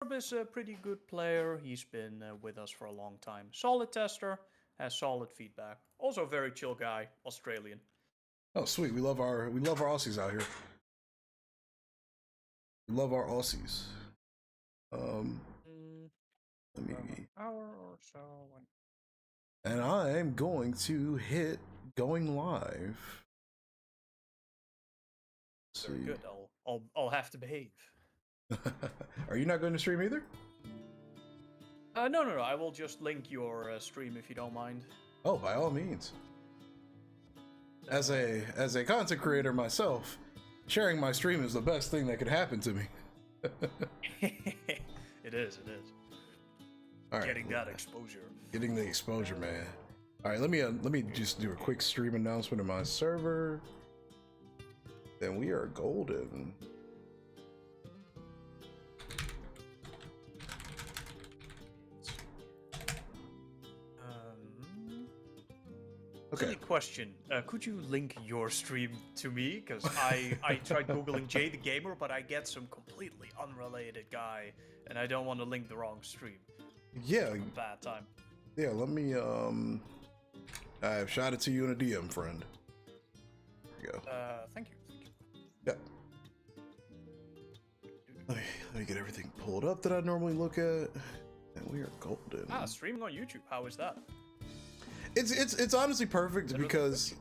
Rob is a pretty good player. He's been with us for a long time. Solid tester, has solid feedback. Also a very chill guy, Australian. Oh, sweet. We love our Aussies out here. We love our Aussies. Um, let me. An hour or so. And I am going to hit going live. Very good. I'll have to behave. Are you not going to stream either? No. I will just link your stream if you don't mind. Oh, by all means. As a content creator myself, sharing my stream is the best thing that could happen to me. It is. All right, Getting that exposure. Getting the exposure, man. All right, let me just do a quick stream announcement of my server. Then we are golden. Okay. Silly question. Could you link your stream to me? Because I tried Googling Jay the Gamer, but I get some completely unrelated guy, and I don't want to link the wrong stream. Yeah. Bad time. Yeah, let me, I've shot it to you in a DM, friend. There you go. Thank you. Yeah. Let me get everything pulled up that I normally look at. And we are golden. Streaming on YouTube. How is that? It's honestly perfect because,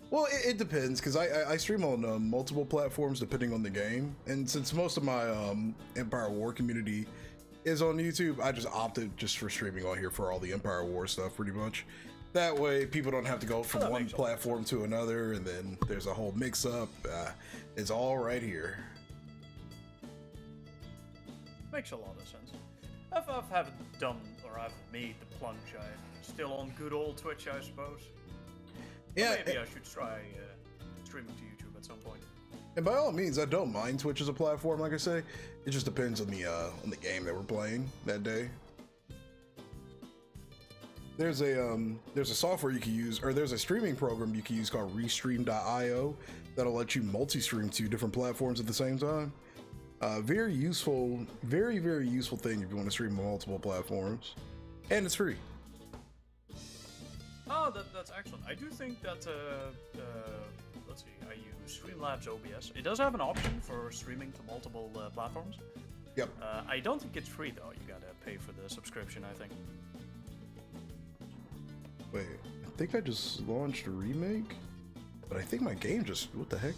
well, it depends because I stream on multiple platforms depending on the game, and since most of my Empire War community is on YouTube, I just opted just for streaming on here for all the Empire War stuff pretty much. That way people don't have to go from one platform to another, and then there's a whole mix up. It's all right here. Makes a lot of sense. I've haven't done or I've made the plunge. I'm still on good old Twitch, I suppose. Yeah, or maybe I should try streaming to YouTube at some point. And by all means, I don't mind Twitch as a platform. Like I say, it just depends on the game that we're playing that day. There's a software you can use, or there's a streaming program you can use called Restream.io that'll let you multi-stream to different platforms at the same time. Very useful, very useful thing if you want to stream on multiple platforms, and it's free. Oh, that's excellent. I do think that let's see, I use Streamlabs OBS. It does have an option for streaming to multiple platforms. Yep. I don't think it's free though. You gotta pay for the subscription, I think. Wait, I think I just launched a remake, but I think my game just, what the heck?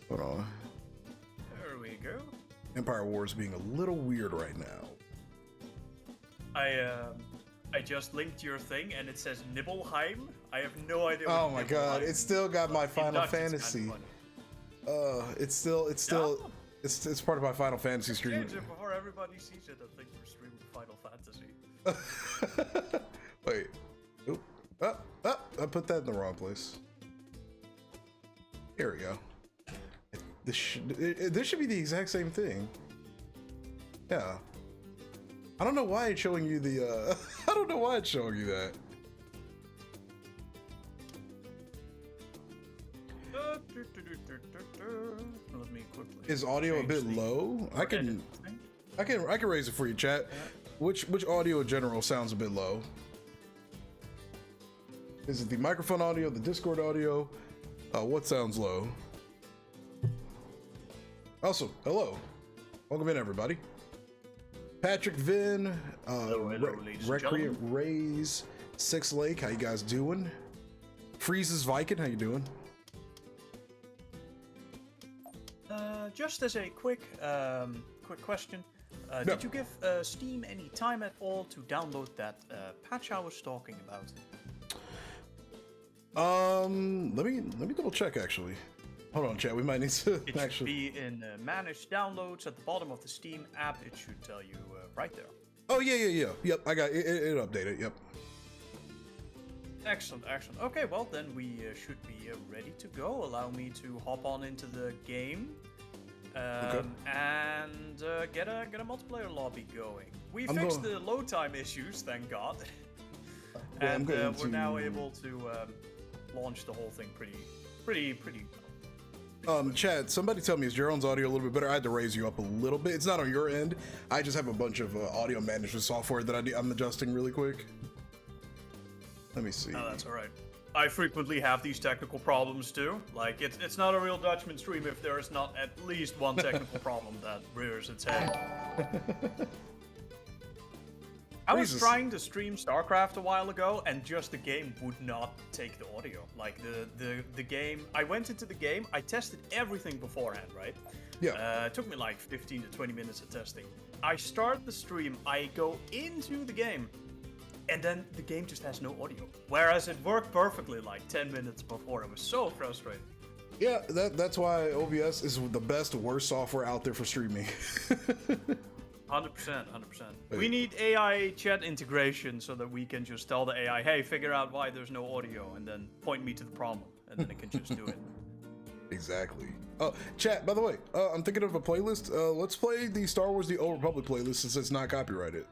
Hold on. There we go. Empire Wars being a little weird right now. I just linked your thing and it says Nibelheim. I have no idea. Oh my god, it's still got my Final Fantasy. It's part of my Final Fantasy stream. Before everybody sees it, I think we're streaming Final Fantasy. Wait. Oop. I put that in the wrong place. Here we go. This should be the exact same thing. Yeah. I don't know why it's showing you the, I don't know why it's showing you that. Let me quickly. Is audio a bit low? I can raise it for you, chat. Which audio in general sounds a bit low? Is it the microphone audio, the Discord audio? What sounds low? Also, hello. Welcome in, everybody. Patrick Vin, Recreant Rays, Six Lake, how you guys doing? Freezes Viking, how you doing? Just as a quick question, did you give Steam any time at all to download that patch I was talking about? Let me double check actually. Hold on, chat. We might need to it actually. Should be in Manage Downloads at the bottom of the Steam app. It should tell you right there. Oh yeah. Yep, I got it. It updated. Yep. Excellent. Okay, well then we should be ready to go. Allow me to hop on into the game and get a multiplayer lobby going. We fixed the load time issues, thank God, and we're now able to launch the whole thing pretty Chad, somebody tell me, is Jerome's audio a little bit better? I had to raise you up a little bit. It's not on your end. I just have a bunch of audio management software that I'm adjusting really quick. Let me see. Oh, that's all right. I frequently have these technical problems too. Like, it's not a real Dutchman stream if there is not at least one technical problem that rears its head. I was trying to stream StarCraft a while ago, and just the game would not take the audio. Like, the game, I went into the game, I tested everything beforehand, right? Yeah. It took me like 15 to 20 minutes of testing. I start the stream, I go into the game, and then the game just has no audio. Whereas it worked perfectly like 10 minutes before. It was so frustrating. Yeah, that's why OBS is the best, worst software out there for streaming. 100%, 100%. We need AI chat integration so that we can just tell the AI, hey, figure out why there's no audio, and then point me to the problem, and then it can just do it. Exactly. Chat, by the way, I'm thinking of a playlist. Let's play the Star Wars The Old Republic playlist since it's not copyrighted.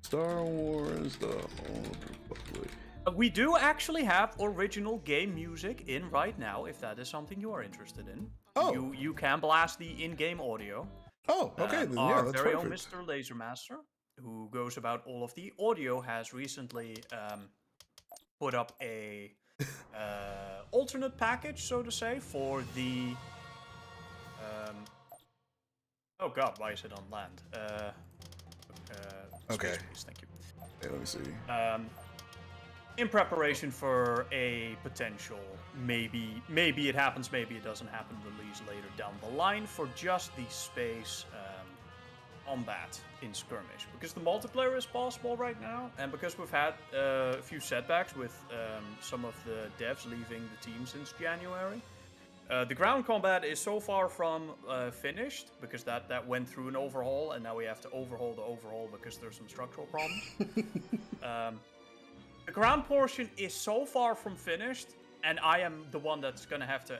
Star Wars The Old Republic. We do actually have original game music in right now, if that is something you are interested in. Oh. You can blast the in-game audio. Oh, okay. Then, our that's very perfect. own Mr. Lasermaster, who goes about all of the audio, has recently put up a alternate package, so to say, for the... oh god, why is it on land? Okay. Space, thank you. Hey, let me see. In preparation for a potential, maybe it happens, maybe it doesn't happen, release later down the line for just the space combat in skirmish. Because the multiplayer is possible right now, and because we've had a few setbacks with some of the devs leaving the team since January. The ground combat is so far from finished, because that went through an overhaul, and now we have to overhaul the overhaul because there's some structural problems. The ground portion is so far from finished, and I am the one that's gonna have to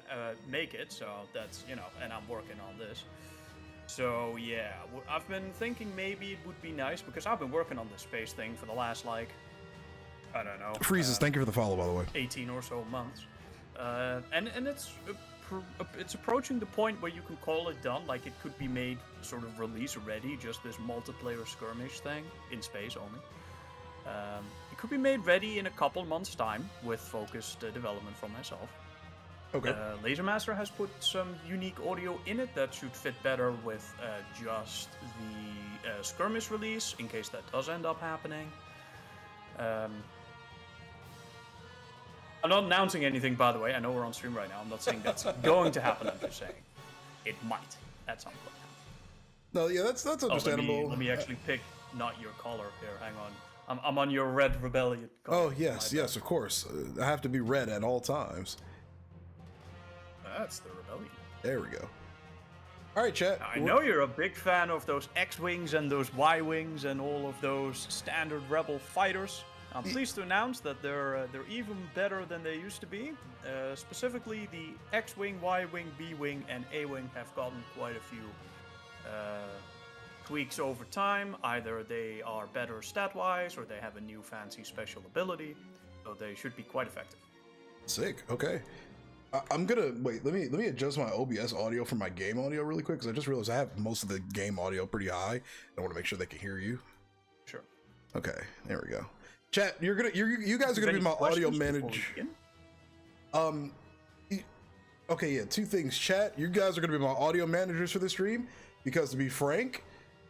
make it, so that's, you know, and I'm working on this. So yeah, I've been thinking maybe it would be nice, because I've been working on this space thing for the last, like, I don't know. Freezes, thank you for the follow, by the way. 18 or so months. And it's approaching the point where you can call it done, like it could be made sort of release ready, just this multiplayer skirmish thing, in space only. It could be made ready in a couple months' time with focused development from myself. Okay. Lasermaster has put some unique audio in it that should fit better with just the skirmish release, in case that does end up happening. I'm not announcing anything, by the way. I know we're on stream right now. I'm not saying that's going to happen. I'm just saying it might at some point. No, yeah, that's understandable. Let me actually pick not your color here. Hang on. I'm on your Red Rebellion color. Oh, yes, yes, of course. I have to be red at all times. That's the Rebellion. There we go. All right, chat. I know you're a big fan of those X-Wings and those Y-Wings and all of those standard Rebel fighters. I'm pleased to announce that they're even better than they used to be. Specifically, the X-Wing, Y-Wing, B-Wing, and A-Wing have gotten quite a few tweaks over time. Either they are better stat-wise, or they have a new fancy special ability. So they should be quite effective. Sick. Okay. I'm gonna wait. Let me adjust my OBS audio from my game audio really quick, because I just realized I have most of the game audio pretty high. I want to make sure they can hear you. Sure. Okay. There we go. Chat, you guys are gonna be my audio manager. Okay, yeah, two things. Chat, you guys are gonna be my audio managers for the stream, because to be frank,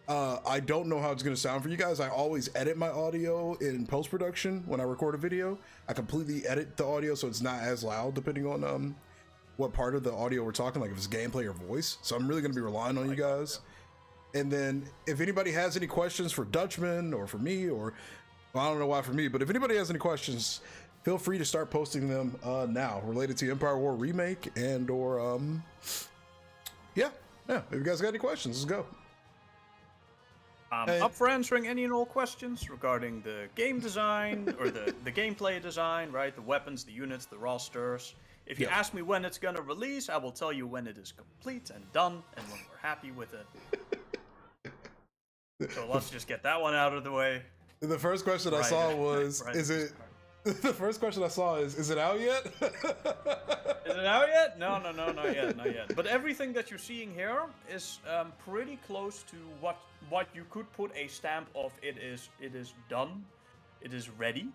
I don't know how it's gonna sound for you guys. I always edit my audio in post-production when I record a video. I completely edit the audio so it's not as loud, depending on what part of the audio we're talking, like if it's gameplay or voice. So I'm really gonna be relying on you guys. And then if anybody has any questions for Dutchman or for me, or well, I don't know why for me, but if anybody has any questions, feel free to start posting them now, related to Empire War Remake and or yeah. If you guys got any questions, let's go. Up for answering any and all questions regarding the game design or the gameplay design, right? The weapons, the units, the rosters. If you ask me when it's gonna release, I will tell you when it is complete and done, and when we're happy with it. So let's just get that one out of the way. The first question I saw was, The first question I saw is it out yet? Is it out yet? No, not yet. But everything that you're seeing here is pretty close to what you could put a stamp of. It is done. It is ready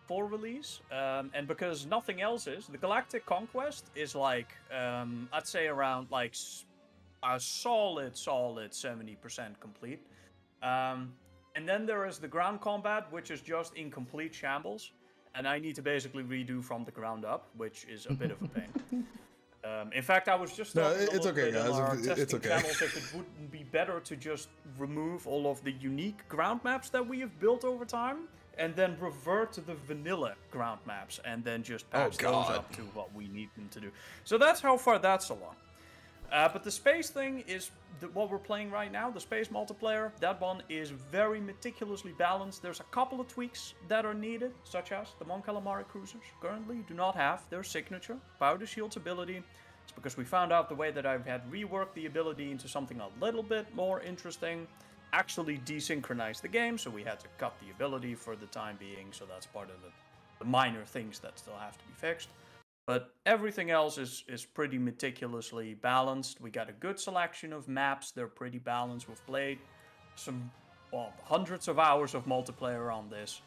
for release. And because nothing else is, the Galactic Conquest is like I'd say around like a solid 70% complete. And then there is the ground combat, which is just in complete shambles. And I need to basically redo from the ground up, which is a bit of a pain. In fact, I was just talking it's okay, guys. It's okay. Channels if it wouldn't be better to just remove all of the unique ground maps that we have built over time, and then revert to the vanilla ground maps, and then just patch those up to what we need them to do. So that's how far that's along. But the space thing is what we're playing right now, the space multiplayer. That one is very meticulously balanced. There's a couple of tweaks that are needed, such as the Mon Calamari cruisers currently do not have their signature Powder Shield's ability. It's because we found out the way that I've had reworked the ability into something a little bit more interesting, actually desynchronized the game, so we had to cut the ability for the time being, so that's part of the minor things that still have to be fixed. But everything else is pretty meticulously balanced. We got a good selection of maps. They're pretty balanced. We've played hundreds of hours of multiplayer on this,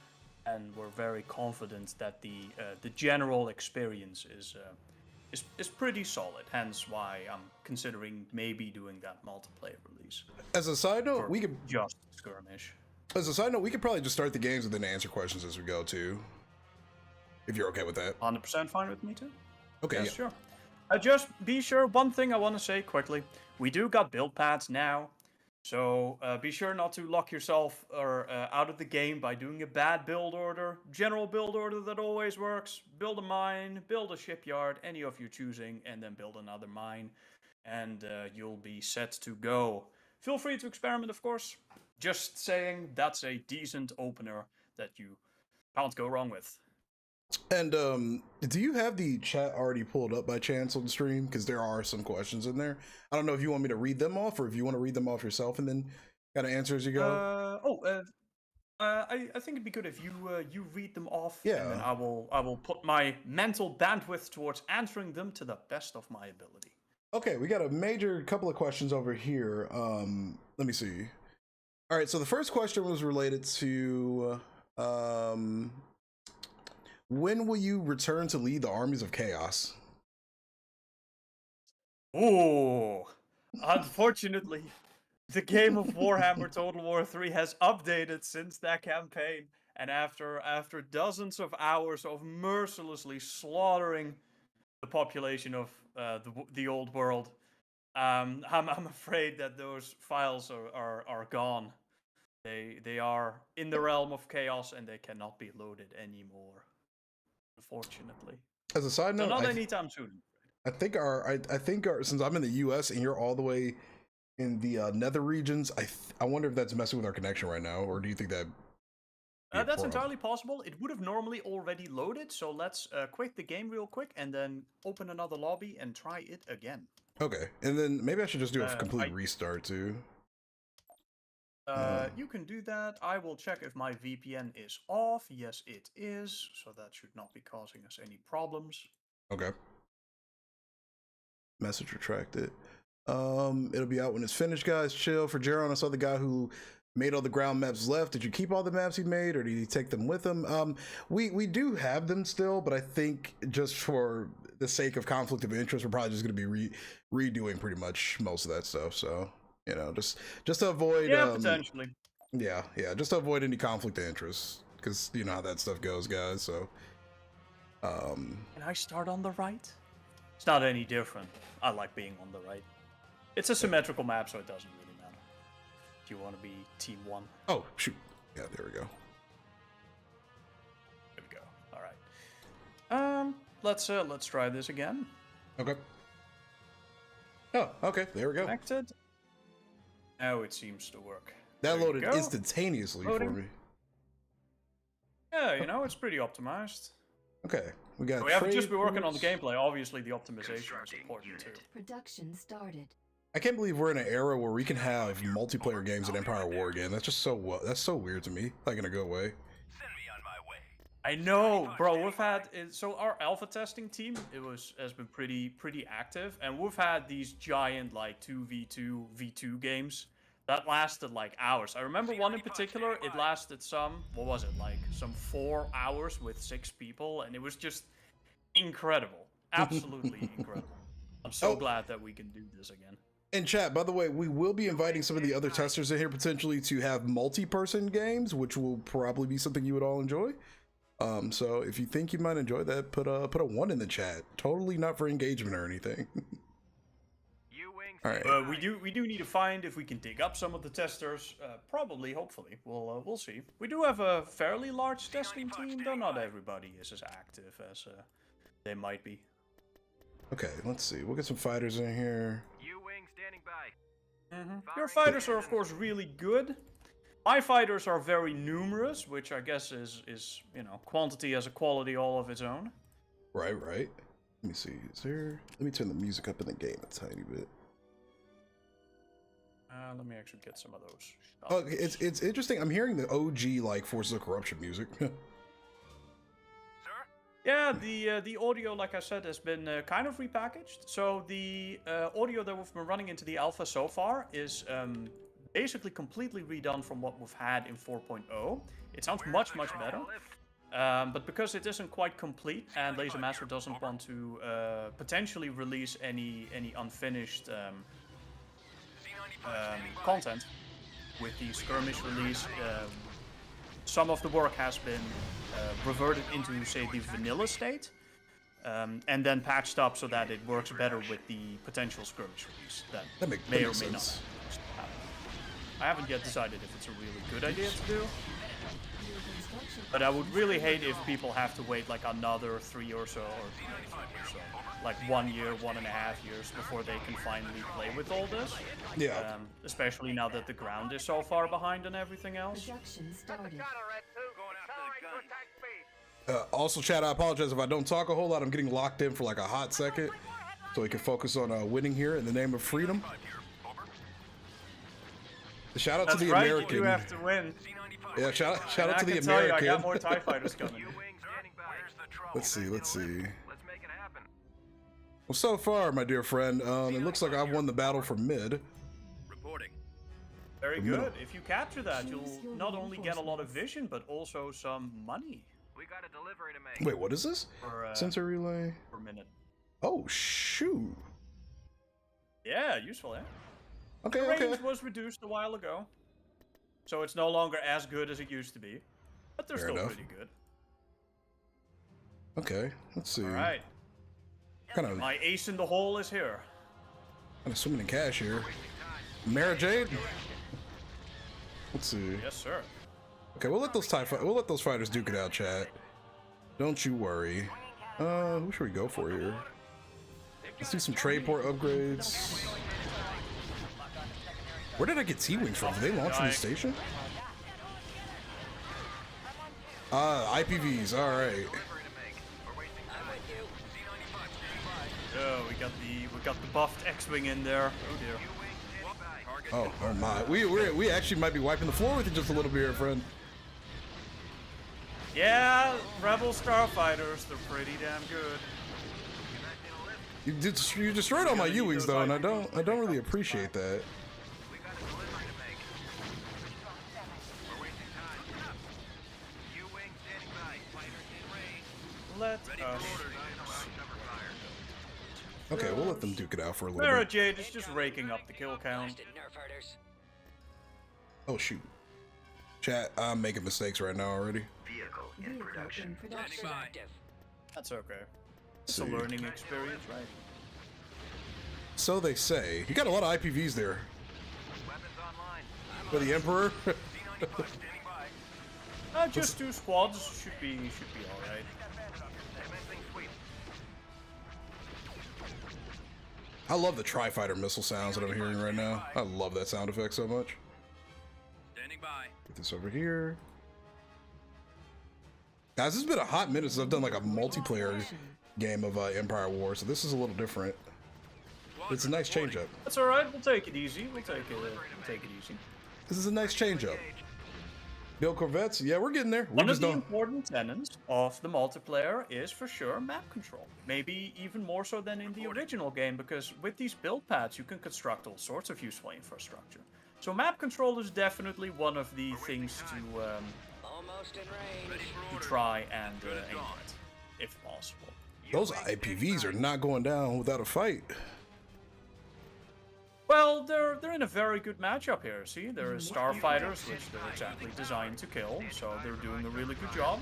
and we're very confident that the general experience is pretty solid. Hence why I'm considering maybe doing that multiplayer release. As a side note, we could just skirmish. As a side note, we could probably just start the games and then answer questions as we go too. If you're okay with that. 100% fine with me too. Okay. Yes, sure. Just be sure, one thing I want to say quickly. We do got build pads now. So be sure not to lock yourself out of the game by doing a bad build order. General build order that always works. Build a mine, build a shipyard, any of your choosing, and then build another mine. And you'll be set to go. Feel free to experiment, of course. Just saying, that's a decent opener that you can't go wrong with. And do you have the chat already pulled up by chance on the stream? Because there are some questions in there. I don't know if you want me to read them off, or if you want to read them off yourself and then kind of answer as you go. I think it'd be good if you read them off. Yeah. And then I will put my mental bandwidth towards answering them to the best of my ability. Okay, we got a major couple of questions over here. Let me see. All right, so the first question was related to when will you return to lead the armies of chaos? Oh, unfortunately, the game of Warhammer Total War 3 has updated since that campaign, and after dozens of hours of mercilessly slaughtering the population of the old world, I'm afraid that those files are gone. They are in the realm of chaos, and they cannot be loaded anymore. Unfortunately. As a side note, not anytime soon. I think our since I'm in the U.S. and you're all the way in the nether regions, I wonder if that's messing with our connection right now, or do you think that? That's entirely possible. It would have normally already loaded, so let's quit the game real quick and then open another lobby and try it again. Okay, and then maybe I should just do a complete restart too. You can do that. I will check if my VPN is off. Yes, it is. So that should not be causing us any problems. Okay. Message retracted. It'll be out when it's finished, guys. Chill. For Jaron, I saw the guy who made all the ground maps left. Did you keep all the maps he made, or did he take them with him? We do have them still, but I think just for the sake of conflict of interest, we're probably just going to be redoing pretty much most of that stuff. So. You know, just to avoid potentially. Yeah, just to avoid any conflict of interest, because you know how that stuff goes, guys. So, Can I start on the right? It's not any different. I like being on the right. It's a symmetrical map, so it doesn't really matter. Do you want to be team 1? Oh shoot! Yeah, there we go. There we go. All right. Let's try this again. Okay. Oh, okay. There we go. Connected. Now it seems to work. That loaded instantaneously for me. Yeah, you know, it's pretty optimized. Okay, we got. We haven't just been working on the gameplay. Obviously, the optimization is important too. Production started. I can't believe we're in an era where we can have multiplayer games in Empire War again. That's just so that's so weird to me. Like in a good way. Send me on my way. I know, bro. We've had so our alpha testing team has been pretty active, and we've had these giant like 2v2 games that lasted like hours. I remember one in particular. It lasted some what was it like some 4 hours with 6 people, and it was just incredible, absolutely incredible. I'm so glad that we can do this again. In chat, by the way, we will be inviting some of the other testers in here potentially to have multi-person games, which will probably be something you would all enjoy. So if you think you might enjoy that, put a 1 in the chat. Totally not for engagement or anything. All right. We do need to find if we can dig up some of the testers. Probably, hopefully, we'll see. We do have a fairly large testing team, though not everybody is as active as they might be. Okay, let's see. We'll get some fighters in here. U-wing standing by. Your fighters are of course really good. My fighters are very numerous, which I guess is you know, quantity has a quality all of its own. Right. Let me see. Let me turn the music up in the game a tiny bit. Let me actually get some of those. Oh, it's interesting. I'm hearing the OG like Forces of Corruption music. Yeah, the audio, like I said, has been kind of repackaged. So the audio that we've been running into the alpha so far is basically completely redone from what we've had in 4.0. It sounds much better. But because it isn't quite complete and LaserMaster doesn't want to potentially release any unfinished content with the skirmish release, some of the work has been reverted into, say, the vanilla state, and then patched up so that it works better with the potential skirmish release that may or may not. I haven't yet decided if it's a really good idea to do, but I would really hate if people have to wait like another 3 or so, like 1 year, 1.5 years before they can finally play with all this. Yeah. Especially now that the ground is so far behind and everything else. Also, chat, I apologize if I don't talk a whole lot. I'm getting locked in for like a hot second, so we can focus on winning here in the name of freedom. Shout out to the American. You have to win. Yeah, shout out to the American. Tell you, I got more TIE fighters coming. Let's see. Well, so far, my dear friend, it looks like I've won the battle for mid. Very good. If you capture that, you'll not only get a lot of vision, but also some money. We got a delivery to make. Wait, what is this? Sensor relay. Per minute. Oh, shoot. Yeah, useful, eh? Okay, the range was reduced a while ago, so it's no longer as good as it used to be, but they're still pretty good. Okay, let's see. All right. My ace in the hole is here. I'm swimming in cash here. Mara Jade. Let's see. Yes, sir. Okay, we'll let those fighters duke it out, chat. Don't you worry. Who should we go for here? Let's do some trade port upgrades. Where did I get T-Wings from? Did they launch from the station? IPVs, alright. Oh, we got the buffed X-Wing in there. Oh dear. Oh my. We actually might be wiping the floor with it just a little bit here, friend. Yeah, Rebel Starfighters, they're pretty damn good. You destroyed all my U-Wings though, and I don't really appreciate that. Let us. Okay, we'll let them duke it out for a little Mara bit. Jade is just raking up the kill count. Oh shoot. Chat, I'm making mistakes right now already. Vehicle in production. That's okay. It's a learning experience, right? So they say. You got a lot of IPVs there. For the Emperor? Just 2 squads should be alright. I love the Tri-Fighter missile sounds that I'm hearing right now. I love that sound effect so much. Get this over here. Guys, this has been a hot minute since I've done like a multiplayer game of Empire War, so this is a little different. It's a nice change up. That's alright, we'll take it easy. We'll take it easy. This is a nice change up. Build Corvettes? Yeah, we're getting there. We're One of just the don't. important tenets of the multiplayer is for sure map control. Maybe even more so than in the original game, because with these build pads you can construct all sorts of useful infrastructure. So map control is definitely one of the things to try and aim at, if possible. Those IPVs are not going down without a fight. Well, they're in a very good matchup here. See, there are starfighters, which they're exactly designed to kill, so they're doing a really good job.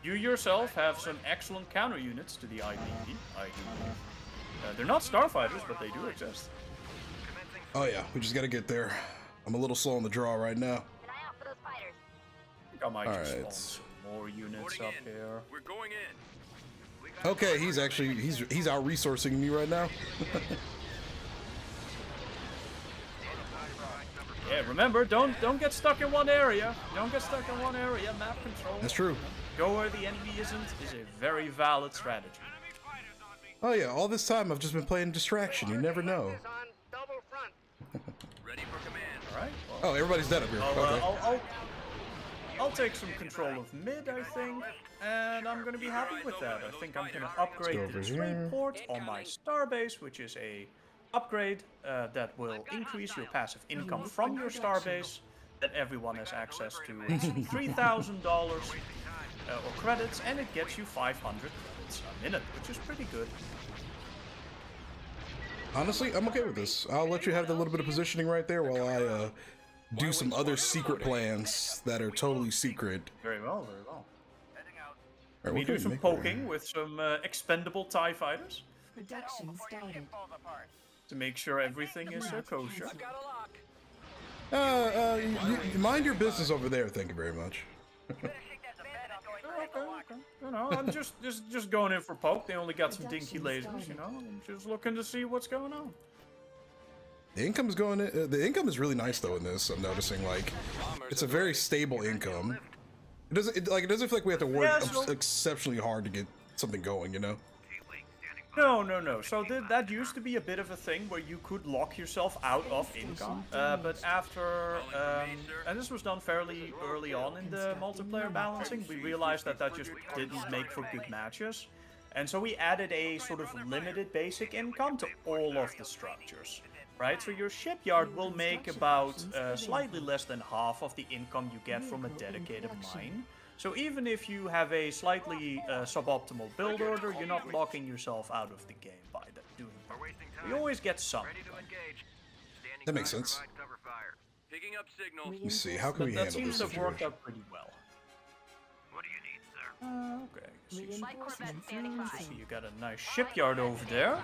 You yourself have some excellent counter units to the IPV, I do believe. They're not starfighters, but they do exist. Oh yeah, we just gotta get there. I'm a little slow on the draw right now. I think I might just spawn some more units up here. We're going in. Okay, he's actually he's out resourcing me right now. Yeah, remember, don't get stuck in one area. Don't get stuck in one area. Map control. That's true. Go where the enemy isn't is a very valid strategy. Oh yeah, all this time I've just been playing distraction. You never know. Ready for command. All right. Well, Oh, everybody's dead up here. Okay. I'll take some control of mid, I think, and I'm gonna be happy with that. I think I'm gonna upgrade Let's go the over here. trade port on my starbase, which is a upgrade that will increase your passive income from your starbase that everyone has access to. It's $3,000 or credits, and it gets you 500 credits a minute, which is pretty good. Honestly, I'm okay with this. I'll let you have the little bit of positioning right there while I do some other secret plans that are totally secret. Very well, very well. All right, We what do can some make over poking here? with some expendable TIE fighters Production started. to make sure everything is kosher. You mind your business over there. Thank you very much. Okay. You know, I'm just going in for poke. They only got some dinky lasers, you know. I'm just looking to see what's going on. The income is going. The income is really nice though in this. I'm noticing like it's a very stable income. It doesn't it doesn't feel like we have to work Yeah, so- exceptionally hard to get something going. You know. No. So that used to be a bit of a thing where you could lock yourself out of income, but after, and this was done fairly early on in the multiplayer balancing, we realized that just didn't make for good matches, and so we added a sort of limited basic income to all of the structures. Right, so your shipyard will make about slightly less than half of the income you get from a dedicated mine. So even if you have a slightly suboptimal build order, you're not locking yourself out of the game by doing that. You always get some. That makes sense. Picking up signal. Let me see. How can we That handle seems this to have worked situation? out pretty well. What do you need, sir? Okay. Reinforcements So incoming. you got a nice shipyard over there.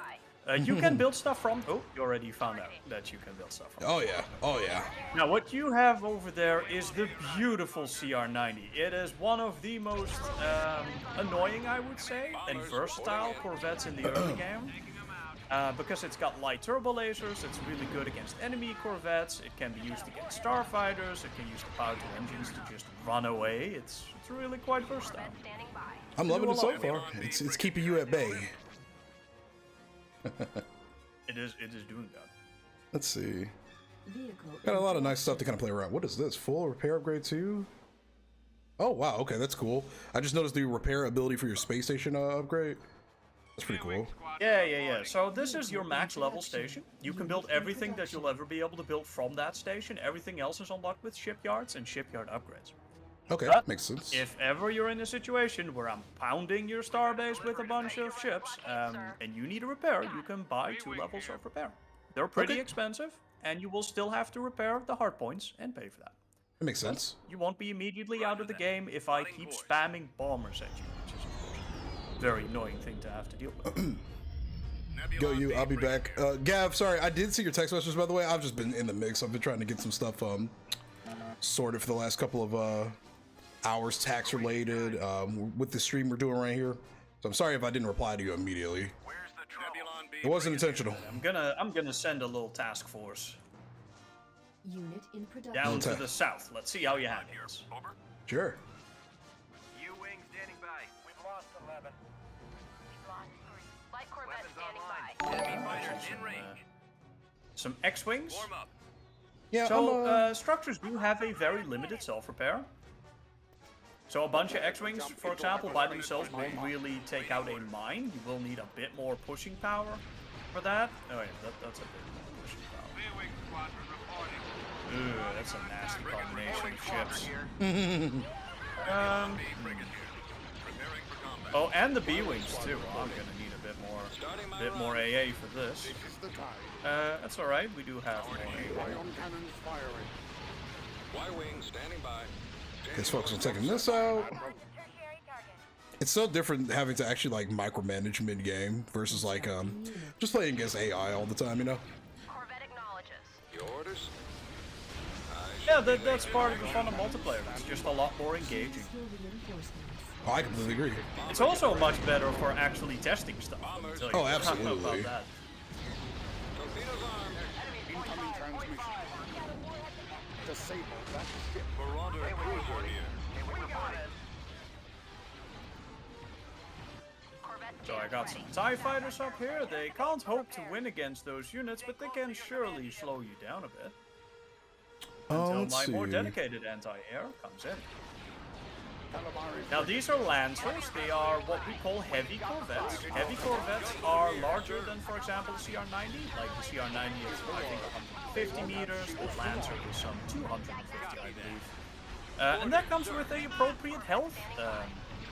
You can build stuff from. Oh, you already found out that you can build stuff from. Oh yeah. Oh yeah. Now, what you have over there is the beautiful CR90. It is one of the most annoying, I would say, and versatile Corvettes in the early game. Because it's got light turbo lasers, it's really good against enemy Corvettes, it can be used against starfighters, it can use the power to engines to just run away. It's really quite versatile. I'm loving it so far. It's keeping you at bay. It is doing that. Let's see. Vehicle Got a lot of nice stuff to kind of play around. What is this? Full repair upgrade too? Oh wow, okay, that's cool. I just noticed the repair ability for your space station upgrade. That's pretty cool. Yeah. So this is your max level station. You can build everything that you'll ever be able to build from that station. Everything else is unlocked with shipyards and shipyard upgrades. Okay, But makes sense. If ever you're in a situation where I'm pounding your starbase with a bunch of ships, and you need a repair, you can buy 2 levels of repair. They're pretty Okay. expensive, and you will still have to repair the hard points and pay for that. It makes sense. You won't be immediately out of the game if I keep spamming bombers at you, which is, of course, a very annoying thing to have to deal with. Go you, I'll be back. Gav, sorry, I did see your text messages by the way. I've just been in the mix. I've been trying to get some stuff sorted for the last couple of hours, tax related, with the stream we're doing right here. So I'm sorry if I didn't reply to you immediately. Where's the trouble? It wasn't intentional. I'm gonna send a little task force unit in production. down to Okay. the south. Let's see how you handle this. Over. Sure. U-wing standing by. We've lost 11. Light Corvette Weapons standing online. by. Enemy fighters in range. Some X-wings. Warm up. Yeah. So, structures do have a very limited self-repair. So a bunch of X-Wings, for example, by themselves won't really take out a mine. You will need a bit more pushing power for that. Oh yeah, that's a bit more pushing power. Ooh, that's a nasty combination of ships. Oh, and the B-Wings too. Oh, I'm gonna need a bit more AA for this. That's all right. We do have more AA. Y-wing standing by. Let's focus on taking this out. It's so different having to actually like micromanage mid-game versus like just playing against AI all the time, you know? Corvette acknowledges. Your orders? Yeah, that's part of the fun of multiplayer. It's just a lot more engaging. Skill reinforcements. Oh, I completely agree. It's also much better for actually testing stuff. Let me tell you Oh, about absolutely. that. Torpedoes armed. Incoming transmission. Disable that ship. Marauder cruiser here. So I got some TIE fighters up here. They can't hope to win against those units, but they can surely slow you down a bit. Until Let's my see. more dedicated anti-air comes in. Now these are Lancers. They are what we call heavy corvettes. Heavy corvettes are larger than, for example, the CR-90. Like the CR-90 is, I think, 150 meters. The Lancer is some 250, I believe. And that comes with a appropriate health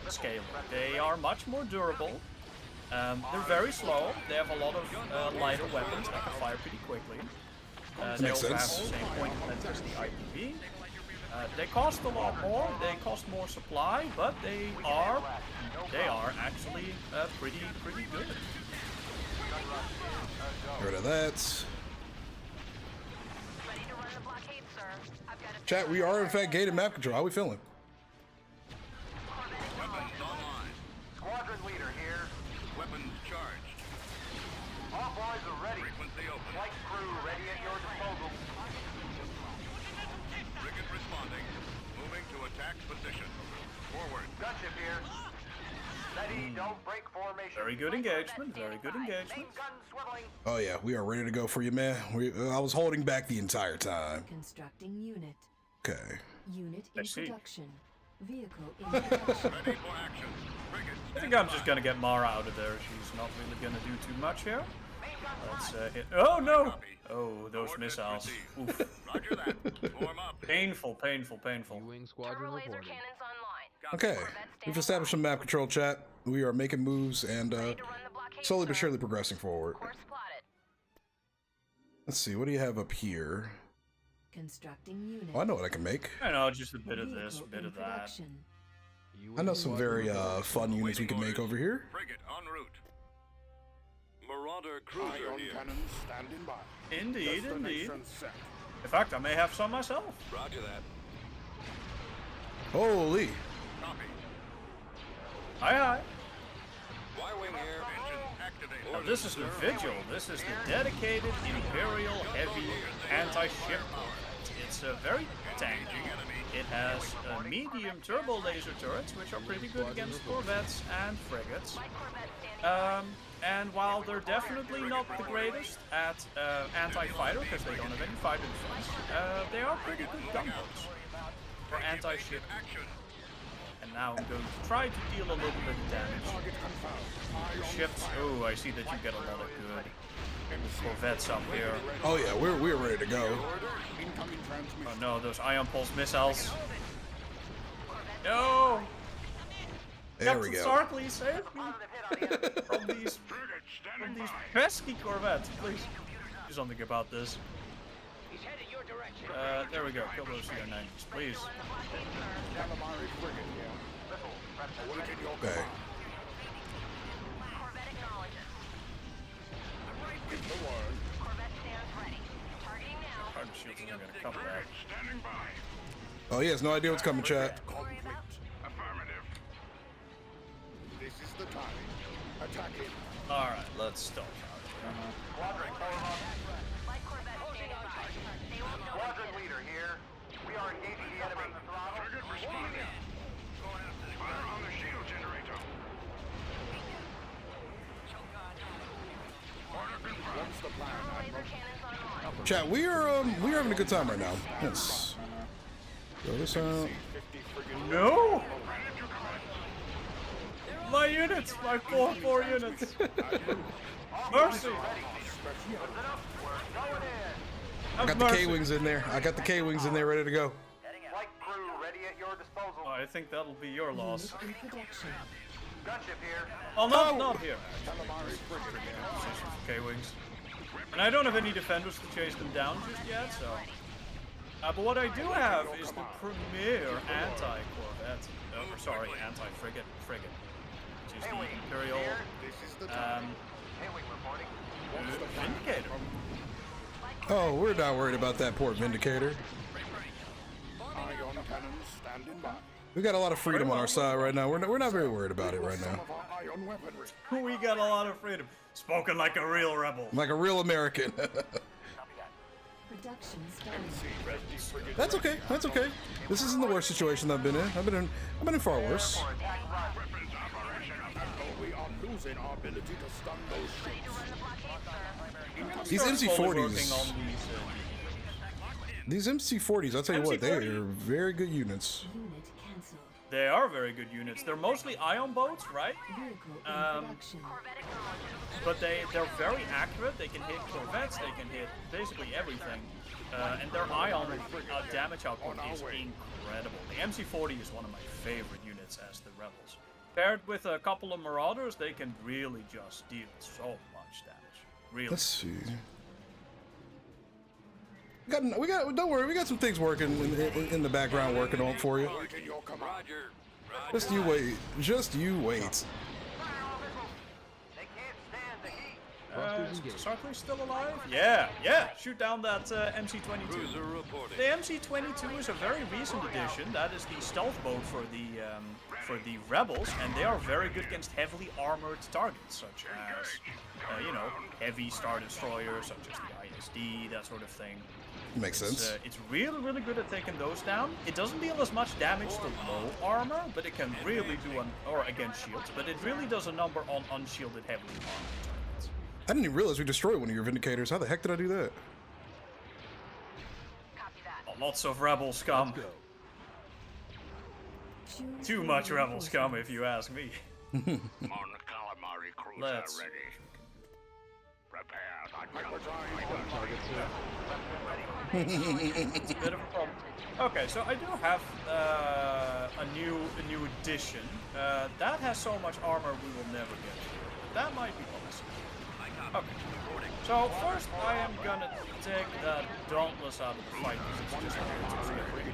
scale. They are much more durable. They're very slow. They have a lot of lighter weapons that can fire pretty quickly. They Makes also have sense. the same point length as the IPV. They cost a lot more. They cost more supply, but they are actually pretty good. Get rid of that. Ready to run the blockade, sir. I've got a Chat, we are in fact gated map control. How we feeling? squadron leader here. Weapons charged. All boys are ready. Frequency open. Flight crew ready at your disposal. Frigate responding. Moving to attack position. Forward. Gunship here. Steady, don't break formation. Very good engagement. Very good engagement. Main gun swiveling. Oh yeah, we are ready to go for you, man. I was holding back the entire time. Constructing unit. Okay. Unit I in see. production. Vehicle in production. Ready for action. Frigate I think I'm just gonna get Mara out of there. She's not really gonna do too much here. Let's hit. Oh no! Oh, those missiles. Oof. Roger that. Form up. Painful, painful, painful. U-wing squadron Turbo laser reporting. cannons online. Okay. We've established some map control, chat. We are making moves and Ready to run the blockade, slowly but sir. surely progressing forward. Course plotted. Let's see, what do you have up here? Constructing unit. Oh, I know what I can make. I know, just a bit of this, Vehicle a bit in of that. production. I know some very fun units we can make over here. Frigate en route. Marauder cruiser Ion here. cannons standing by. Indeed, indeed. Destination set. In fact, I may have some myself. Roger that. Holy. Copy. Aye, aye. Y-wing here. Engine activated. Now, this is the Vigil. This is the dedicated Imperial heavy anti-ship corvette. It's very tanky. It has medium turbo laser turrets, which are pretty good against corvettes and frigates. And while they're definitely not the greatest at anti-fighter, because they don't have any fighter defense, they are pretty good gunboats for anti-ship. Action. And now I'm going to try to deal a little bit of damage. Ships. Oh, I see that you get a lot of good corvettes up here. Oh yeah, we're ready to go. Incoming transmission. Oh no, those ion pulse missiles. No! There we Captain go. Starkly, save me from these pesky corvettes, please. Do something about this. There we go. Kill those CR-90s, please. Calamari frigate here. Awaiting your Okay. command. Corvette acknowledges. Give the word. Corvette stands ready. Targeting now. Hard shields isn't gonna come back. Standing by. Oh, he has no idea what's coming, chat. Complete. Affirmative. This is the time. Attack it. Alright, let's start. Light Corvette standing by. They won't know Squadron leader here. We are engaging the enemy. Frigate responding. Fire on the shield generator. Order confirmed. What's the plan, turbo laser Admiral? cannons online. Chat, we're having a good time right now. Yes. Throw this out. No! My units! My 4 units! Mercy! I got the K-Wings in there. I got the K-Wings in there ready to go. Flight crew ready at your disposal. Oh, I think that'll be your loss. Unit in production. Gunship here. Oh, not here. Position for K-Wings. And I don't have any defenders to chase them down just yet, so... but what I do have is the premier anti-corvette. Sorry, anti-frigate. Which is the Imperial... Hailing reporting. Vindicator. Oh, we're not worried about that poor Vindicator. Ion cannons standing by. We got a lot of freedom on our side right now. We're not very worried about it right Some now. of our ion weaponry. We got a lot of freedom. Spoken like a real rebel. Like a real American. Production started. That's okay. That's okay. This isn't the worst situation I've been in. I've been in far worse. We are losing our ability to stun those ships. These Start slowly MC40s. working on These MC40s, I'll tell you what, they MC40. are very good units. Unit cancelled. They are very good units. They're mostly ion boats, right? Vehicle in production. But they're very accurate. They can hit corvettes. They can hit basically everything. And their ion damage output is incredible. The MC40 is one of my favorite units as the rebels. Paired with a couple of marauders, they can really just deal so much damage. Really. Let's see. We got. Don't worry, we got some things working in the background, working on for you. Waiting your command. Just you wait. Just you wait. They can't stand the heat. Is Sarkly still alive? Yeah. Shoot down that MC-22. The MC-22 is a very recent addition. That is the stealth boat for the rebels, and they are very good against heavily armored targets, such as heavy star destroyers, such as the ISD, that sort of thing. Makes sense. It's really good at taking those down. It doesn't deal as much damage to low armor, but it can really do or against shields, but it really does a number on unshielded heavily armored targets. I didn't even realize we destroyed one of your Vindicators. How the heck did I do that? Lots of rebel scum. Choose Too much rebel scum, if you ask me. On the calamari cruiser Let's- ready. Prepare It's a bit of a problem. Okay, so I do have a new addition. That has so much armor we will never get to. That might be possible. Okay. So first I am gonna take that Dauntless out of the fight because it's just here to scary.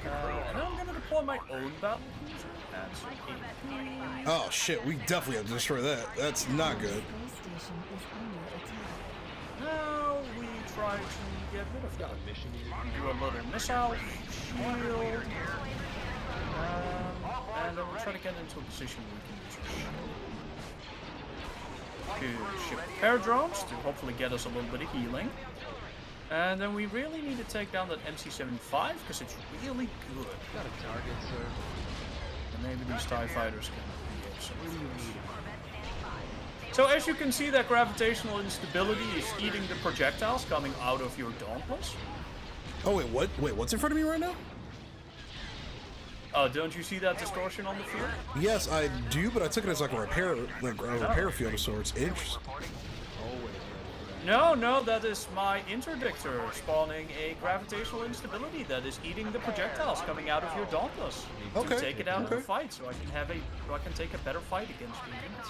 And then I'm gonna deploy my own battle cruiser. That's AP. Oh shit, we definitely have to destroy that. That's not good. Space station is under attack. Now we try to get rid of that. Do a little missile shield. And then we'll try to get into a position where we can use our shield. To ship repair drones to hopefully get us a little bit of healing. And then we really need to take down that MC-75 because it's really good. Got a target, sir. And maybe these TIE fighters can be some. So as you can see, that gravitational instability is eating the projectiles coming out of your Dauntless. Oh wait, what? Wait, what's in front of me right now? Don't you see that distortion on the field? Yes, I do, but I took it as like a repair field of sorts. Interesting. No, that is my interdictor spawning a gravitational instability that is eating the projectiles coming out of your Dauntless. Okay, To take it out in okay. the fight, so I can take a better fight against your units.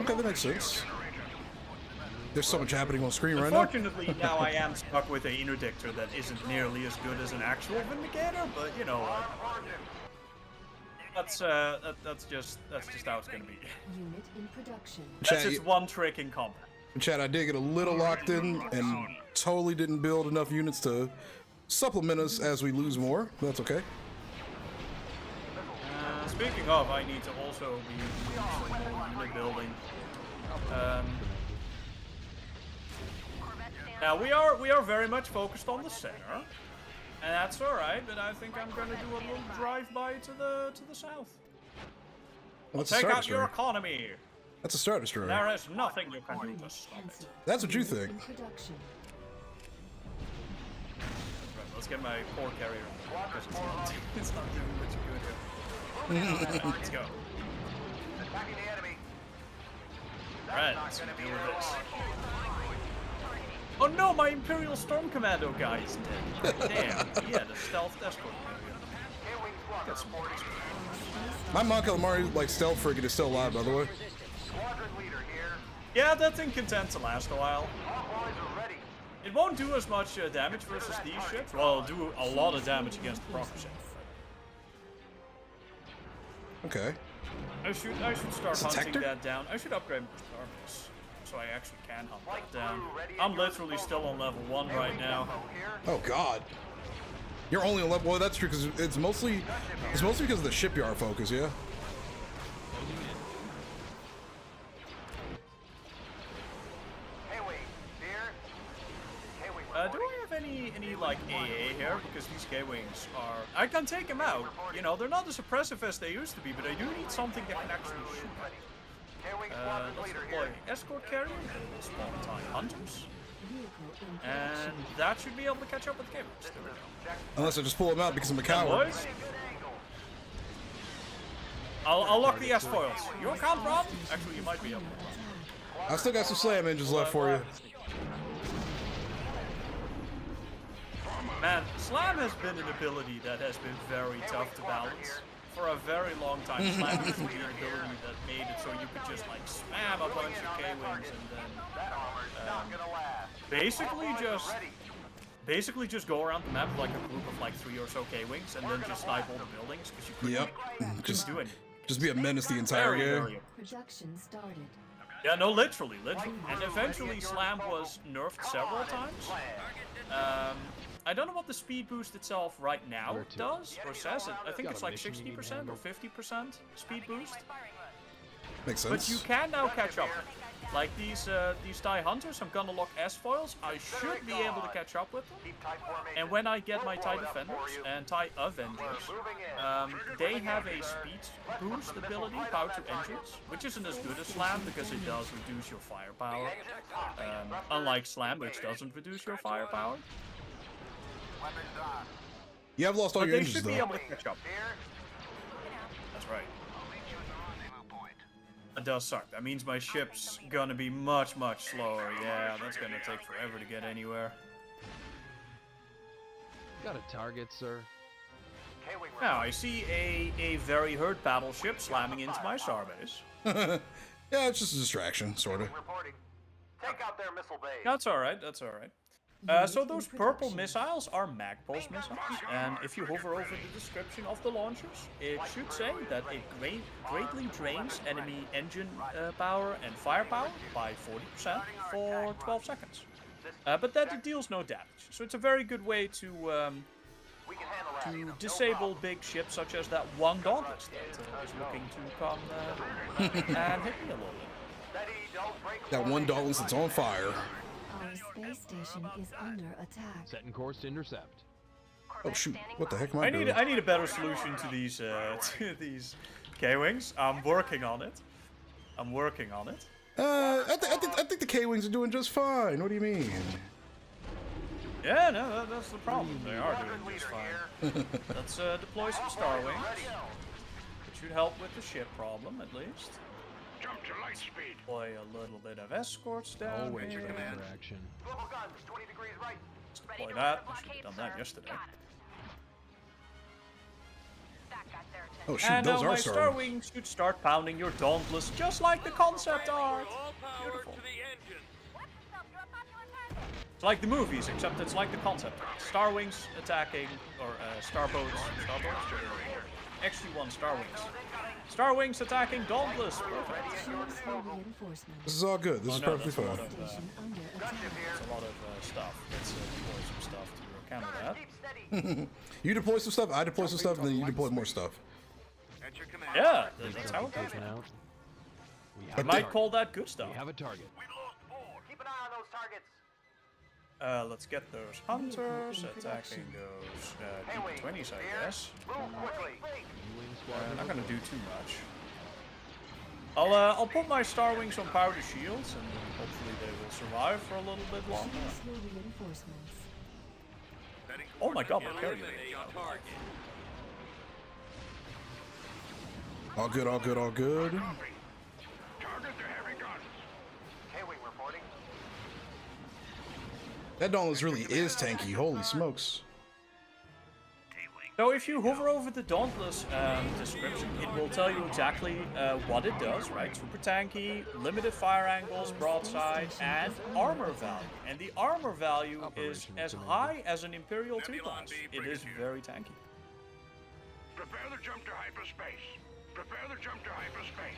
Okay, that makes sense. There's so much happening on screen right now. Unfortunately, now I am stuck with an interdictor that isn't nearly as good as an actual Vindicator, but you know, that's just how it's gonna be. Unit in production. That's Chat, its one trick in combat. Chad, I did get a little locked in and totally didn't build enough units to supplement us as we lose more. That's okay. Speaking of, I need to also be doing some more unit building. Now we are very much focused on the center, and that's all right. But I think I'm gonna do a little drive-by to the south. What's Take the out service your rank? economy. That's a Star Destroyer. There is nothing you can do to stop it. Cancelled. That's what you Unit think. in production. Right, let's get my core carrier on because it's not doing much good here. Let's go. Attacking the enemy. Right, let's deal with this. Oh no, my Imperial Storm Commando guy is dead. Damn, he had a stealth escort carrier. K-Wing squadron reporting. My Mon Calamari, like, stealth frigate is still alive, by the way. Squadron leader here. Yeah, that thing can tend to last a while. All boys are ready. It won't do as much damage versus these ships. Well, it'll do a lot of damage against the Proctor. Okay. I should start It's a hunting Tector? that down. I should upgrade my Starbase so I actually can hunt that down. I'm literally still on level 1 right now. Oh God. You're only on level. Well, that's true because it's mostly because of the shipyard focus. Yeah. K-Wing, here. K-Wing Do I have any like AA here? Because these K-Wings are... I can take them out. You know, they're not as oppressive as they used to be, but I do need something that can actually shoot. K-Wing squadron Let's leader deploy here. escort carrier and spawn TIE hunters. Vehicle in And production. that should be able to catch up with K-Wings. There we go. Unless I just pull them out because I'm a coward. Boys, I'll lock the S-foils. You can't run? Actually, you might be able to run. I still got some slam engines left for you. Man, Slam has been an ability that has been very tough to balance. For a very long time, Slam used to be an ability that made it so you could just like spam a bunch of K-Wings and then basically just go around the map with like a group of like 3 or so K-Wings and then just snipe all the buildings because you couldn't, Yep. Just do it. just be a menace the entire game. Very. Production started. Yeah, no, literally. And eventually Slam was nerfed several times. I don't know what the speed boost itself right now does or says. I think it's like 60% or 50% speed boost. Makes But sense. you can now catch up. Like these TIE hunters, I'm gonna lock S-foils. I should be able to catch up with them. And when I get my TIE defenders and TIE Avengers, they have a speed boost ability, power to engines, which isn't as good as Slam because it does reduce your firepower. Unlike Slam, which doesn't reduce your firepower. You have lost all But your they engines should be though. able to catch up. That's right. It does suck. That means my ship's gonna be much, much slower. Yeah, that's gonna take forever to get anywhere. Got a target, sir? Now, I see a very hurt battleship slamming into my starbase. Yeah, it's just a distraction, sorta. Reporting. Take out their missile bay. That's alright, that's alright. So those purple missiles are Magpulse missiles, and if you hover over the description of the launchers, it should say that it greatly drains enemy engine power and firepower by 40% for 12 seconds. But that it deals no damage, so it's a very good way to We can handle that. disable big ships such as that one Dauntless that is looking to come and hit me a little bit. Steady, don't break That one Dauntless that's on fire. Our space station is under attack. Setting course to intercept. Oh shoot! What the heck am I I doing? need a better solution to these K-wings. I'm working on it. I think the K-wings are doing just fine. What do you mean? Yeah, no, that's the problem. They are doing just fine. Let's deploy some Star Wings. It should help with the ship problem, at least. Jump to light speed. Deploy a little bit of escorts down Always here. ready for action. Global guns, 20 degrees right. Deploy that. I should have done that yesterday. Oh shoot! And Those now are my Star Star Wings. Wings should start pounding your Dauntless, just like the concept art. Beautiful. It's like the movies, except it's like the concept art. Star Wings attacking, or Starboats, XG-1 Star Wings. Star Wings attacking Dauntless. Perfect. Slow reinforcements. This is all good. This is no, perfectly that's a lot fine. of, Station under attack. That's a lot of stuff. Let's deploy some stuff to counter that. You deploy some stuff, I deploy some stuff, and then you deploy more stuff. At your command. Yeah, that's how it goes. Taken out. We have I a might target. call that good stuff. We have a target. Keep an eye on those targets. Let's get those hunters attacking those DP-20s, I guess. Move quickly. Wing I'm squadron. not gonna do too much. I'll put my Star Wings on powder shields, and then hopefully they will survive for a little bit longer. Choose your reinforcements. Heading Oh my towards god, my the carrier. eliminate on target. All good, all good, all good. Target the heavy guns. K-Wing reporting. That Dauntless really is tanky. Holy smokes. So if you hover over the Dauntless description, it will tell you exactly what it does, right? Super tanky, limited fire angles, broadside, and armor value. And the armor value is as high as an Imperial 2 class. It is very tanky. Prepare the jump to hyperspace. Prepare the jump to hyperspace.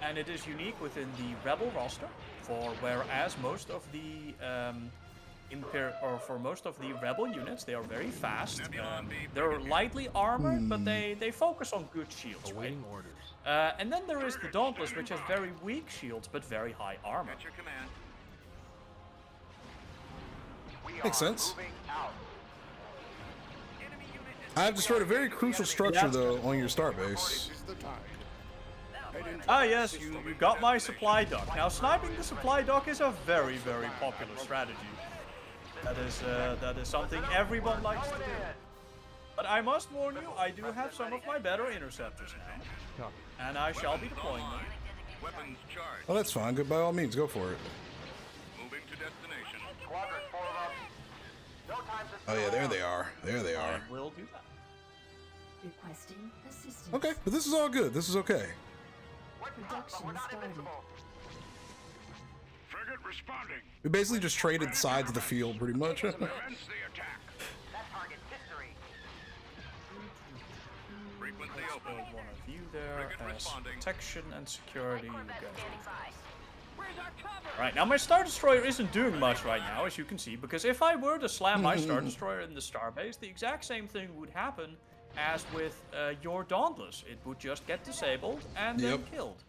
And it is unique within the Rebel roster, whereas most of the for most of the Rebel units, they are very fast. They're lightly armored, but they focus on good shields, right? Awaiting orders. And then there is the Dauntless, which has very weak shields, but very high armor. At your command. We Makes are sense. moving out. I have destroyed a very crucial structure, though, on your starbase. This is the time. Head into Ah yes, you got my supply dock. Now sniping the supply dock is a very, very popular strategy. That is something everyone likes to do. But I must warn you, I do have some of my better interceptors now. Copy. And I shall be deploying them. Weapons charged. Oh, that's fine. Good, by all means, go for it. Moving to destination. Squadron, form up. No time to Oh yeah, slow there down. they are. There they are. I will do that. Requesting assistance. Okay, but this is all good. This is okay. We're tough, but Production we're not started. invincible. frigate responding. We basically just traded sides of the field, pretty much. Commence the attack. That target's history. Frequency Build open. one of you there Frigate as responding. protection and security. You guys. Right now, my Star Destroyer isn't doing much right now, as you can see, because if I were to slam my Star Destroyer in the starbase, the exact same thing would happen as with your Dauntless. It would just get disabled and then Yep. killed.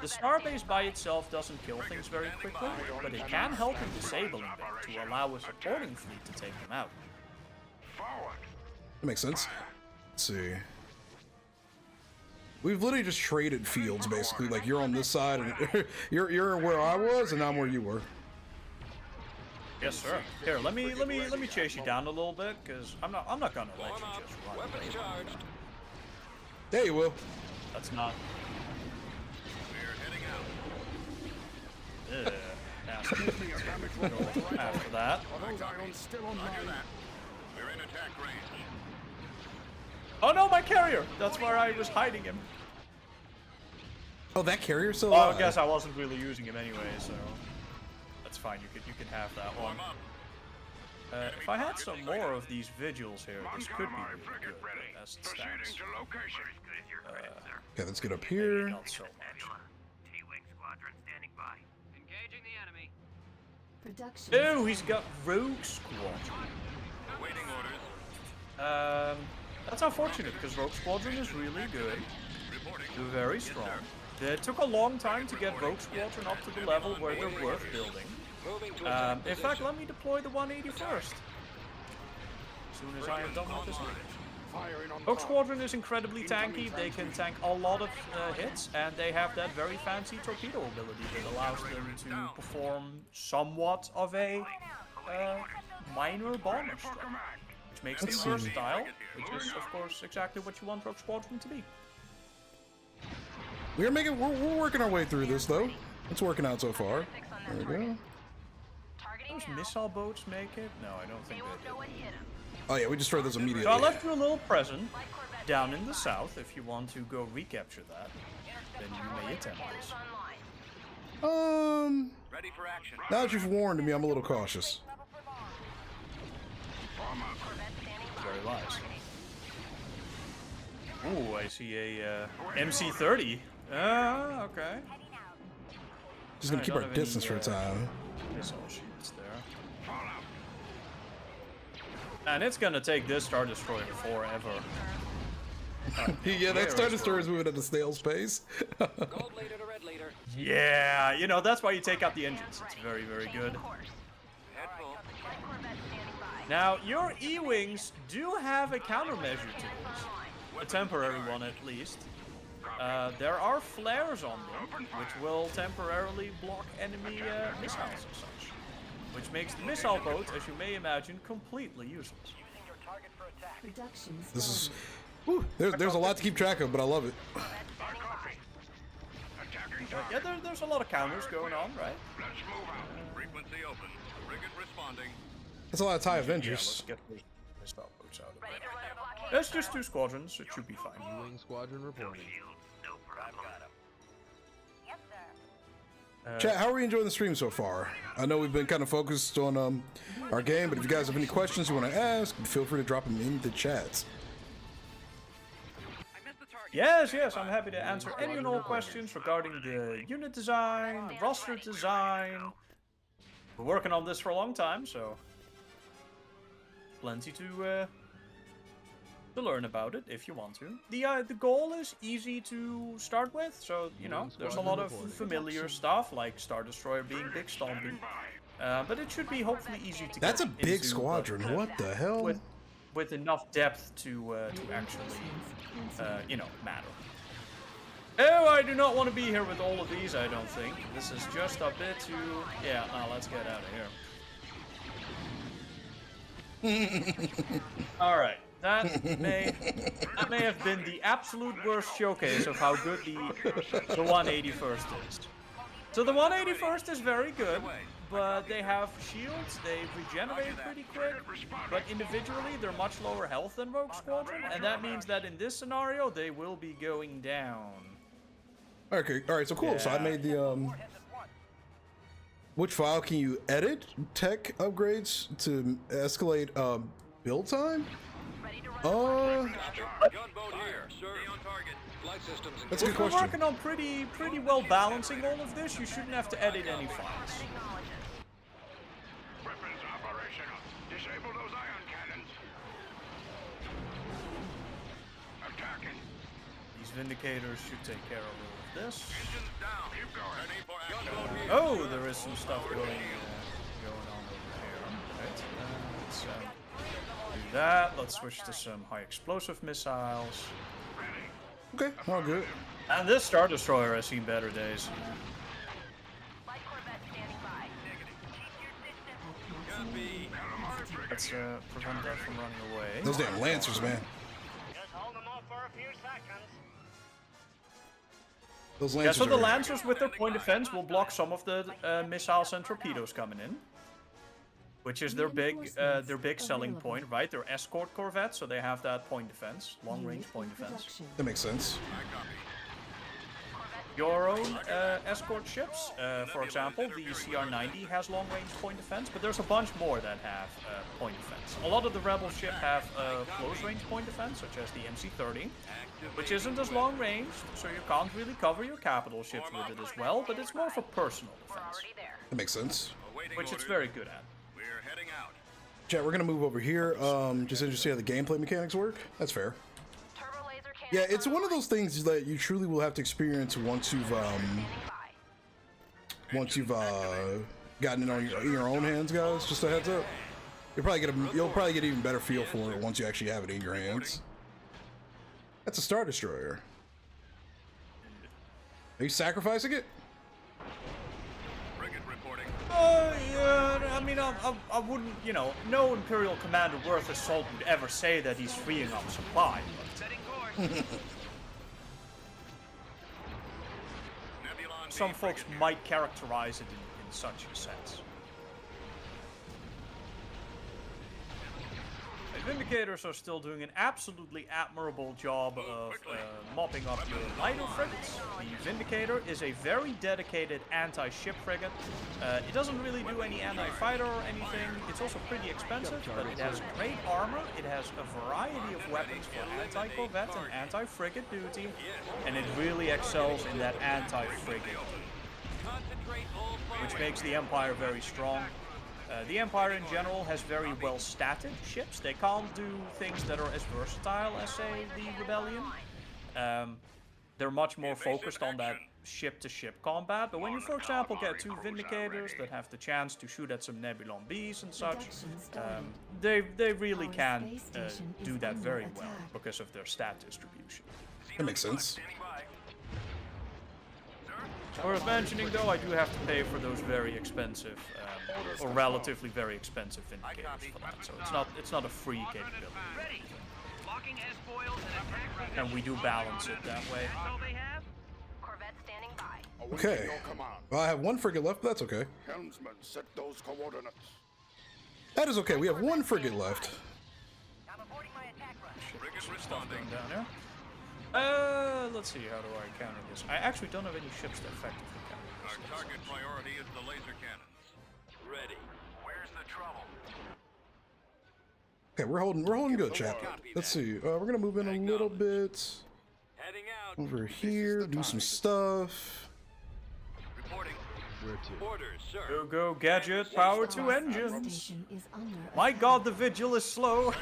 The starbase by itself doesn't kill things very quickly, but it can help in disabling them to allow a supporting fleet to take them out. Forward. That makes sense. Let's see. We've literally just traded fields, basically. Like you're on this side, and you're where I was, and I'm where you were. Yes, sir. Here, let me chase you down a little bit, because I'm not gonna let you just run away. There you will. That's not. We're heading out. Nasty. After that. Are those ions still on Roger line? that. We're in attack range. Oh no, my carrier! That's where I was hiding him. Oh, that carrier's still Well, alive. I guess I wasn't really using him anyway, so that's fine. You can have that one. Warm up. If I had some more of these vigils here, this could be Montgomery, really frigate good. ready. As it Proceeding stands. to location. Okay, let's get up here. Not so much. T-Wing squadron standing by. Engaging the enemy. Production. Oh, he's got Rogue Squadron. Awaiting orders. That's unfortunate because Rogue Squadron is really good. Reporting. They're very strong. It took a long time to get Rogue Squadron up to the level where they're worth building. In fact, let me deploy the 181st. As soon as I am done with this unit. Firing on Rogue target. Squadron is incredibly tanky. They can tank a lot of hits, and they have that very fancy torpedo ability that allows them to perform somewhat of a minor bomber strike, which makes them Let's see. versatile, which is, of course, exactly what you want Rogue Squadron to be. We're working our way through this, though. It's working out so far. There we go. Those missile boats make it? No, I don't think they do. Oh yeah, we destroyed those immediately. So I left you a little present down in the south. If you want to go recapture that, then you may attempt this. Ready for action. Now that you've warned me, I'm a little cautious. Very wise. Ooh, I see a MC-30. Okay. Just gonna I keep don't our have any, distance for a time. Missile shields there. And it's gonna take this Star Destroyer forever. Yeah, that Star Destroyer is moving at a snail's pace. Gold leader to red leader. Yeah, you know, that's why you take out the engines. It's very, very good. Head full. Now, your E-Wings do have a countermeasure to this. A temporary one, at least. there are flares on them, which will temporarily block enemy missiles and such. Which makes the missile boat, as you may imagine, completely useless. Using your target for attack. Production This is. started. Whew, there's a lot to keep track of, but I love it. Attacking Yeah, target. there's a lot of counters going on, right? Let's move out. Frequency open. Frigate responding. That's a lot of TIE Yeah, let's Avengers. get the missile boats out of Ready it. to run a blockade. That's just 2 squadrons, it should be fine. U-wing squadron reporting. No problem. Yes, sir. Chat, how are we enjoying the stream so far? I know we've been kind of focused on our game, but if you guys have any questions you want to ask, feel free to drop them in the chats. Yes, I'm happy to answer any and all questions regarding the unit design, the roster design. We're working on this for a long time, so plenty to learn about it if you want to. The goal is easy to start with, so you know there's a lot of familiar stuff like Star Destroyer being big stompy, but it should be hopefully easy to That's a get big into, squadron. but, What the hell? with enough depth to actually you know, matter. Oh, I do not want to be here with all of these, I don't think. This is just a bit too... Yeah, no, let's get out of here. Alright, that may have been the absolute worst showcase of how good the 181st is. So the 181st is very good, but they have shields, they regenerate pretty quick, but individually they're much lower health than Rogue Squadron, and that means that in this scenario they will be going down. Okay, all right, so cool. So I Yeah. made the which file can you edit tech upgrades to escalate build time? Gunboat here, sir. On target. Flight systems. That's a good If we're question. working on pretty well balancing all of this, you shouldn't have to edit any files. Weapons operational. Disable those ion cannons. Attacking. These Vindicators should take care of all of this. Engines down. Keep going. Ready for action. Oh, there is some stuff going on over here. Right. Let's do that. Let's switch to some high explosive missiles. Okay, all good. And this Star Destroyer has seen better days. Light Corvette standing by. Keep your distance. Let's prevent that from running away. Those damn Lancers, man. Just hold them off for a few seconds. Those Yeah, Lancers so the are... Lancers with their point defense will block some of the missiles and torpedoes coming in. Which is their big selling point, right? They're escort corvettes, so they have that point defense, long range point defense. That makes sense. Your own escort ships, for example, the CR-90 has long range point defense, but there's a bunch more that have point defense. A lot of the rebel ships have close range point defense, such as the MC-30, which isn't as long range, so you can't really cover your capital ships with it as well, but it's more for personal defense, Already there. That makes sense. which it's very good at. We're heading out. Chat, we're gonna move over here. Just interested to see how the gameplay mechanics work. That's fair. Turbo laser cannon. Yeah, it's one of those things that you truly will have to experience once you've gotten it on your own hands, guys. Just a heads up. You'll probably get an even better feel for it once you actually have it in your hands. That's a Star Destroyer. Are you sacrificing it? Frigate reporting. Yeah, I mean, I wouldn't, you know, no Imperial commander worth his salt would ever say that he's freeing up supply. Setting course. Nebulon Some B folks frigate here. might characterize it in such a sense. The Vindicators are still doing an absolutely admirable job of mopping up your lighter frigates. The Vindicator is a very dedicated anti-ship frigate. It doesn't really do any anti-fighter or anything. It's also pretty expensive, but it has great armor. It has a variety of weapons for anti-corvette and anti-frigate duty, and it really excels in that anti-frigate, which makes the Empire very strong. The Empire in general has very well statted ships. They can't do things that are as versatile as, say, the Rebellion. They're much more focused on that ship-to-ship combat. But when you, for example, get two Vindicators that have the chance to shoot at some Nebulon Bs and such, they really can do that very well because of their stat distribution. That makes sense. Standing by. Worth mentioning though, I do have to pay for those very expensive, or relatively very expensive indicators for that. So it's not a free capability. Ready. Locking S-foils and attack. And we do balance it that way. That's all they have? Corvette standing by. Awaiting Okay. your command. Well, I have one frigate left, but that's okay. Helmsman, set those coordinates. That is okay. We have one frigate left. I'm aborting my attack run. Frigate Stuff responding. going down here. Let's see, how do I counter this? I actually don't have any ships that effectively counter Our this. target priority is the laser cannons. Ready. Where's the trouble? Okay, we're holding good, chat. Let's see. We're gonna move in a little bit Heading out. over here, do some stuff. Reporting. Where to? Orders, sir. Go, go, gadget, power to Our engines. station is under My attack. god, the Vigil is slow.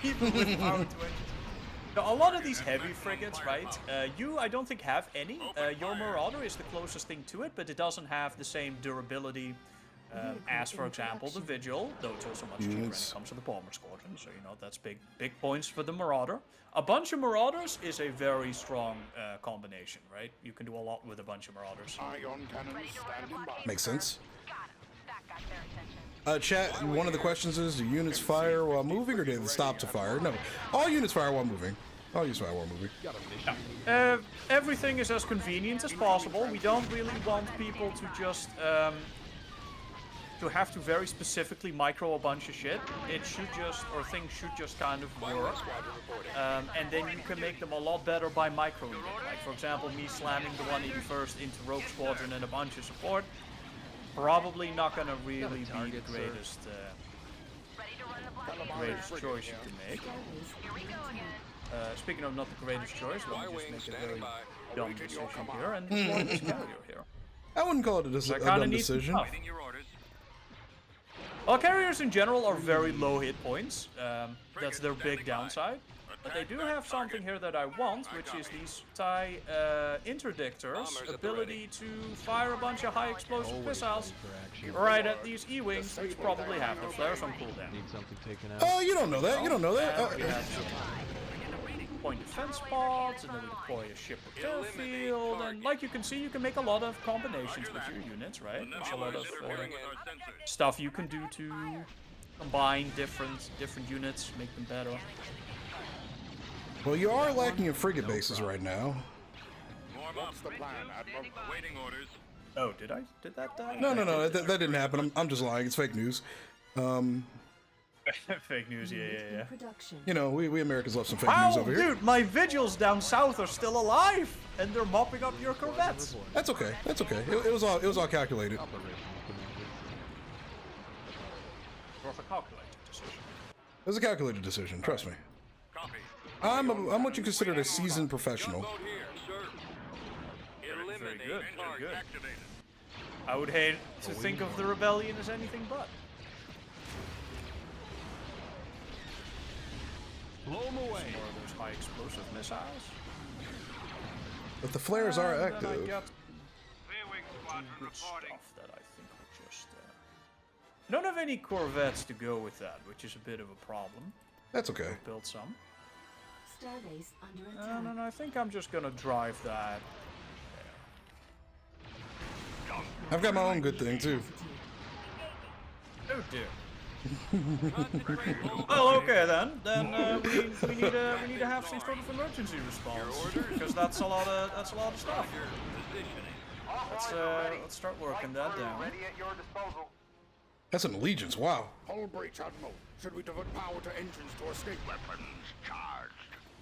Even with power to engines. Now, a lot of these heavy frigates, right? I don't think have any. Your Marauder is the closest thing to it, but it doesn't have the same durability as, for example, the Vigil, though it's also much cheaper when it comes to the Bomber Squadron. So, you know, that's big points for the Marauder. A bunch of Marauders is a very strong combination, right? You can do a lot with a bunch of Marauders. Ion cannons standing by. Makes sense. Got him. That got their attention. Chat, one of the questions is, do units fire while moving or do they stop to fire? No, all units fire while moving. All units fire while moving. Got a mission. Everything is as convenient as possible. We don't really want people to just to have to very specifically micro a bunch of shit. It should just, or things should just kind of work. And then you can make them a lot better by microing them. Like, for example, me slamming the 181st into Rogue Squadron and a bunch of support. Probably not gonna really be the greatest, Ready to run the blockade. greatest choice you can make. Here we go again. Speaking of not the greatest choice, let me just make a very dumb decision here and deploy this carrier here. I wouldn't call it a I kinda dumb need some decision. stuff. Waiting your orders. Well, carriers in general are very low hit points. That's their big downside. But they do have something here that I want, which is these TIE interdictors' ability to fire a bunch of high explosive missiles right at these E-wings, which probably have their flares on cooldown. Need something taken out. Oh, you don't know that. You don't know that. And we have some point defense pods, and then we deploy a ship repair field, and like you can see, you can make a lot of combinations with your units, right? There's a lot of Interfering with our sensors. stuff you can do to combine different units, make them better. Well, you are lacking in frigate bases right now. Warm up. What's the plan, Admiral? Waiting orders. Oh, did that die? No, that didn't happen. I'm just lying. It's fake news. Fake news, yeah. Production. You know, we Americans love some fake Wow, news over here. dude, my Vigils down south are still alive, and they're mopping up your Corvettes. That's okay. That's okay. It was all calculated. Operation Commander. It was a calculated decision. It was a calculated decision. Trust me. Copy. I'm what you consider a seasoned professional. Gunboat here, sir. Eliminate good, very target good. activated. I would hate to think of the rebellion as anything but. Blow them away. More of those high explosive missiles. But the flares are And then I active. got Clearwing squadron good reporting. stuff that I think will just. Don't have any Corvettes to go with that, which is a bit of a problem. That's okay. Build some. Starbase under attack. And I think I'm just gonna drive that. I've got my own good thing too. Oh dear. Well, okay then. Then we need to have some sort of emergency response because that's a lot of stuff. Let's start working that down. Ready at your disposal. That's an allegiance. Wow. Hull breach, Admiral. Should we divert power to engines to escape? Weapons charged.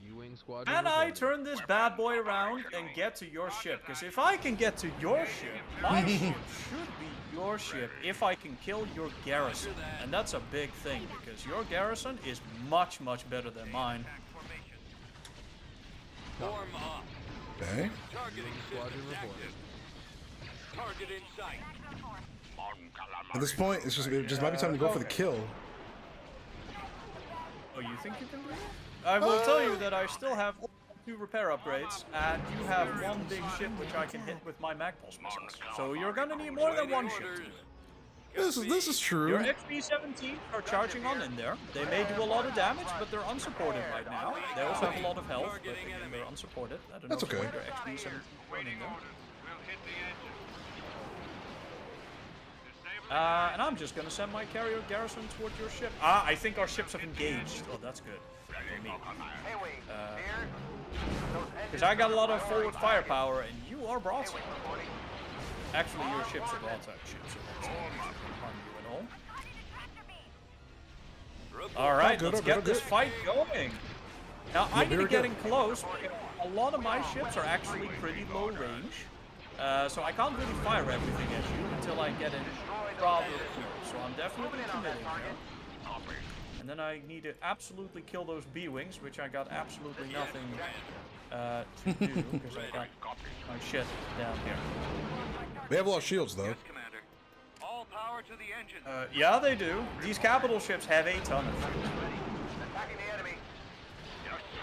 U-wing squadron. And I reporting. turn this bad boy around and get to your ship. Because if I can get to your ship, my ship should be your ship if I can kill your garrison. And that's a big thing because your garrison is much, much better than mine. Form up. Okay. Targeting Squadron systems reporting. active. Target in sight. At this point, it just might be time to go for the kill. Oh, you think you can do that? I will tell you that I still have 2 repair upgrades, and you have 1 big ship which I can hit with my Magpulse missiles. So you're gonna need more than 1 ship to do it. This is true. Your XP-17 are charging on in there. They may do a lot of damage, but they're unsupported right now. They also have a lot of health, but again, they're unsupported. I don't That's know if you okay. want your XP-17 going in there. hit the engine. And I'm just gonna send my carrier garrison toward your ship. I think our ships have engaged. Oh, that's good. For me. Hey, wait. Here. Because I got a lot of forward firepower, and you are broadside. Actually, your ships are broadside ships, so that's not gonna harm you at all. Alright, let's get this fight going. Now, I'm gonna be getting close. A lot of my ships are actually pretty low range. So I can't really fire everything at you until I get in rather close. So I'm definitely committing here. And then I need to absolutely kill those B-Wings, which I got absolutely nothing to do, because I got my shit down here. They have a lot of shields, though. Yes, Commander. All power to the engine. Yeah, they do. These capital ships have a ton of shields. Attacking the enemy. Yes, sir.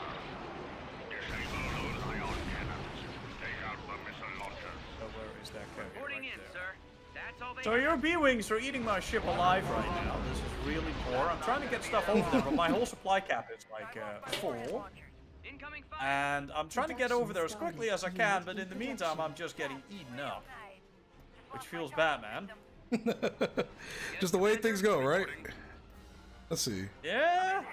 Disable those ion cannons. Take out the missile launcher. So where is that carrier? Reporting Right in, there. sir. That's all they So your B-Wings are eating my ship alive right now. This is really poor. I'm trying to get stuff over there, but my whole supply cap is like full. Incoming fire. And I'm trying to get over there as quickly as I can, but in the meantime, I'm just getting eaten up. Which feels bad, man. Just the way things go, right? Let's see. Yeah.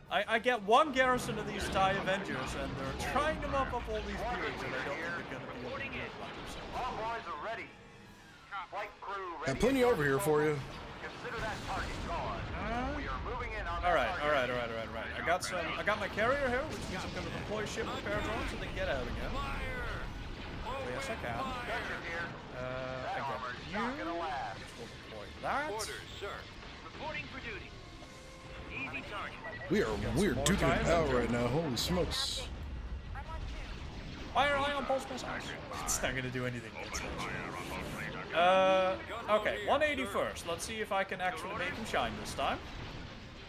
I get one garrison of these TIE Avengers, and they're trying to mop up all these B-Wings, and I don't think they're gonna be able to do it by themselves. All boys are ready. Flight crew ready. Got plenty over here for you. Consider that target gone. We are moving in on All right. I got my carrier here, which means I'm gonna deploy ship repair drones and then get out again. Yes, I can. I got you, which will deploy that. sir. Reporting for duty. Easy target. We are duking it out right now. Holy smokes. Fire ion pulse missiles. It's not gonna do anything. Okay, 180 first. Let's see if I can actually make him shine this time.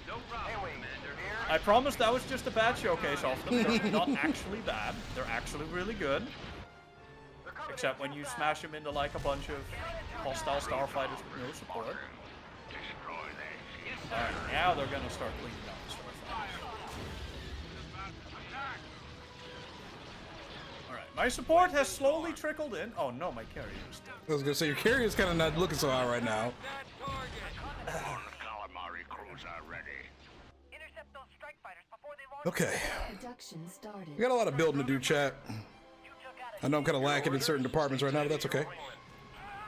No problem, Commander. I promise that was just a bad showcase of them. They're not actually bad. They're actually really good. Except when you smash them into like a bunch of hostile starfighters with no support. Alright, now they're gonna start cleaning up the starfighters. Alright, my support has slowly trickled in. Oh no, my carrier is dead. I was gonna say your carrier's kind of not looking so hot right now. Calamari cruiser ready. Intercept those strike fighters before they launch. Okay, Production started. we got a lot of building to do, chat. I know I'm kind of lacking in certain departments right now, but that's okay.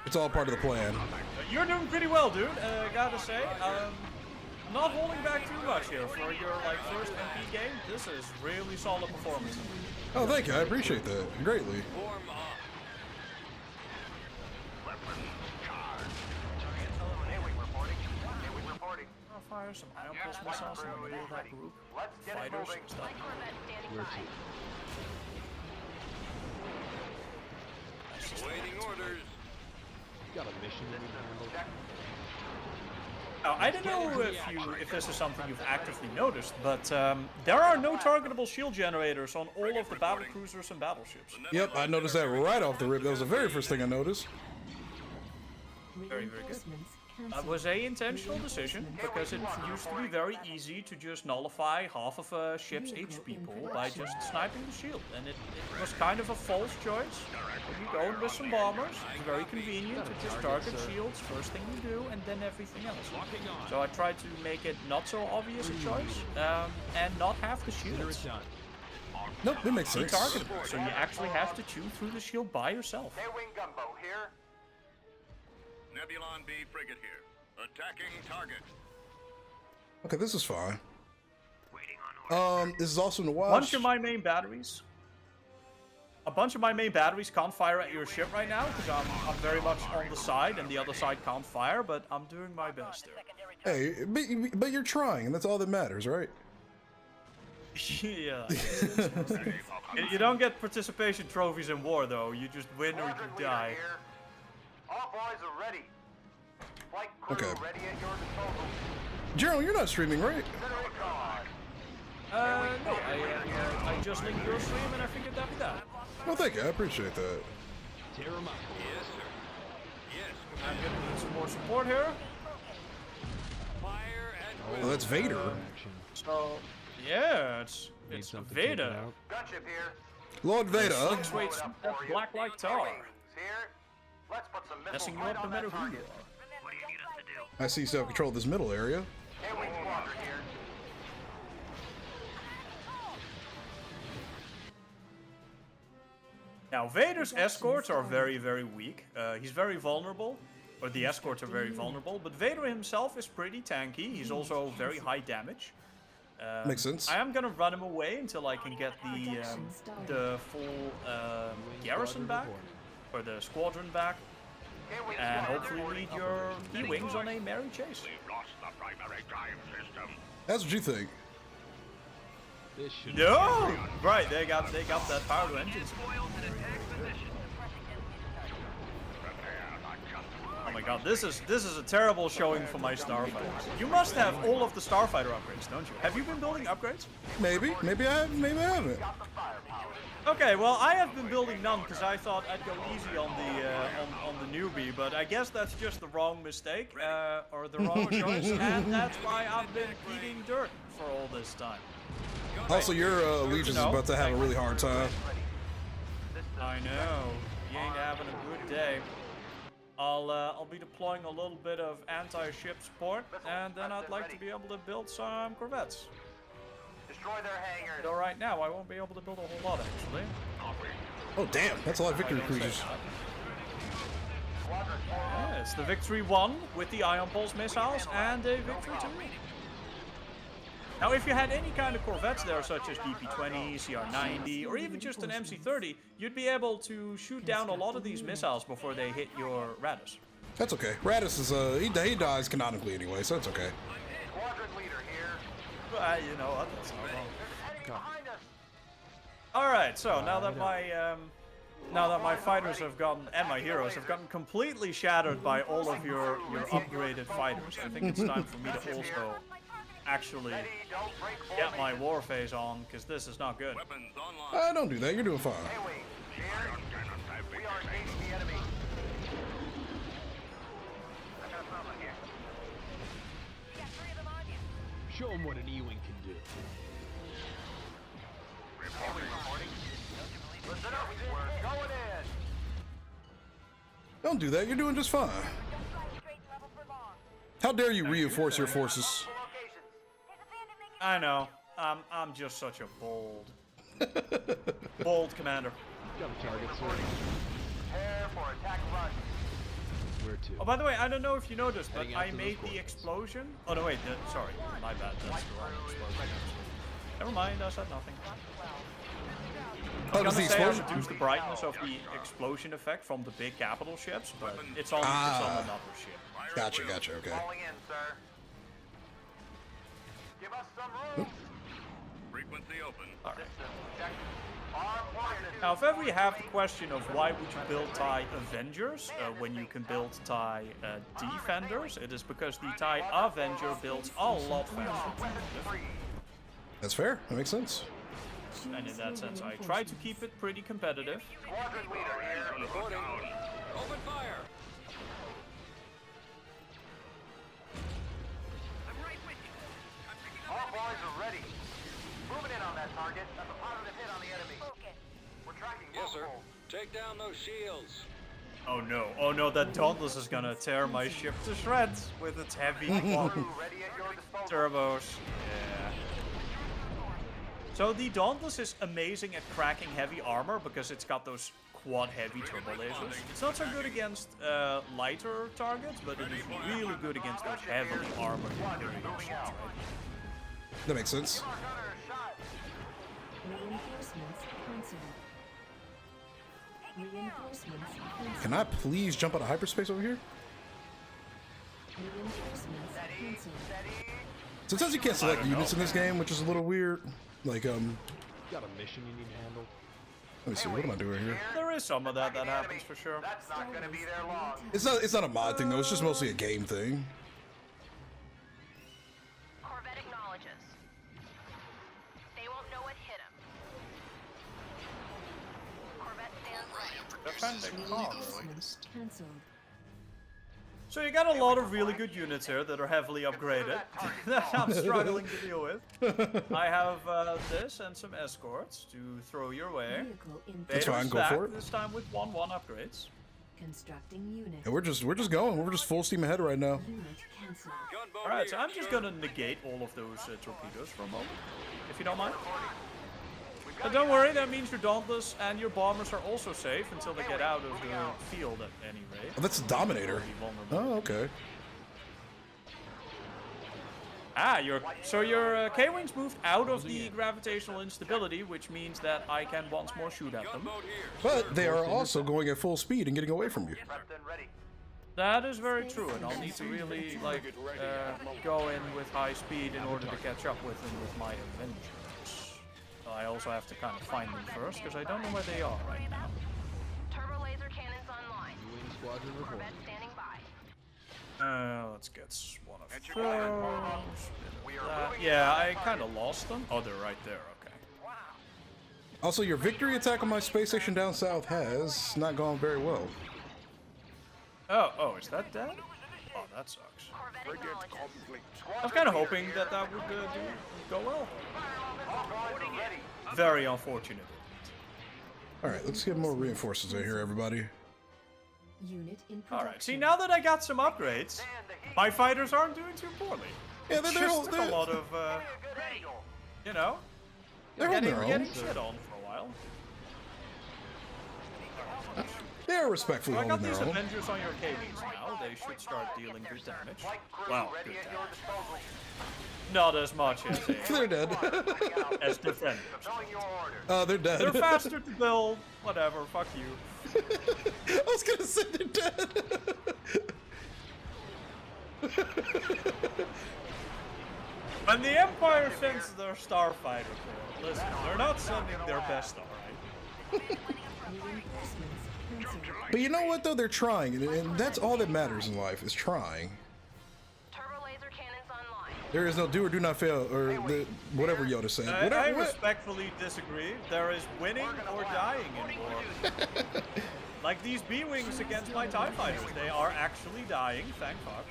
It's all part of the plan. You're doing pretty well, dude. Gotta say, not holding back too much here for your like first MP game. This is really solid performance. Oh, thank you. I appreciate that greatly. I'll fire some ion pulse missiles in the middle of that group. Fighters and stuff. Where to? Waiting orders. Got a mission we need to handle. Now, I don't know if this is something you've actively noticed, but there are no targetable shield generators on all of the battle cruisers and battleships. Yep, I noticed that right off the rip. That was the very first thing I noticed. Very, very good. Reinforcements That cancelled. was a intentional decision because it used to be very easy to just nullify half of a ship's HP pool by just sniping the shield, and it was kind of a false choice. When you go in with some bombers, it's very convenient to just target shields first thing you do, and then everything else. So I tried to make it not so obvious a choice, and not have the shields Nope, that makes be sense. targetable. So you actually have to chew through the shield by yourself. A-wing gunboat here. Nebulon B frigate here. Attacking target. Okay, this is fine. This is also in the A wash. bunch of my main batteries can't fire at your ship right now because I'm very much on the side and the other side can't fire, but I'm doing my best there. Hey, but you're trying, and that's all that matters, right? Yeah. You don't get participation trophies in war though, you just win or you die. All boys are ready. Flight crew Okay. ready at your disposal. Gerald, you're not streaming, right? Consider it gone. No, I just linked your stream and I figured that'd be that. Well, thank you. I appreciate that. Yes, sir. Yes, I'm gonna need some more support here. fire and Oh, that's Vader. Action. So, yeah, it's Need something Vader. taken out. gunship here. Lord Vader. Wait, black like tar. Here, let's put some missiles Messing you right up no on that matter who you target. are. What do you need us to do? I see self-control this middle area. A-wing squadron here. Now, Vader's escorts are very, very weak. He's very vulnerable, or the escorts are very vulnerable, but Vader himself is pretty tanky. He's also very high damage. Makes sense. I am gonna run him away until I can get the full garrison back, or the squadron back, and hopefully lead your E-wings on a merry chase. We've lost the primary drive system. That's what you think. This should No! Right, they got that power to engines. Oh my god, this is a terrible showing for my starfighters. You must have all of the starfighter upgrades, don't you? Have you been building upgrades? Maybe I have, maybe I haven't. Okay, well I have been building none because I thought I'd go easy on the newbie, but I guess that's just the wrong mistake or the wrong choice, and that's why I've been eating dirt for all this time. Also, your Legion's is about to have a really hard time. I know. You ain't having a good day. I'll be deploying a little bit of anti-ship support, and then I'd like to be able to build some corvettes. Destroy their hangars. Though right now I won't be able to build a whole lot actually. Oh damn, that's a lot of victory cruisers. Yeah, it's the Victory 1 with the Ion Pulse missiles and a Victory 2. Now, if you had any kind of corvettes there, such as DP-20, CR-90, or even just an MC-30, you'd be able to shoot down a lot of these missiles before they hit your Radis. That's okay. Radis is he dies canonically anyway, so that's okay. Squadron leader here. You know what? That's not wrong. Heading behind us. All right, so now that my fighters have gotten and my heroes have gotten completely shattered by all of your upgraded fighters, I think it's time for me to also actually get my war phase on, because this is not good. Weapons online. Don't do that. You're doing fine. A-wing. Here. Ion cannons have been We are disabled. engaging the enemy. I got something here. We got 3 of them on you. show them what an E-wing can do. A-wing reporting. Listen up, we're going in. Don't do that. You're doing just fine. Don't fly straight and level for long. How dare you reinforce your forces? Locations. There's a bandit making I know. I'm just such a bold commander. Got a target, sir. Prepare for attack run. Where to? Oh, by the way, I don't know if you noticed, but Heading out I to those made the coordinates. explosion. Oh no, wait. Sorry, my bad. That's the wrong explosion. Never mind. I said nothing. Oh, I does was the gonna say I explosion? reduced the brightness of the explosion effect from the big capital ships, but it's on another ship. Gotcha, okay. Falling in, sir. Give us some room. Frequency open. All right. Check. Arm pointed. Now, if ever you have the question of why would you build TIE Avengers when you can build TIE Defenders, it is because the TIE Avenger builds a lot faster. That's fair. That makes sense. And in that sense, I try to keep it pretty competitive. Squadron leader here. Reporting. Open fire! I'm right with you. I'm picking up All boys are ready. Moving in on that target. That's a positive hit on the enemy. focus. We're tracking Yes, sir. multiple. Take down those shields. Oh no, that Dauntless is gonna tear my ship to shreds with its heavy Crew ready at your disposal. turbos. Yeah. So the Dauntless is amazing at cracking heavy armor because it's got those quad heavy turbo lasers. It's not so good against lighter targets, but it is really good against those heavily armored Imperial ships, right? That makes sense. Our gunner is shot. Reinforcements cancelled. Reinforcements cancelled. Can I please jump out of hyperspace over here? Reinforcements cancelled. So it says you can't select units in this game, which is a little weird. Like, Got a mission you need handled? let me see, what am I doing here? There is some of that happens for sure. That's not gonna be there long. It's not a mod thing though, it's just mostly a game thing. Corvette acknowledges. They won't know what hit him. Corvette stands ready. Defending cargo. Reinforcements cancelled. So you got a lot of really good units here that are heavily upgraded that I'm struggling to deal with. I have this and some escorts to throw your way. Vehicle in That's fine, Vader's go back, for it. This time with 1-1 upgrades. Constructing unit. And we're just going. We're just full steam ahead right now. Unit cancelled. Alright, so I'm just gonna negate all of those torpedoes for a moment, if you don't mind. But don't worry, that means your Dauntless and your bombers are also safe until they get out of the field at any rate. Oh, that's a Dominator. Oh, okay. Ah, your K-Wings moved out of the gravitational instability, which means that I can once more shoot at them. But they are also going at full speed and getting away from you. That is very true, and I'll need to really, like, go in with high speed in order to catch up with them with my Avengers. I also have to kind of find them first, because I don't know where they are right now. Turbo laser cannons online. Wing squadron reporting. Corvette standing by. Let's get one of those. Yeah, I kind of lost them. Oh, they're right there, okay. Also, your victory attack on my space station down south has not gone very well. Oh, is that dead? Oh, that sucks. Corvette Frigate acknowledges. complete. I was kind of hoping that that would go well. Very unfortunate. All right, let's get more reinforcements in here, everybody. Unit in production. Alright, see, now that I got some upgrades, my fighters aren't doing too poorly. Yeah, they're Just took a lot of, you know, they're holding their own. getting shit on for a while. They're respectfully So I got holding these their own. Avengers on your KVs now. They should start dealing good damage. Well, good damage. Not as much as They're dead. as defenders. They're dead. They're faster to build. Whatever. Fuck you. I was gonna say they're dead. When the Empire sends their Starfighter Corps, listen, they're not sending their best, alright? Reinforcements cancelled. But you know what though? They're trying, and that's all that matters in life is trying. Turbo laser cannons online. There is no do or do not fail, or whatever Yoda said. I Whatever, respectfully disagree. There is winning or dying in war. Like these B-Wings against my TIE Fighters, they are actually dying, thank fuck.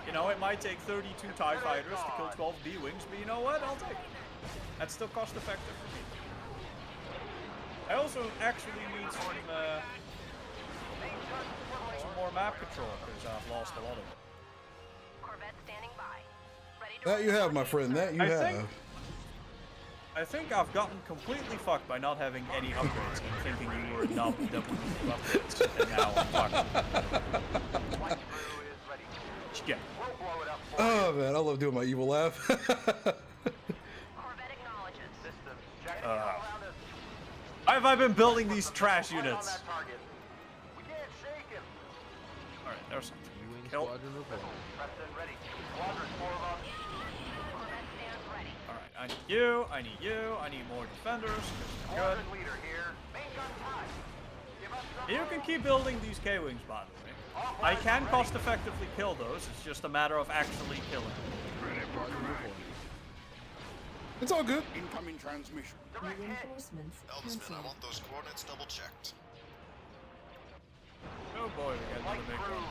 You know, it might take 32 TIE Fighters to kill 12 B-Wings, but you know what? I'll take it. That's still cost effective for me. I also actually need some more map control, because I've lost a lot of it. Corvette standing by. Ready to that you have, my friend. That you have. I think I've gotten completely fucked by not having any upgrades and thinking you were not that we need upgrades, and now I'm fucked. Yeah. Oh man, I love doing my evil laugh. Corvette acknowledges. Why have I been building these trash units? Alright, there's something. Wing Kill. squadron reporting. Corvette stands ready. Alright, I need you, I need you, I need more defenders, 'cause they're good. You can keep building these K-Wings, by the way. I can cost effectively kill those, it's just a matter of actually killing them. Squadron reporting. It's all good. Incoming transmission. Reinforcements cancelled. those coordinates double checked. Oh boy, we got another big one.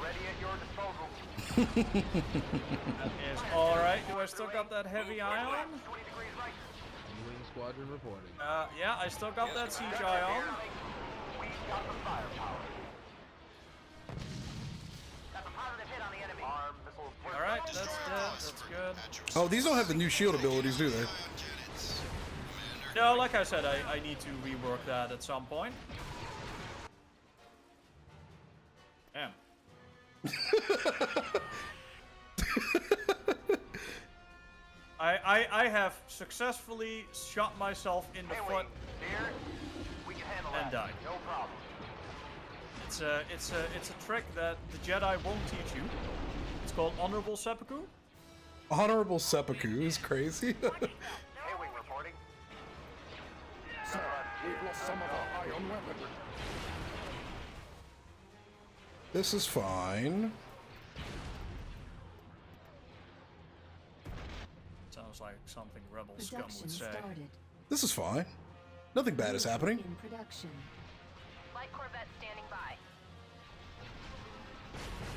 That is alright. Do I still got that heavy ion? Wing squadron reporting. Yeah, I still got that siege ion. Alright, that's dead. That's good. Oh, these don't have the new shield abilities, do they? No, like I said, I need to rework that at some point. Damn. I have successfully shot myself in the foot and died. It's a trick that the Jedi won't teach you. It's called honorable seppuku. Honorable seppuku is crazy. Sir, we've lost some of our ion weaponry. This is fine. Sounds like something rebel scum Production would say. started. This is fine. Nothing bad is happening. In production. Light Corvette standing by.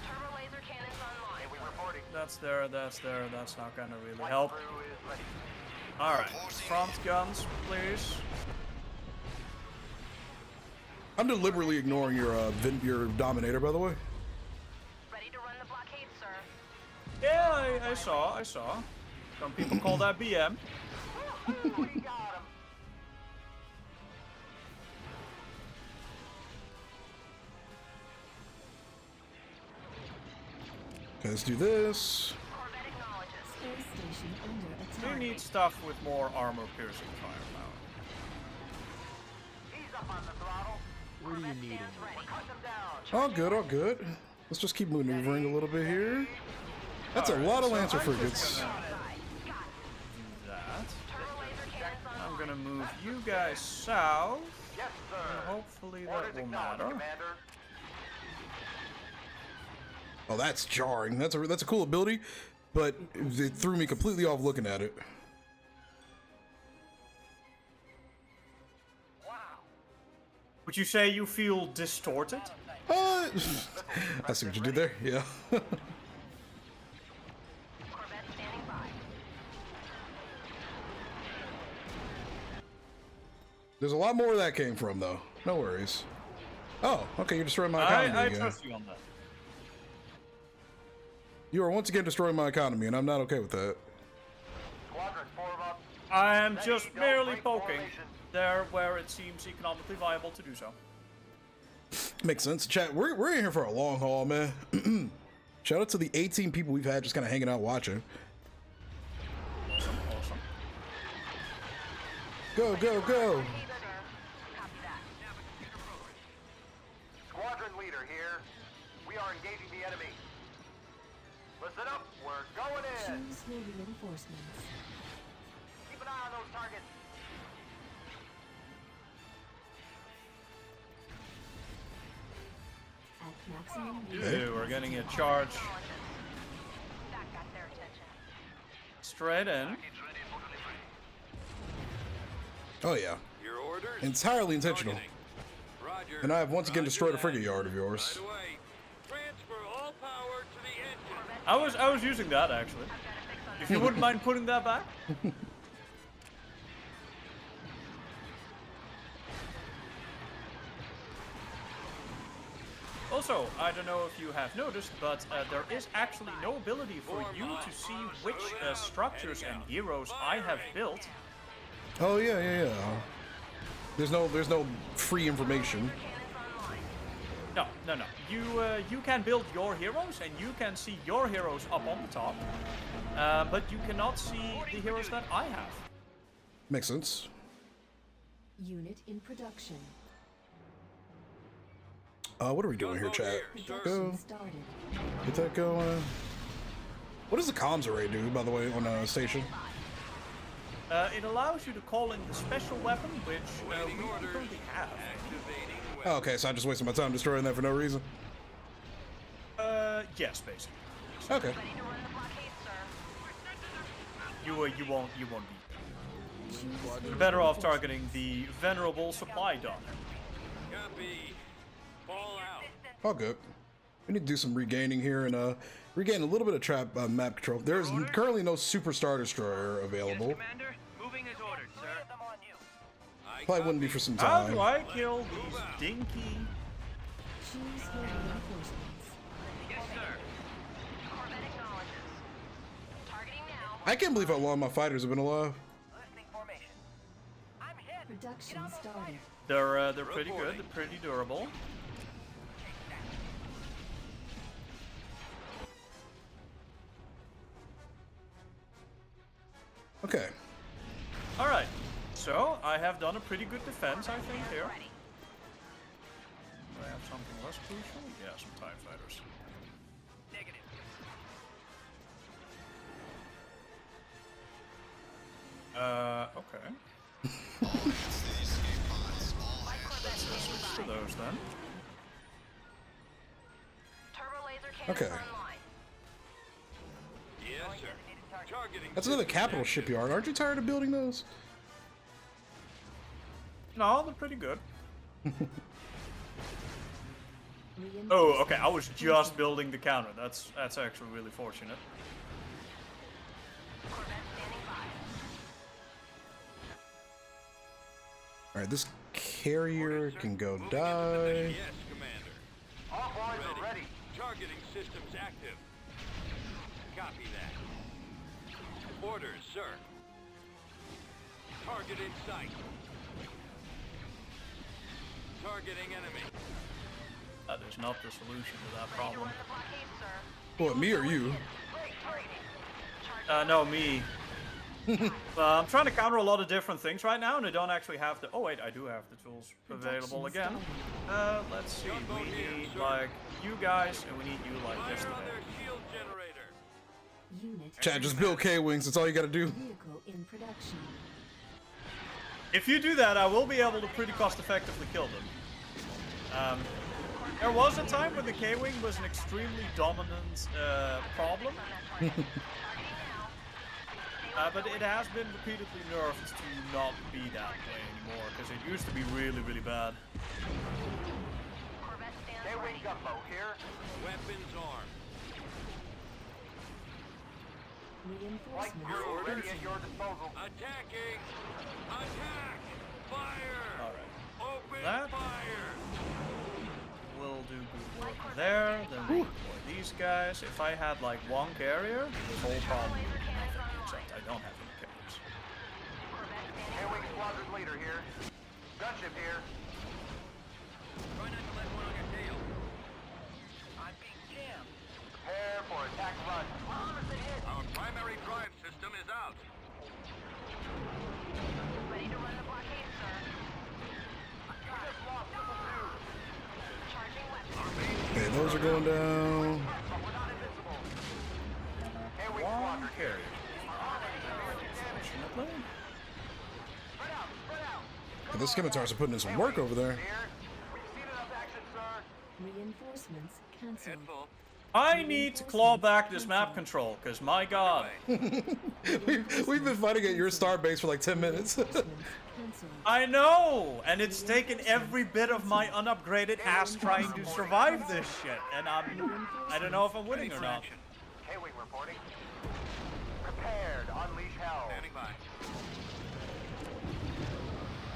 Turbo laser cannons online. We reporting. That's there, that's there, that's not gonna really help. Crew is ready. Alright, front guns, please. I'm deliberately ignoring your Dominator, by the way. Ready to run the blockade, sir. Yeah, I saw. Some people call that BM. We got him. Okay, let's do this. Corvette acknowledges. Space station under attack. We need stuff with more armor-piercing firepower. He's up on the throttle. Where do you need him? We're cutting him down. All good, all good. Let's just keep maneuvering a little bit here. That's a lot of Lancer frigates. Do that. Turbo laser cannons online. I'm gonna move you guys south. Yes, sir. And hopefully Orders that will acknowledged, matter. Commander. Oh, that's jarring. That's a cool ability, but it threw me completely off looking at it. Would you say you feel distorted? I see what you did there. Yeah. Corvette standing by. There's a lot more where that came from, though. No worries. Oh, okay. You're destroying my economy I again. trust you on that. You are once again destroying my economy, and I'm not okay with that. Squadron, form up. I am Steady, just don't barely break poking formation. there where it seems economically viable to do so. Makes sense. Chat, we're in here for a long haul, man. Shout out to the 18 people we've had just kind of hanging out watching. Awesome. Go, go, go. Copy that. Squadron leader here. We are engaging the enemy. Listen up. We're going in. Choose your reinforcements. Keep an eye on those targets. At maximum Ew, we're getting a charge That got their attention. straight in. Oh yeah, Your orders? entirely intentional. Roger. And I have once again Roger destroyed a that. frigate yard of yours. Right away. Transfer all power to the engine. I was using that actually. If you wouldn't mind putting that back. Also, I don't know if you have noticed, but there is actually no ability for you to see which structures and heroes I have built. Oh yeah. There's no free information. No. You can build your heroes, and you can see your heroes up on the top, but you cannot see the heroes that I have. Makes sense. unit in production. What are we doing here, chat? Go. Production started. Get that going. What does the comms array do, by the way, on a station? It allows you to call in the special weapon, which we don't currently have. Oh, okay, so I just wasted my time destroying that for no reason. Yes, basically. Okay. Ready to run the blockade, sir. You won't be. Choose You're your better off reinforcements. targeting the venerable supply donor. Copy. Fall out. All good. We need to do some regaining here and regain a little bit of trap map control. There is currently no Super Star Destroyer available. Commander, moving as ordered, sir. Them on you. Probably wouldn't be for some How time. do I kill these dinky? Choose your reinforcements. Yes, sir. Corvette acknowledges. Targeting now. I can't believe how long my fighters have been alive. Listening formation. I'm hit. Production started. They're pretty good. They're pretty durable. Okay. All right. So I have done a pretty good defense, I think here. Ready. Do I have something less crucial? Yeah, some TIE fighters. Negative. Okay. It's the escape pods. All hands. Switch to those then. Turbo laser cannons Okay. online. Yes, sir. Targeting. That's another capital shipyard. Aren't you tired of building those? No, they're pretty good. Oh, okay. I was just building the counter. That's actually really fortunate. All right, this carrier can go die. Yes, Commander. All boys are ready. Targeting systems active. Copy that. Orders, sir. Target in sight. Targeting enemy. That is not the solution to that problem. What, me or you? No, me. I'm trying to counter a lot of different things right now, and I don't actually have the. Oh wait, I do have the tools available again. Let's see. We need like you guys, and we need you like this. Fire on their shield generator. Unit Chat, just build K-Wings. That's all you gotta do. vehicle in production. If you do that, I will be able to pretty cost-effectively kill them. There was a time when the K-Wing was an extremely dominant problem. But it has been repeatedly nerfed to not be that way anymore, because it used to be really, really bad. K-Wing gunboat here. Weapons armed. Light Reinforcements crew ready at cancelled. your disposal. Attacking! Attack! Fire! Alright. Open That- fire! We'll do good work there. Then we deploy these guys. If I had like one carrier, this whole problem would be nothing. Except I don't have any carriers. K-Wing squadron leader here. Gunship here. Try not to let one on your tail. I'm being jammed. Prepare for attack run. Our primary drive system is out. Ready to run the blockade, sir. You just lost triple two. Charging weapons. Okay, those are going down. But we're not invincible. K-Wing One squadron here. carrier. Fortunately. Spread out, spread out. Okay, the scimitars are putting in some work over there. Here. We've seen enough action, sir. Reinforcements cancelled. Headful. I need to claw back this map control, because my god. We've been fighting at your star base for like 10 minutes. Reinforcements cancelled. I know! And it's taken every bit of my unupgraded ass trying to survive this shit. And I don't know if I'm winning or not. K-Wing reporting. Prepared. Unleash hell. Standing by.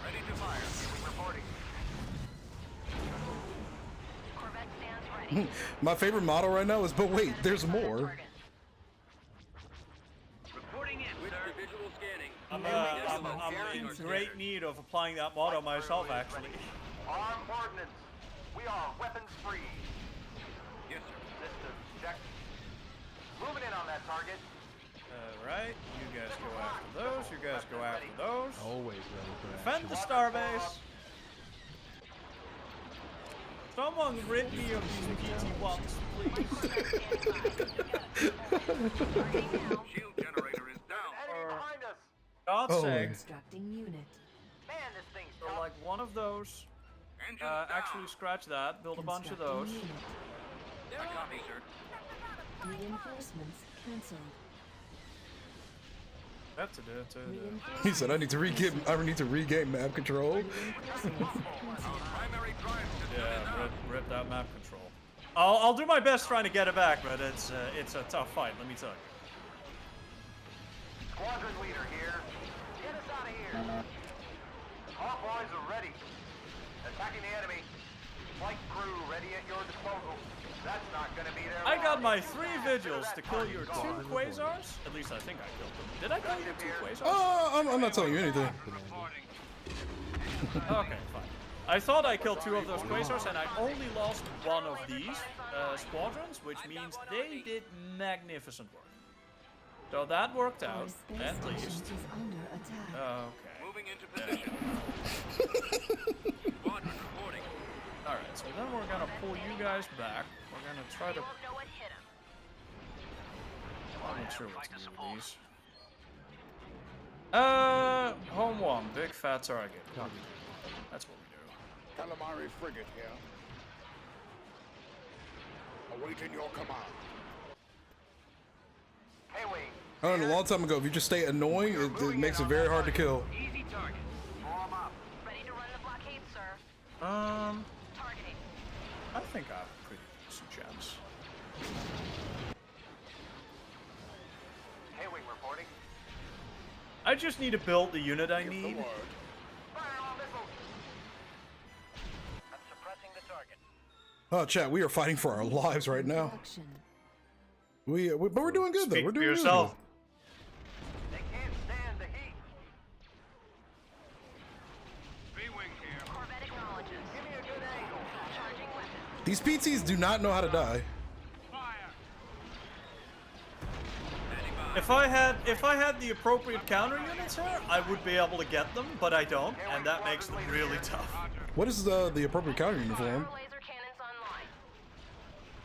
Ready to fire. K-Wing reporting. Corvette stands ready. My favorite model right now is, but wait, there's more. Target. Reporting in, Switch sir. to visual scanning. I'm in great need of applying that motto myself, actually. Armed ordnance. We are weapons free. Yes, sir. Systems check. Moving in on that target. Alright, you guys go after those, you guys go after those. Always ready for Defend the starbase. Someone rid me of these PT-1s, please. Shield generator is down. Enemy behind us. God's Oh. sake. Constructing unit. Man, this thing's So tough. like one of those. Engines down. Actually scratch that, build a bunch of those. Constructing unit. I copy, sir. Reinforcements cancelled. He Reinforcements said, I need to regain map control. cancelled. Primary drive system is Yeah, out. rip that map control. I'll do my best trying to get it back, but it's a tough fight, let me tell you. Squadron leader here. Get us out of here. All boys are ready. Attacking the enemy. Flight crew ready at your disposal. That's not gonna be there. I got long. my 3 vigils to kill your 2 quasars. At least I think I killed them. Did I kill your 2 quasars? Oh, I'm not telling you anything. Reporting. Okay, fine. I thought I killed 2 of those quasars, and I only lost 1 of these squadrons, which means they did magnificent work. So that worked Our out, space at station least. is under attack. Okay. Moving into position. Squadron reporting. Alright, so then we're gonna pull you guys back. We're gonna try They to... won't know what hit him. I'm not sure what to do with these. Home 1, big fat target. That's what we do. Calamari frigate here. Awaiting your command. K-Wing. I learned a long time ago, if you just stay annoying, it makes it very hard to kill. Easy target. Form up. Ready to run the blockade, sir. Um, Targeting. I think I've I just need to build the unit I Give the need. word. Fire all missiles. I'm suppressing the target. Oh, chat, we are fighting for our lives right now. Production. But we're doing good though. Speak We're for doing really yourself. good. They can't stand the heat. B-wing here. Corvette acknowledges. Give me a good angle. Charging weapon. These PTs do not know how to die. Fire. If I had the appropriate counter units here, I would be able to get them, but I don't, and that makes them really tough. What is the appropriate counter uniform? Power laser cannons online.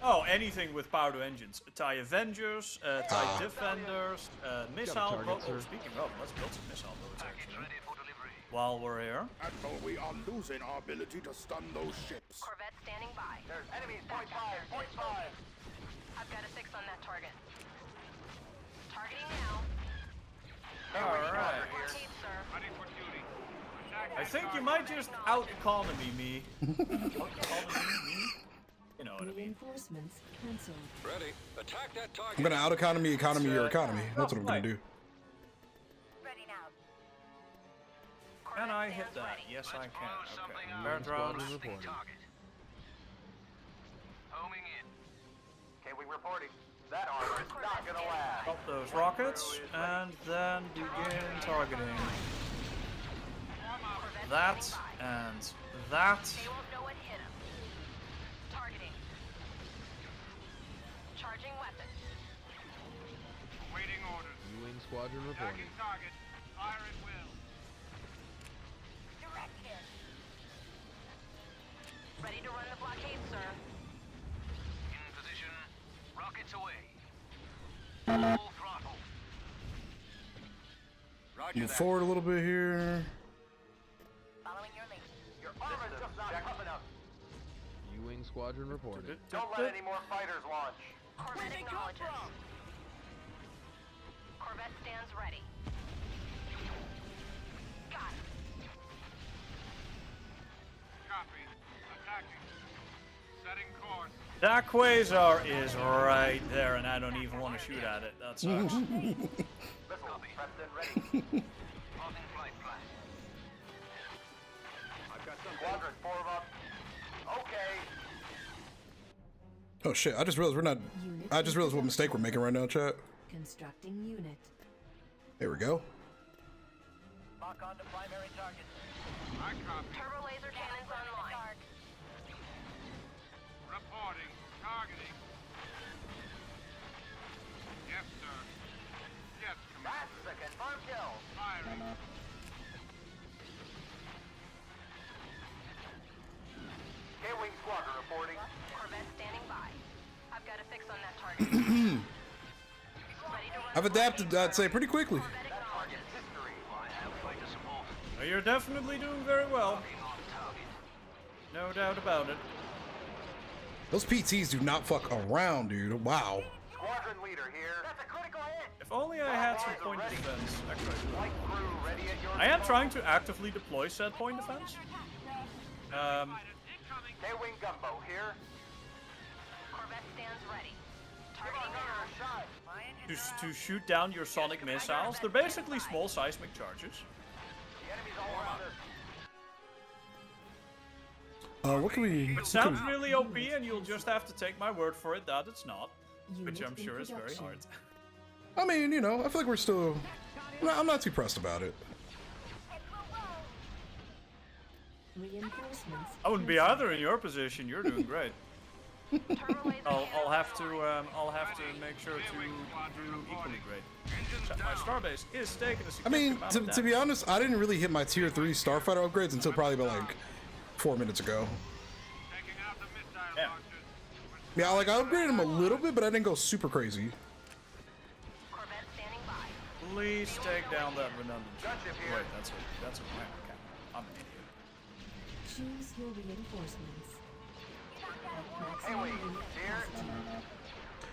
Oh, anything with power to engines. TIE Avengers, TIE Defenders, missile target, boats. Oh, sir. speaking of, let's build some missile boats actually. While we're here. Admiral, we are losing our ability to stun those ships. Corvette standing by. There's enemies. Point 5. I've got a 6 on that target. Targeting now. Alright. Blockade, sir. Ready for duty. Attack I think you might just out-economy me. Out-economy me? You know what I mean. Reinforcements cancelled. Ready. Attack that target. I'm gonna out economy your economy. That's what I'm gonna do. Ready now. Can I hit that? Yes, I can. Okay. Bear drones. Squadron reporting. Homing in. K-wing reporting. That armor's not gonna last. Drop those rockets, and then begin targeting. That, and that. They won't know what hit them. Targeting. Charging weapon. Waiting orders. U-wing squadron reporting. Attacking target. Fire at will. Direct hit. Ready to run the blockade, sir. In position. Rockets away. Full throttle. Roger Move that. forward a little bit here. Following your lead. Your armor's just not tough enough. U-wing squadron reporting. Don't let any more fighters launch. Corvette acknowledges. Corvette stands ready. Got it. Copy. Attacking. Setting course. That quasar is right there, and I don't even want to shoot at it. That sucks. Missiles prepped and ready. Pausing flight plan. I've got some quadrant 4 of them. Okay. Oh shit! I just realized we're not. I just realized what mistake we're making right now, chat. Constructing unit. There we go. Lock on to primary target. I copy. Turbo laser cannons online. Reporting. Targeting. Yes, sir. Yes, Commander. That's a confirmed kill. Firing. K-wing squadron reporting. Corvette standing by. I've got a 6 on that target. Ready to run I've the adapted, blockade, I'd say, pretty quickly. Corvette acknowledges. History. I have fighter support. Well, you're definitely doing very well. On target. No doubt about it. Those PTs do not fuck around, dude. Wow. Squadron leader here. That's a critical hit. If only I had some point defense. Actually, Flight crew ready at your I am trying to actively deploy said point defense. K-wing gumbo here. Corvette stands ready. Give our Targeting gunner now. a shot. To shoot down your sonic missiles. They're basically small seismic charges. The enemy's all around us. What can we? It sounds really OP, and you'll just have to take my word for it that it's not. Which Unit I'm in sure is very production. hard. I mean, you know, I feel like we're still. I'm not too pressed about it. Reinforcements. I wouldn't be either in your position. You're doing great. Turbo laser I'll have to cannons make sure to do equally great. My starbase is taking a I mean, significant amount of to be damage. honest, I didn't really hit my tier 3 starfighter upgrades until probably about like 4 minutes ago. Taking out the missile Yeah. launchers. Yeah, like I upgraded them a little bit, but I didn't go super crazy. Corvette standing by. Please take down that redundant. Gunship here. Wait, that's a okay. I'm an idiot. Choose your reinforcements. At K-wing maximum unit here. capacity.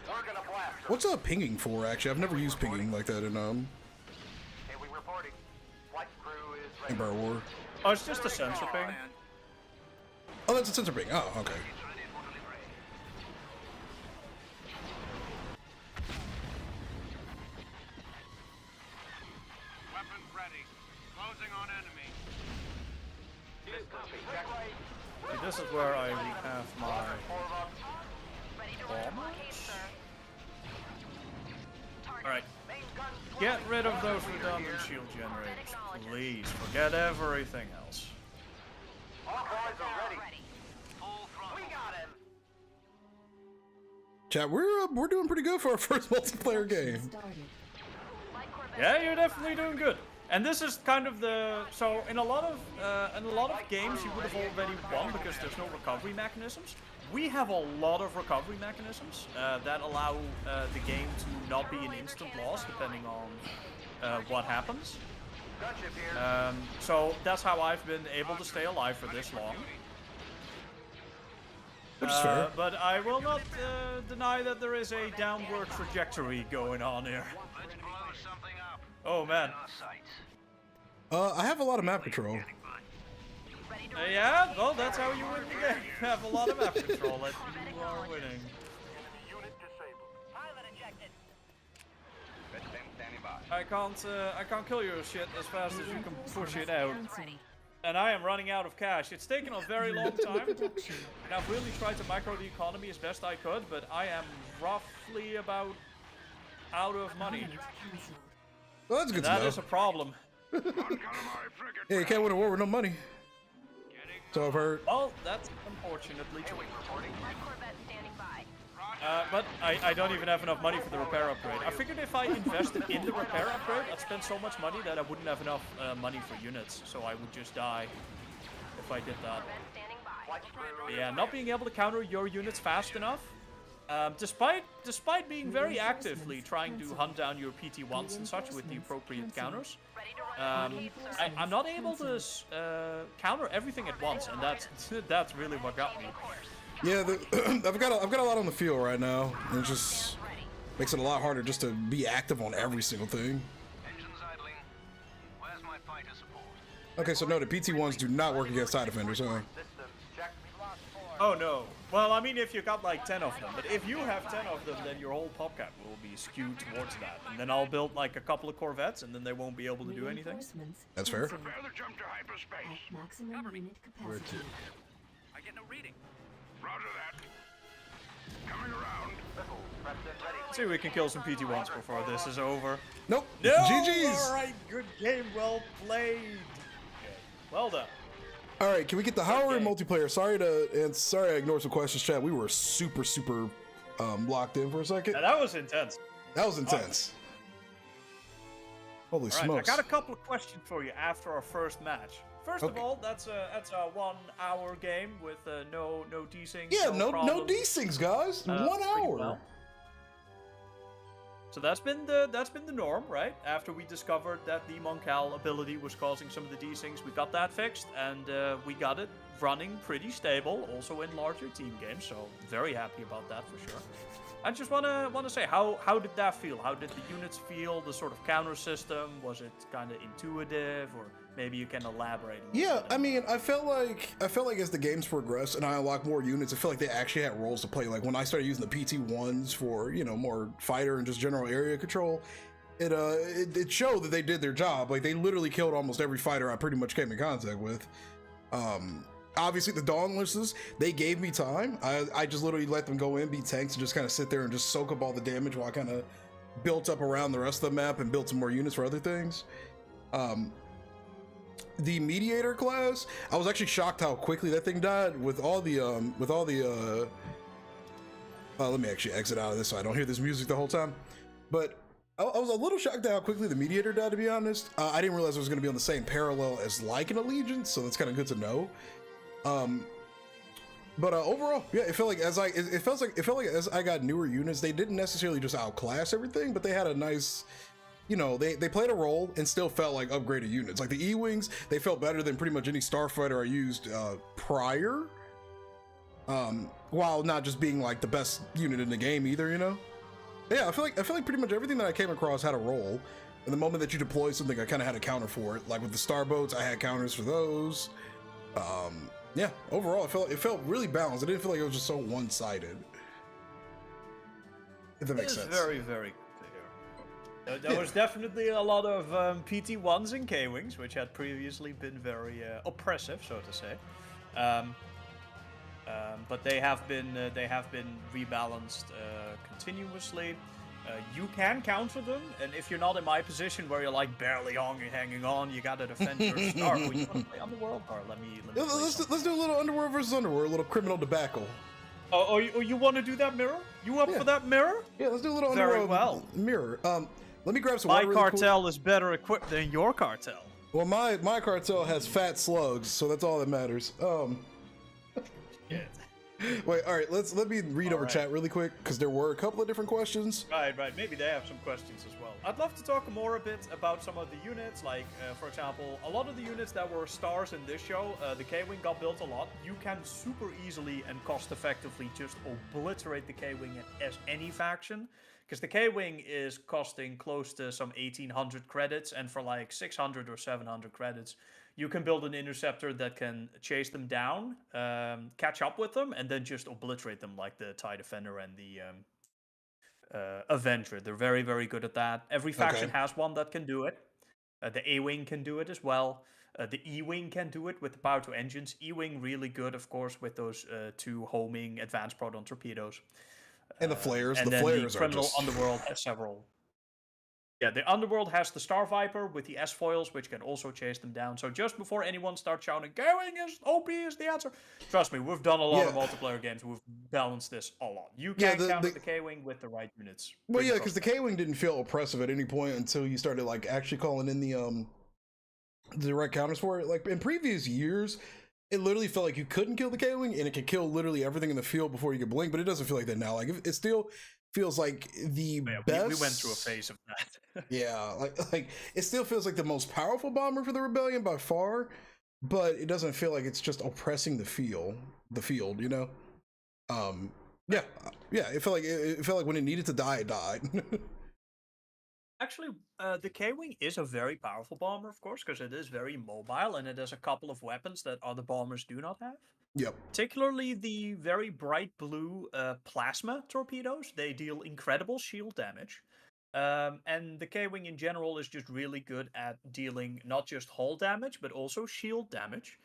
We're gonna blast her. What's pinging for? Actually, I've never used pinging like that in K-wing reporting. Flight crew is ready. Empire War. Oh, it's just a sensor ping. Oh, that's a sensor ping. Oh, okay. Ready for delivery. Weapons on enemy. See, this is where I have my Ready to run a blockade, bombers. sir. Target. Alright. Get rid of those redundant shield generators. Please, forget everything else. All boys are ready. Ready. Full throttle. We got him. Chat, we're doing pretty good for our first multiplayer game. Started. Light Corvette. Yeah, you're definitely doing good. And this is kind of the so in a lot of games you would have already won because there's no recovery mechanisms. We have a lot of recovery mechanisms that allow the game to not be an instant loss depending on what happens. Gunship here. So that's how I've been able to stay alive for this long. Which is fair. But I will not deny that there is a downward trajectory going on here. Let's blow something up. Oh man. Our sights. I have a lot of map control. Ready to run Yeah, well, that's how you win the game. You have a lot of map control and you are winning. Unit disabled. pilot ejected. Standing by. I can't kill your shit as fast as you can push it out. Cancel. And I am running out of cash. It's taken a very long time. Production. And I've really tried to micro the economy as best I could, but I am roughly about out of money. Unit cancelled. Well, that's good That to is a problem. know. Yeah, you can't win a war with no money. So I've heard. Well, that's unfortunately true. Light Corvette standing by. But I don't even have enough money for the repair upgrade. I figured if I invested in the repair upgrade, I'd spend so much money that I wouldn't have enough money for units, so I would just die if I did that. Corvette standing by. But yeah, not being able to counter your units fast enough, despite being very actively trying to hunt down your PT1s and such with the appropriate counters, Ready to run a blockade, sir. I'm not able to counter everything at once, and that's really what got me. Yeah, I've got a lot on the field right now, and it just makes it a lot harder just to be active on every single thing. Engines idling. Where's my fighter support? Okay, so no, the PT1s do not work against side defenders, huh? Systems check. Oh no. Well, I mean, if you got like 10 of them, but if you have 10 of them, then your whole popcat will be skewed towards that. And then I'll build like a couple of Corvettes, and then they won't be able to do anything. Reinforcements That's fair. cancelled. Prepare the jump to hyperspace. At maximum unit capacity. I get no reading. Roger that. Coming around. Prepped and ready. See if we can kill some PT1s before this is over. Nope. No! GG's. Alright, good game, well played. Well done. All right, can we get the Howard Okay. multiplayer? Sorry I ignored some questions, chat. We were super locked in for a second. Now, that was intense. That was intense. Holy Alright, I smokes. got a couple of questions for you after our first match. First of Okay. all, that's a 1 hour game with no desyncs. Yeah, no problems. desyncs, guys. 1 pretty hour. well. So that's been the norm, right? After we discovered that the Moncal ability was causing some of the desyncs, we got that fixed, and we got it running pretty stable, also in larger team games. So very happy about that for sure. I just wanna say, how did that feel? How did the units feel? The sort of counter system, was it kind of intuitive, or maybe you can elaborate? A little Yeah, bit? I mean, I felt like as the games progressed and I unlocked more units, I felt like they actually had roles to play. Like when I started using the PT1s for, you know, more fighter and just general area control, it showed that they did their job. Like they literally killed almost every fighter I pretty much came in contact with. Obviously the Dauntlesses, they gave me time. I just literally let them go in, be tanks, and just kind of sit there and just soak up all the damage while I kind of built up around the rest of the map and built some more units for other things. The Mediator class, I was actually shocked how quickly that thing died with all the let me actually exit out of this so I don't hear this music the whole time. But I was a little shocked at how quickly the Mediator died, to be honest. I didn't realize it was going to be on the same parallel as like an Allegiance, so that's kind of good to know. But overall, yeah, it felt like as I got newer units, they didn't necessarily just outclass everything, but they had a nice, you know, they played a role and still felt like upgraded units. Like the E-Wings, they felt better than pretty much any starfighter I used prior, while not just being like the best unit in the game either, you know. Yeah, I feel like pretty much everything that I came across had a role. And the moment that you deploy something, I kind of had a counter for it. Like with the starboats, I had counters for those. Yeah, overall, it felt really balanced. It didn't feel like it was just so one-sided. If that makes sense. Very, very good to There was definitely a lot of PT1s and K-Wings, which had previously been very oppressive, so to say. But they have been rebalanced continuously. You can counter them, and if you're not in my position where you're like barely hanging on, you gotta defend your star. Well, you wanna play Underworld? Or let me let's do a little Underworld versus Underworld, a little criminal debacle. Oh, you want to do that mirror? You up for that mirror? Yeah, let's do a little Very Underworld mirror. Let me grab some My water really cartel quick. is better equipped than your cartel. Well, my cartel has fat slugs, so that's all that matters. Wait, all right. Let me read over chat really quick because there were a couple of different questions. Right. Maybe they have some questions as well. I'd love to talk more a bit about some of the units, like for example, a lot of the units that were stars in this show. The K-Wing got built a lot. You can super easily and cost-effectively just obliterate the K-Wing as any faction, because the K-Wing is costing close to some 1,800 credits, and for like 600 or 700 credits, you can build an interceptor that can chase them down, catch up with them, and then just obliterate them like the TIE Defender and the Avenger. They're very, very good at that. Every faction has one that can do it. The A-Wing can do it as well. The E-Wing can do it with the Power 2 engines. E-Wing really good, of course, with those 2 homing advanced proton torpedoes. And the flares. And the then flares the are criminal just... Underworld has several. Yeah, the Underworld has the Star Viper with the S-foils, which can also chase them down. So just before anyone starts shouting, K-Wing is OP is the answer. Trust me, we've done a lot of multiplayer games. We've balanced this a lot. You can counter the K-Wing with the right units. Well, yeah, because the K-Wing didn't feel oppressive at any point until you started like actually calling in the direct counters for it. Like in previous years, it literally felt like you couldn't kill the K-Wing and it could kill literally everything in the field before you could blink, but it doesn't feel like that now. Like it still feels like the best. We went through a phase of that. Yeah, like it still feels like the most powerful bomber for the rebellion by far, but it doesn't feel like it's just oppressing the field, you know. Yeah, it felt like when it needed to die, it died. Actually, the K-Wing is a very powerful bomber, of course, because it is very mobile and it has a couple of weapons that other bombers do not have. Yep. Particularly the very bright blue plasma torpedoes. They deal incredible shield damage. And the K-Wing in general is just really good at dealing not just hull damage, but also shield damage.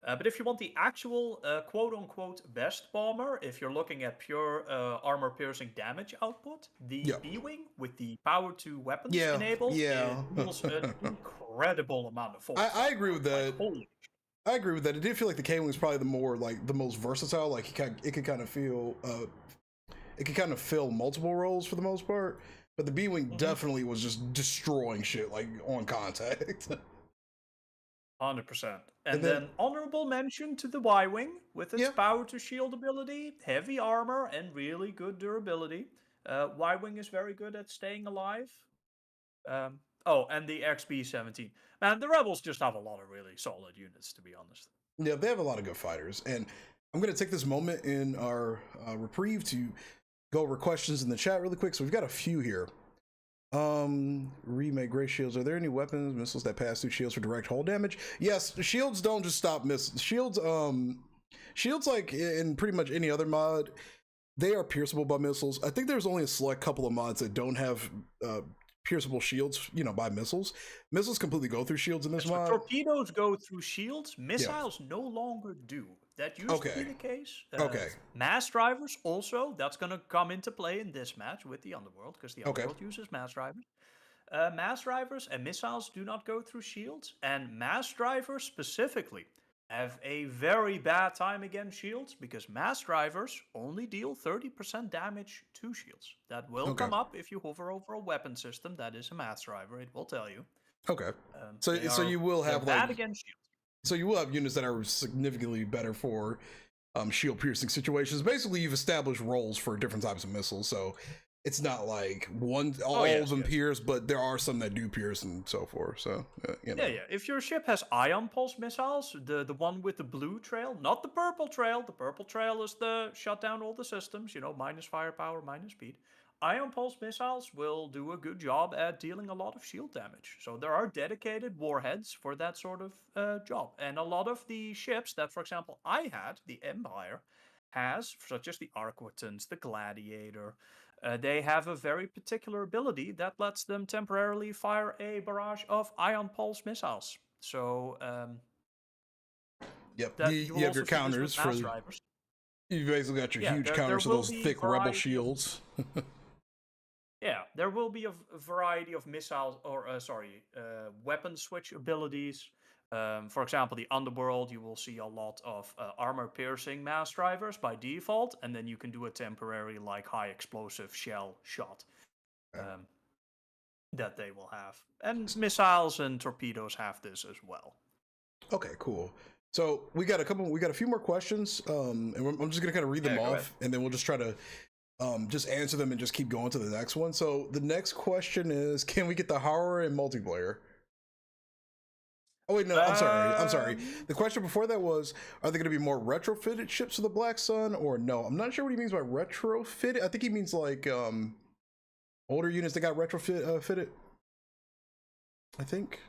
But if you want the actual quote-unquote best bomber, if you're looking at pure armor-piercing damage output, the B-Wing with the Power 2 weapons enabled deals an incredible amount of force. I agree with that. Like, holy. I agree with that. It did feel like the K-Wing was probably the most versatile. Like it could kind of feel, it could kind of fill multiple roles for the most part. But the B-Wing definitely was just destroying shit like on contact. 100%. And then honorable mention to the Y-Wing with its Power to Shield ability, heavy armor, and really good durability. Y-Wing is very good at staying alive. And the XB-17. Man, the Rebels just have a lot of really solid units, to be honest. Yeah, they have a lot of good fighters. And I'm going to take this moment in our reprieve to go over questions in the chat really quick. So we've got a few here. Remake gray shields. Are there any weapons, missiles that pass through shields for direct hull damage? Yes, shields don't just stop missiles. Shields like in pretty much any other mod, they are pierceable by missiles. I think there's only a select couple of mods that don't have pierceable shields, by missiles. Missiles completely go through shields in this mod. Torpedoes go through shields. Missiles no longer do. That used to be the case. Mass drivers also. That's going to come into play in this match with the Underworld, because the Underworld uses mass drivers. Mass drivers and missiles do not go through shields, and mass drivers specifically have a very bad time against shields, because mass drivers only deal 30% damage to shields. That will come up if you hover over a weapon system that is a mass driver. It will tell you. Okay. So you will have bad against shields. So you will have units that are significantly better for shield piercing situations. Basically, you've established roles for different types of missiles. So it's not like all of them pierce, but there are some that do pierce and so forth. So Yeah. If your ship has ion pulse missiles, the one with the blue trail, not the purple trail. The purple trail is the shut down all the systems. Minus firepower, minus speed. Ion pulse missiles will do a good job at dealing a lot of shield damage. So there are dedicated warheads for that sort of job. And a lot of the ships that, for example, I had, the Empire, has, such as the Arquitans, the Gladiator, they have a very particular ability that lets them temporarily fire a barrage of ion pulse missiles. So Yep. that You will have also your see this counters with mass for. drivers. You basically got your Yeah, huge there counters to will those be thick rebel variety of shields. Yeah, there will be a variety of missiles or weapon switch abilities. For example, the Underworld, you will see a lot of armor-piercing mass drivers by default, and then you can do a temporary like high explosive shell shot that they will have. And missiles and torpedoes have this as well. Okay, cool. So we got a few more questions, and I'm just gonna kind of read them off, and then we'll just try to just answer them and just keep going to the next one. So the next question is, can we get the horror in multiplayer? Oh wait, no, I'm sorry. The question before that was, are there going to be more retrofitted ships for the Black Sun, or no? I'm not sure what he means by retrofitted. I think he means like older units that got fitted. I think.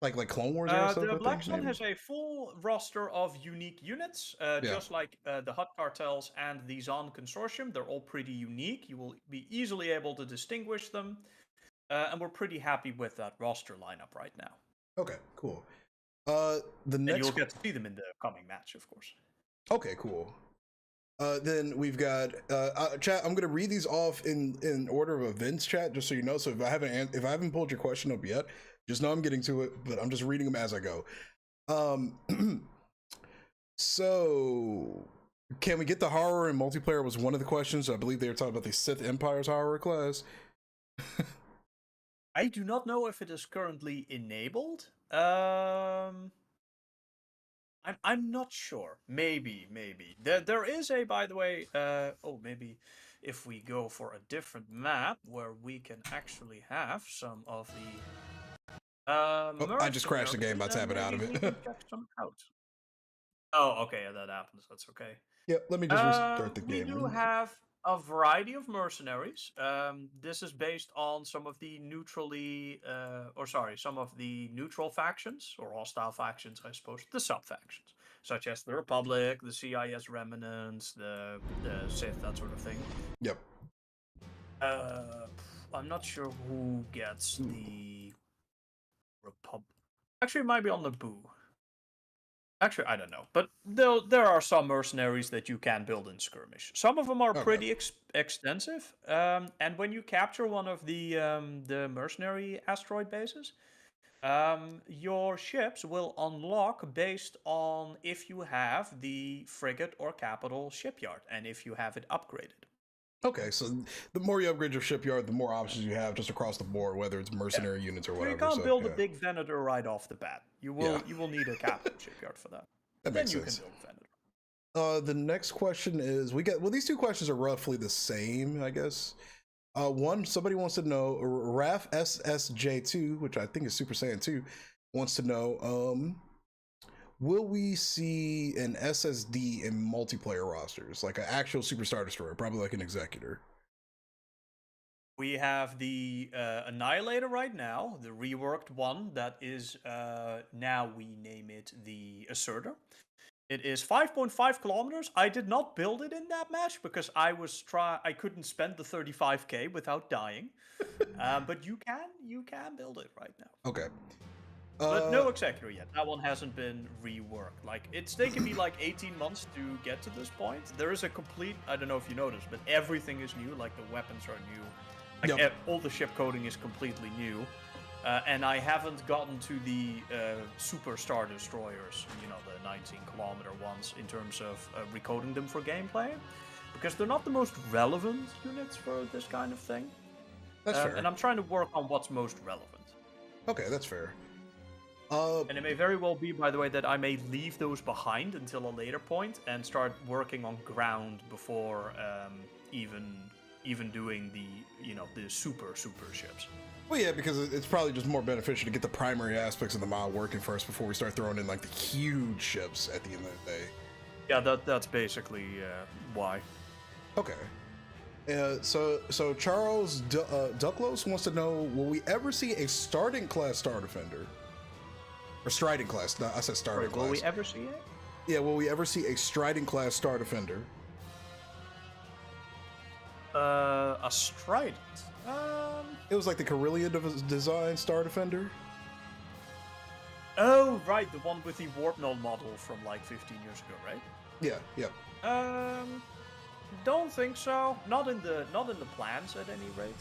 Like Clone Wars era stuff. The Black Sun has a full roster of unique units, just like the Hutt Cartels and the Zon Consortium. They're all pretty unique. You will be easily able to distinguish them, and we're pretty happy with that roster lineup right now. Okay, cool. The next, and you'll get to see them in the coming match, of course. Okay, cool. Then we've got chat. I'm gonna read these off in order of events, chat, just so you know. So if I haven't pulled your question up yet, just know I'm getting to it, but I'm just reading them as I go. So can we get the horror in multiplayer was one of the questions. I believe they were talking about the Sith Empire's horror class. I do not know if it is currently enabled. I'm not sure. Maybe. There is a, by the way. Maybe if we go for a different map where we can actually have some of the. I just crashed the game by tapping out of it. Check some out. Oh, okay, that happens. That's okay. Yep. Let me just restart the game. We do have a variety of mercenaries. This is based on some of the some of the neutral factions or hostile factions, I suppose, the sub-factions, such as the Republic, the CIS remnants, the Sith, that sort of thing. Yep. I'm not sure who gets the Republic. Actually, it might be on the Boo. Actually, I don't know, but there are some mercenaries that you can build in skirmish. Some of them are pretty extensive, and when you capture one of the mercenary asteroid bases, your ships will unlock based on if you have the frigate or capital shipyard, and if you have it upgraded. Okay, so the more you upgrade your shipyard, the more options you have just across the board, whether it's mercenary units or whatever. You can't build a big Venator right off the bat. You will need a capital shipyard for that. That makes sense. Can build Venator. The next question is these two questions are roughly the same, I guess. Somebody wants to know, Raf SSJ2, which I think is Super Saiyan 2, wants to know, will we see an SSD in multiplayer rosters, like an actual Superstar Destroyer, probably like an Executor? We have the Annihilator right now, the reworked one that is, now we name it the Asserter. It is 5.5 kilometers. I did not build it in that match because I couldn't spend the 35k without dying. But you can build it right now. Okay. But no Executor yet. That one hasn't been reworked. Like, it's taken me like 18 months to get to this point. There is a complete, I don't know if you noticed, but everything is new. Like, the weapons are new. Like, all the ship coding is completely new. And I haven't gotten to the Superstar Destroyers, the 19-kilometer ones, in terms of recoding them for gameplay. Because they're not the most relevant units for this kind of thing. That's fair. And I'm trying to work on what's most relevant. Okay, that's fair. And it may very well be, by the way, that I may leave those behind until a later point and start working on ground before even doing the super ships. Well, yeah, because it's probably just more beneficial to get the primary aspects of the mod working first before we start throwing in like the huge ships at the end of the day. Yeah, that's basically why. Okay. So Charles Ducklos wants to know: will we ever see a starting class Star Defender? Or Striding class. No, I said Striding class. Will we ever see it? Yeah, will we ever see a Striding class Star Defender? A Strident. It was like the Corellia design Star Defender. Oh, right, the one with the warp null model from like 15 years ago, right? Yeah, yeah. Don't think so. Not in the plans at any rate.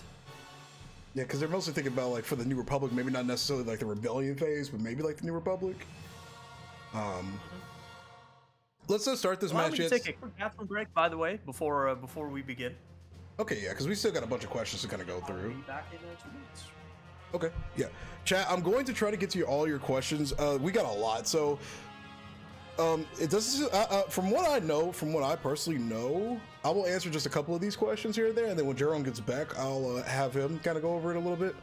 Yeah, because they're mostly thinking about like for the New Republic, maybe not necessarily like the Rebellion phase, but maybe like the New Republic. Let's start this match. Let me take a quick bathroom break, by the way, before we begin. Okay, yeah, because we still got a bunch of questions to kind of go through. I'll be back in 2 minutes. Okay, yeah. Chat, I'm going to try to get to all your questions. We got a lot, so it does. From what I know, from what I personally know, I will answer just a couple of these questions here and there, and then when Jerome gets back, I'll have him kind of go over it a little bit.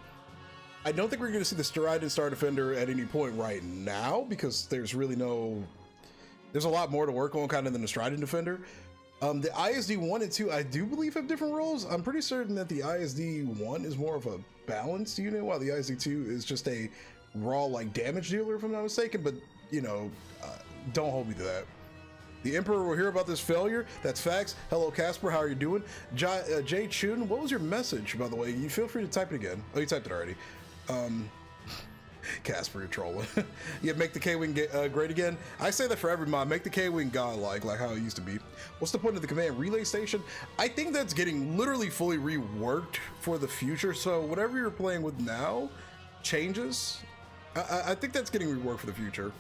I don't think we're going to see the Strident Star Defender at any point right now because there's really no. There's a lot more to work on kind of than the Strident Defender. The ISD 1 and 2, I do believe have different roles. I'm pretty certain that the ISD 1 is more of a balanced unit, while the ISD 2 is just a raw like damage dealer, if I'm not mistaken. But you know, don't hold me to that. The Emperor will hear about this failure. That's facts. Hello, Casper. How are you doing? Jay Chun, what was your message, by the way? You feel free to type it again. Oh, you typed it already. Casper, you're trolling. Yeah, make the K-Wing great again. I say that for every mod. Make the K-Wing godlike, like how it used to be. What's the point of the command relay station? I think that's getting literally fully reworked for the future. So whatever you're playing with now changes. I think that's getting reworked for the future.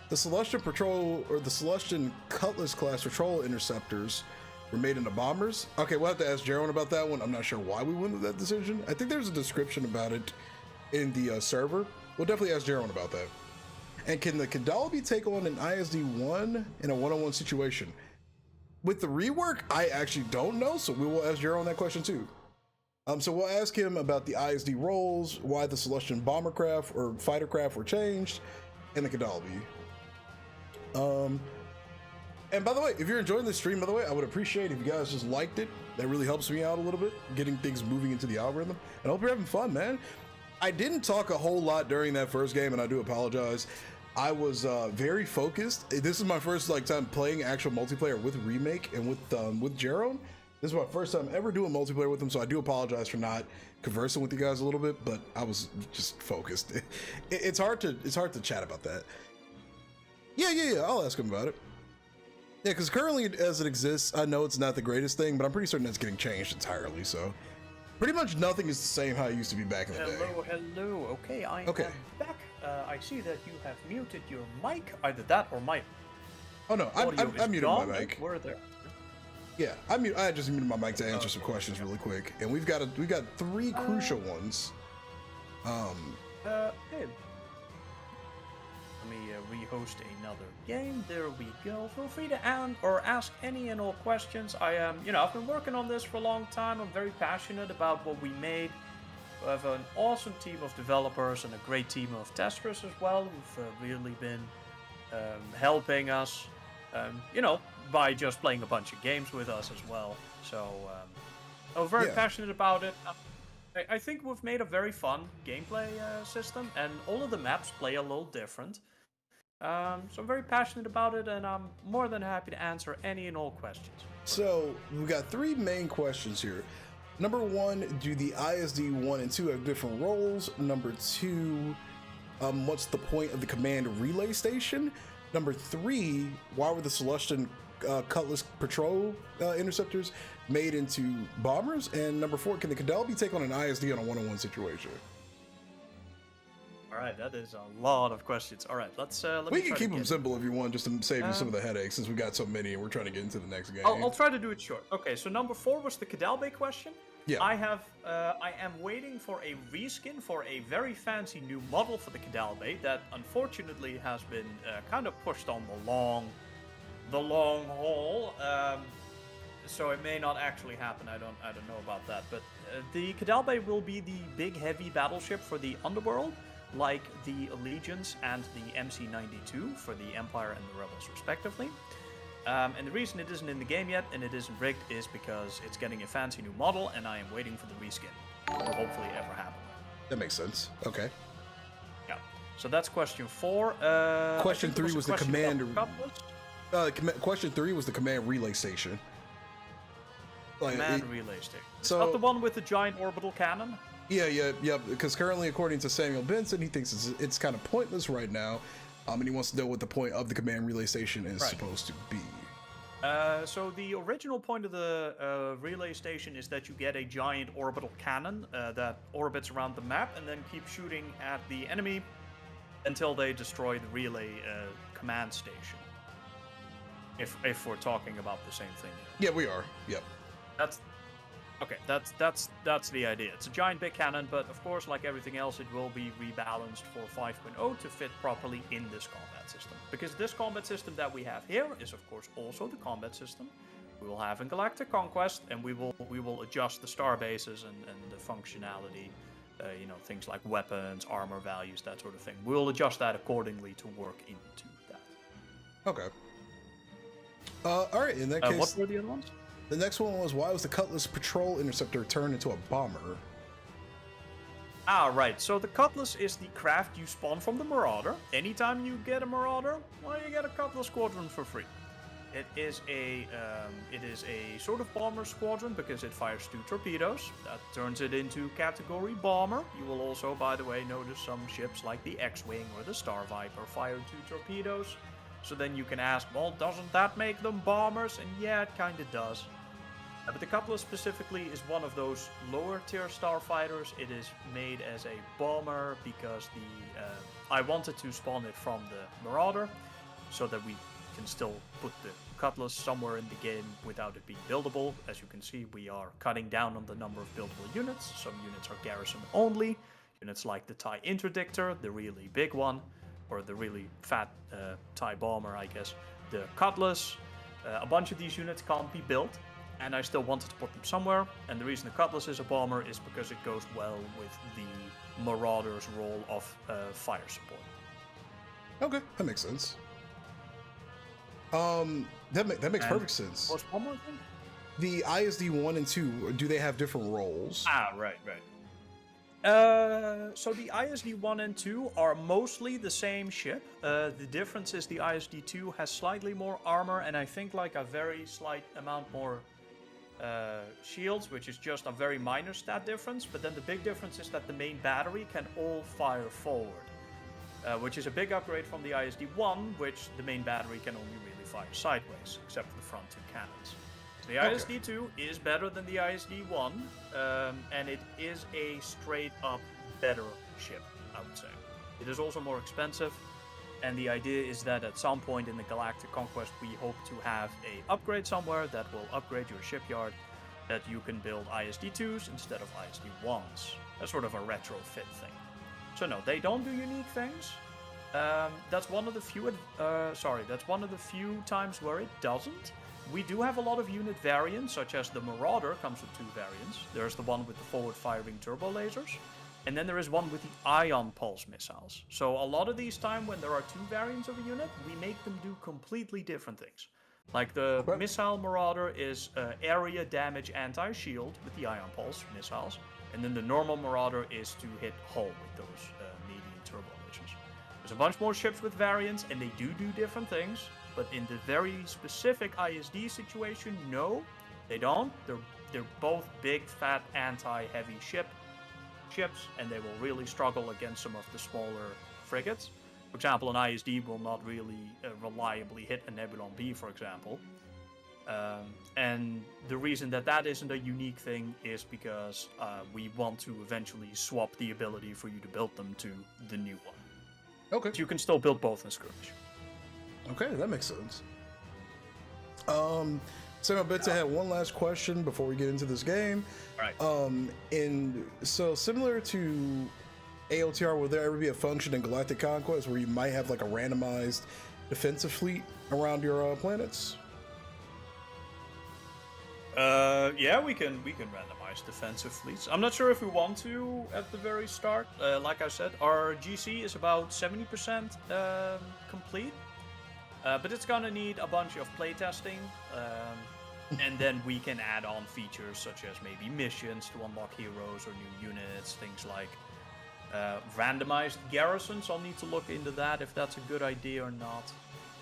The Celestian Patrol or the Celestian Cutlass class patrol interceptors were made into bombers. Okay, we'll have to ask Jaron about that one. I'm not sure why we went with that decision. I think there's a description about it in the server. We'll definitely ask Jaron about that. And can the Kadalabi take on an ISD-1 in a one-on-one situation? With the rework, I actually don't know, so we will ask Jaron that question too. So we'll ask him about the ISD roles, why the Celestian bombercraft or fightercraft were changed, and the Kadalabi. And by the way, if you're enjoying this stream, by the way, I would appreciate if you guys just liked it. That really helps me out a little bit, getting things moving into the algorithm. And I hope you're having fun, man. I didn't talk a whole lot during that first game, and I do apologize. I was very focused. This is my first time playing actual multiplayer with Remake and with Jerome. This is my first time ever doing multiplayer with him, so I do apologize for not conversing with you guys a little bit, but I was just focused. It's hard to chat about that. Yeah. I'll ask him about it. Yeah, because currently as it exists, I know it's not the greatest thing, but I'm pretty certain it's getting changed entirely. So pretty much nothing is the same how it used to be back in the day. Hello. Okay, I am back. I see that you have muted your mic. Either that or my. Oh no, I muted my mic. We're there. Yeah, I just muted my mic to answer some questions really quick, and we've got 3 crucial ones. Hey. Let me rehost another game. There we go. Feel free to ask any and all questions. I am, I've been working on this for a long time. I'm very passionate about what we made. We have an awesome team of developers and a great team of testers as well, who've really been helping us, by just playing a bunch of games with us as well. So I'm very passionate about it. I think we've made a very fun gameplay system, and all of the maps play a little different. So I'm very passionate about it, and I'm more than happy to answer any and all questions. So we've got 3 main questions here. Number 1, do the ISD 1 and 2 have different roles? Number 2, what's the point of the command relay station? Number 3, why were the Celestian Cutlass patrol interceptors made into bombers? And number 4, can the Kadalabi take on an ISD on a one-on-one situation? All right, that is a lot of questions. All right, let's we can keep them simple if you want, just to save you some of the headaches, since we got so many and we're trying to get into the next game. I'll try to do it short. Okay, so number 4 was the Kadalabi question. Yeah. I am waiting for a reskin for a very fancy new model for the Kadalabi that unfortunately has been kind of pushed on the long haul. So it may not actually happen. I don't know about that. But the Kadalabi will be the big heavy battleship for the Underworld, like the Allegiance and the MC-92 for the Empire and the Rebels respectively. And the reason it isn't in the game yet and it isn't rigged is because it's getting a fancy new model and I am waiting for the reskin. It will hopefully ever happen. That makes sense. Okay. Yeah. So that's question 4. Question 3 was the command. Question 3 was the command relay station. Like, Command relay station. Is so- that the one with the giant orbital cannon? Yeah. Because currently, according to Samuel Benson, he thinks it's kind of pointless right now, and he wants to know what the point of the command relay station is supposed to be. So the original point of the relay station is that you get a giant orbital cannon that orbits around the map and then keeps shooting at the enemy until they destroy the relay command station. If we're talking about the same thing here. Yeah, we are. Yep. That's okay. That's the idea. It's a giant big cannon, but of course, like everything else, it will be rebalanced for 5.0 to fit properly in this combat system. Because this combat system that we have here is, of course, also the combat system we will have in Galactic Conquest, and we will adjust the star bases and the functionality. Things like weapons, armor values, that sort of thing. We'll adjust that accordingly to work into that. Okay. All right. In that case, what were the other ones? The next one was, why was the Cutlass Patrol Interceptor turned into a bomber? Ah, right. So the Cutlass is the craft you spawn from the Marauder. Anytime you get a Marauder, well, you get a Cutlass Squadron for free. It is a sort of bomber squadron because it fires 2 torpedoes. That turns it into category bomber. You will also, by the way, notice some ships like the X-Wing or the Star Viper fire 2 torpedoes. So then you can ask, well, doesn't that make them bombers? And yeah, it kind of does. But the Cutlass specifically is one of those lower tier starfighters. It is made as a bomber because I wanted to spawn it from the Marauder so that we can still put the Cutlass somewhere in the game without it being buildable. As you can see, we are cutting down on the number of buildable units. Some units are garrison only. Units like the TIE Interdictor, the really big one, or the really fat TIE Bomber, I guess. The Cutlass, a bunch of these units can't be built, and I still wanted to put them somewhere. And the reason the Cutlass is a bomber is because it goes well with the Marauder's role of fire support. Okay, that makes sense. That makes perfect sense. What's one more thing? The ISD 1 and 2, do they have different roles? Ah, right. So the ISD 1 and 2 are mostly the same ship. The difference is the ISD 2 has slightly more armor and I think like a very slight amount more shields, which is just a very minor stat difference. But then the big difference is that the main battery can all fire forward, which is a big upgrade from the ISD 1, which the main battery can only really fire sideways, except for the front 2 cannons. The ISD 2 is better than the ISD 1, and it is a straight-up better ship, I would say. It is also more expensive, and the idea is that at some point in the Galactic Conquest we hope to have an upgrade somewhere that will upgrade your shipyard, that you can build ISD 2s instead of ISD 1s. That's sort of a retrofit thing. So no, they don't do unique things. That's one of the few. That's one of the few times where it doesn't. We do have a lot of unit variants, such as the Marauder comes with 2 variants. There's the one with the forward-firing turbo lasers, and then there is one with the ion pulse missiles. So a lot of these time when there are 2 variants of a unit, we make them do completely different things. Like the missile Marauder is area damage anti-shield with the ion pulse missiles, and then the normal Marauder is to hit hull with those medium turbo lasers. There's a bunch more ships with variants, and they do different things. But in the very specific ISD situation, no, they don't. They're both big, fat, anti-heavy ships, and they will really struggle against some of the smaller frigates. For example, an ISD will not really reliably hit a Nebulon B, for example. And the reason that isn't a unique thing is because we want to eventually swap the ability for you to build them to the new one. Okay. So you can still build both in skirmish. Okay, that makes sense. Samuel Benson had one last question before we get into this game. All right. And so similar to AOTR, will there ever be a function in Galactic Conquest where you might have like a randomized defensive fleet around your planets? Yeah, we can randomize defensive fleets. I'm not sure if we want to at the very start. Like I said, our GC is about 70% complete. But it's gonna need a bunch of playtesting, and then we can add on features such as maybe missions to unlock heroes or new units, things like randomized garrisons. I'll need to look into that if that's a good idea or not.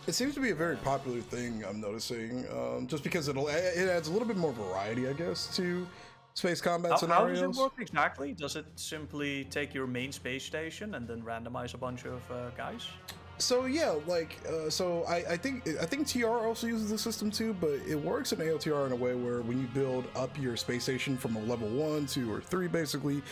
It seems to be a very popular thing, I'm noticing, just because it adds a little bit more variety, I guess, to space combat How scenarios. does it work exactly? Does it simply take your main space station and then randomize a bunch of guys? So yeah, like I think TR also uses the system too, but it works in AOTR in a way where when you build up your space station from a level 1, 2, or 3, basically,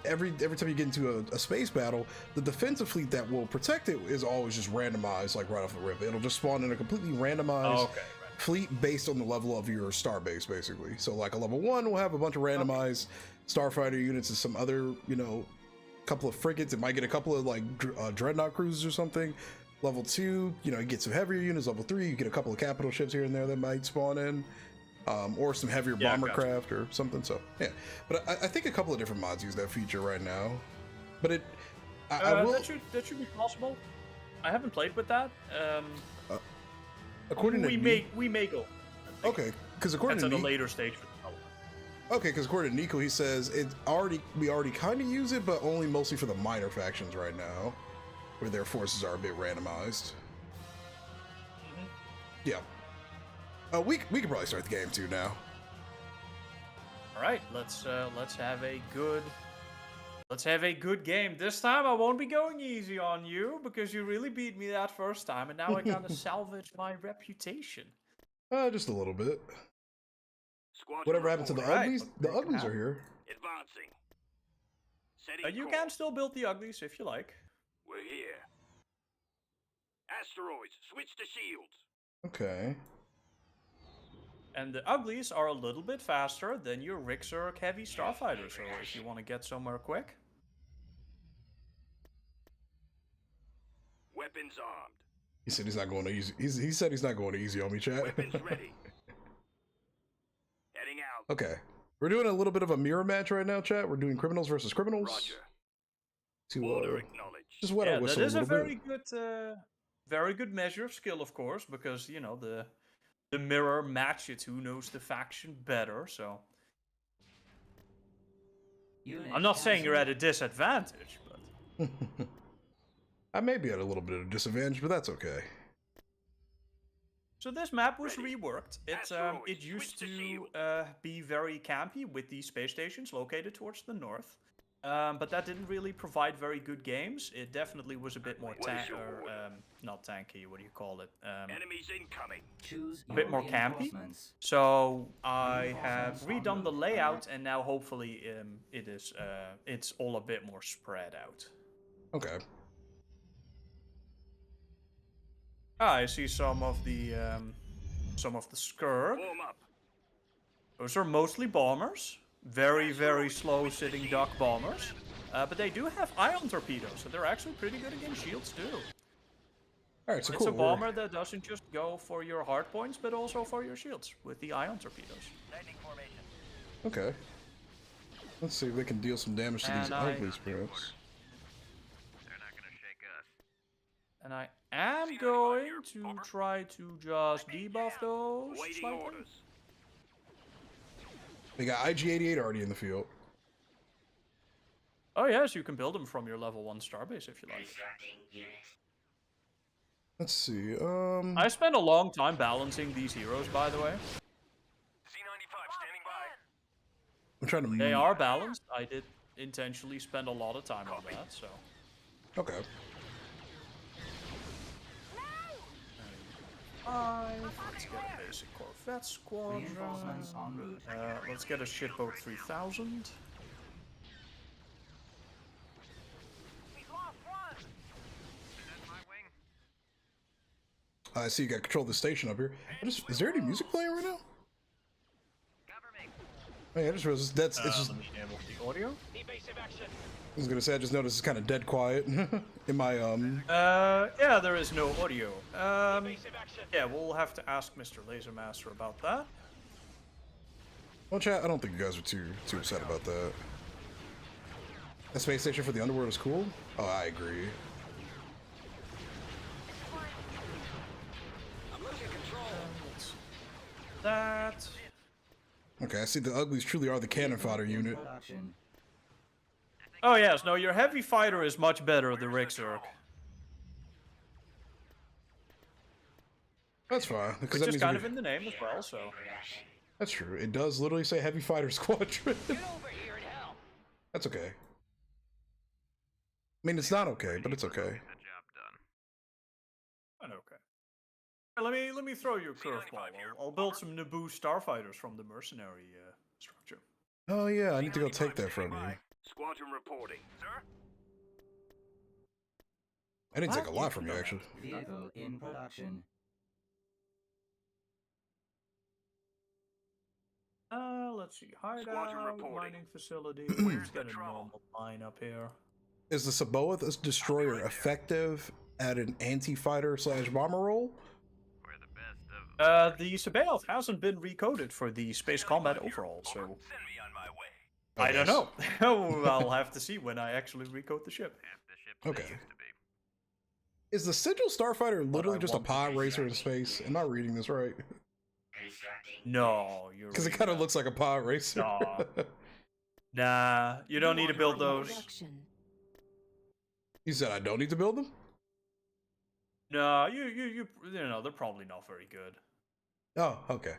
every time you get into a space battle, the defensive fleet that will protect it is always just randomized, like right off the rip. It'll just spawn in a completely randomized fleet based on the level of your star base, basically. So like a level 1 will have a bunch of randomized starfighter units and some other, couple of frigates. It might get a couple of like dreadnought cruisers or something. Level 2, you get some heavier units. Level 3, you get a couple of capital ships here and there that might spawn in. Or some heavier bomber craft or something. So yeah, but I think a couple of different mods use that feature right now. But I will. That should be possible. I haven't played with that. According we may go. Okay, because according that's to at a later stage. Okay, because according to Nico, he says we already kind of use it, but only mostly for the minor factions right now, where their forces are a bit randomized. Yeah. We can probably start the game too now. All right, let's have a good game. This time I won't be going easy on you because you really beat me that first time, and now I gotta salvage my reputation. Just a little bit. Squadron Whatever happened to the report. uglies? The uglies are here. Advancing. Setting You course. can still build the uglies if you like. We're here. Asteroids, switch to shields. Okay. And the uglies are a little bit faster than your Rixurk heavy starfighters, so if you want to get somewhere quick. Weapons armed. He said he's not going to easy. He said he's not going to easy on me, chat. Weapons ready. Heading out. Okay. We're doing a little bit of a mirror match right now, chat. We're doing criminals versus criminals. Roger. Order acknowledged. Just wet our whistle that is a little bit. Very good measure of skill, of course, because the mirror matches who knows the faction better. So I'm not saying you're at a disadvantage, but I may be at a little bit of a disadvantage, but that's okay. So this map was reworked. It used to be very campy with these space stations located towards the north. But that didn't really provide very good games. It definitely was a bit more not tanky, what do you call it? Enemies incoming. A bit more campy. So I have redone the layout, and now hopefully it's all a bit more spread out. Okay. I see some of the Skirk. Warm up. Those are mostly bombers. Very, very slow sitting duck bombers. But they do have ion torpedoes, so they're actually pretty good against shields too. Alright, so it's a bomber that doesn't just go for your hard points, but also for your shields with the ion torpedoes. Landing formation. Okay. Let's see if they can deal some damage to these uglies, perhaps. They're not gonna shake us. And I am going to try to just debuff those Waiting slightly. orders. They got IG-88 already in the field. Oh yes, you can build them from your level 1 starbase if you like. Let's see, I spent a long time balancing these heroes, by the way. Z95 standing by. I'm trying to... They are balanced. I did intentionally spend a lot of time on that, so... Okay. Let's get a basic Corvette squadron. Let's get a shipboat 3000. I see you got control of the station up here. Is there any music playing right now? Oh, yeah, I just realized it's just... Let me enable the audio. I was gonna say, I just noticed it's kind of dead quiet in my, Yeah, there is no audio. Yeah, we'll have to ask Mr. Lasermaster about that. Well, chat, I don't think you guys are too upset about that. The space station for the Underworld is cool? Oh, I agree. That... Okay, I see the uglies truly are the cannon fodder unit. Oh yes, no, your heavy fighter is much better, the Rixurk. That's fine, because Which that is means kind of in the name as well, so... That's true. It does literally say Heavy Fighter Squadron. Get over here and help. That's okay. I mean, it's not okay, but it's okay. The job done. Okay. Let me throw you a curveball. I'll build some Naboo starfighters from the mercenary structure. Oh yeah, I need to go take that from you. Squadron reporting, sir. I didn't take a lot from you, actually. Vehicle in production. Let's see. Hideout, mining facility. Let's get a normal mine up here. Is the Saboth destroyer effective at an anti-fighter / bomber role? We're the best of. The Sabaoth hasn't been recoded for the space combat overall, so Send me on my way. I don't know. I'll have to see when I actually recode the ship. Half the ships Okay. they used to be. Is the Sigil Starfighter literally I just a want pod racer in space? Am I reading this right? No, you're Because it kind of looks like a pod racer. Nah. Nah, you don't need to build those. Production. You said I don't need to build them? No, you know, they're probably not very good. Oh, okay.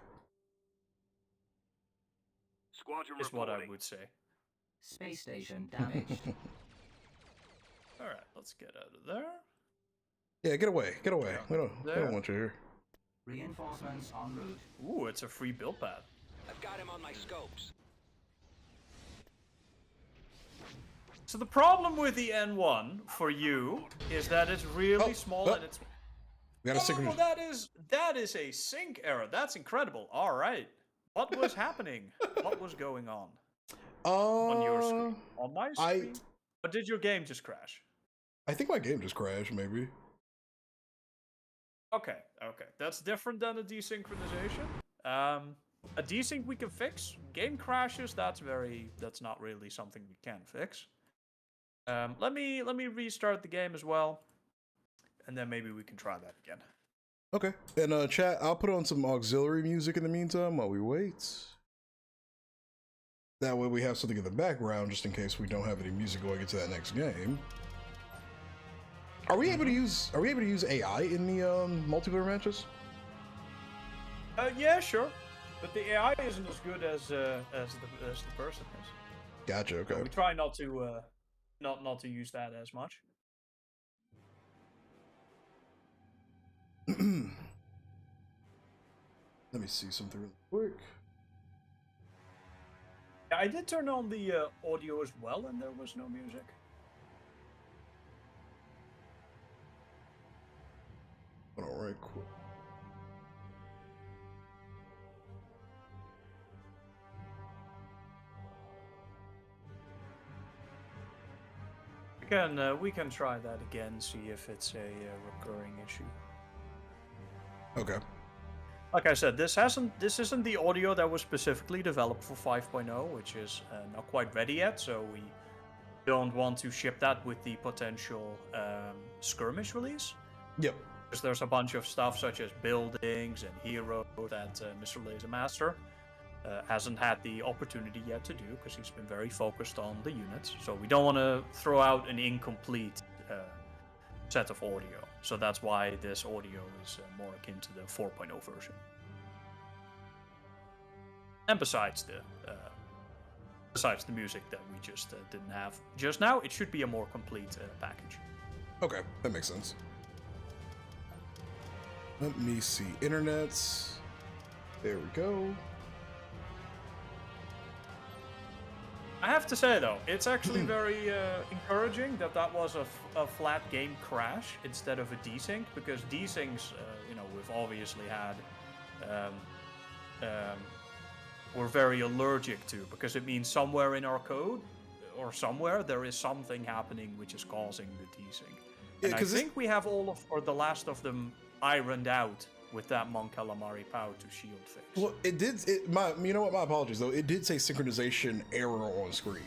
Squadron Is what I reporting. would say. Space station damaged. Alright, let's get out of there. Yeah, get away. Get away. We don't There. want you here. Reinforcements en route. Ooh, it's a free build pad. I've got him on my scopes. So the problem with the N1 for you is that it's really small and it's... We got a synchronous... that is a sync error. That's incredible. All right. What was happening? What was going on your screen? On my screen? Or did your game just crash? I think my game just crashed, maybe. Okay. That's different than a desynchronization. A desync we can fix. Game crashes, that's not really something we can fix. Let me restart the game as well, and then maybe we can try that again. Okay. And chat, I'll put on some auxiliary music in the meantime while we wait. That way we have something in the background just in case we don't have any music going into that next game. Are we able to use AI in the multiplayer matches? Yeah, sure. But the AI isn't as good as the person is. Gotcha, okay. So we try not to not to use that as much. Let me see something real quick. Yeah, I did turn on the audio as well, and there was no music. All right, cool. We can try that again, see if it's a recurring issue. Okay. Like I said, this isn't the audio that was specifically developed for 5.0, which is not quite ready yet, so we don't want to ship that with the potential skirmish release. Yep. Because there's a bunch of stuff such as buildings and heroes that Mr. Lasermaster hasn't had the opportunity yet to do, because he's been very focused on the units. So we don't want to throw out an incomplete set of audio. So that's why this audio is more akin to the 4.0 version. And besides the music that we just didn't have just now, it should be a more complete package. Okay, that makes sense. Let me see. Internets. There we go. I have to say though, it's actually very encouraging that was a flat game crash instead of a desync, because desyncs, we've obviously had, we're very allergic to, because it means somewhere in our code or somewhere there is something happening which is causing the desync. And I think we have all of, or the last of them, ironed out with that Mon Calamari Power to Shield fix. Well, it did. You know what? My apologies though. It did say synchronization error on screen.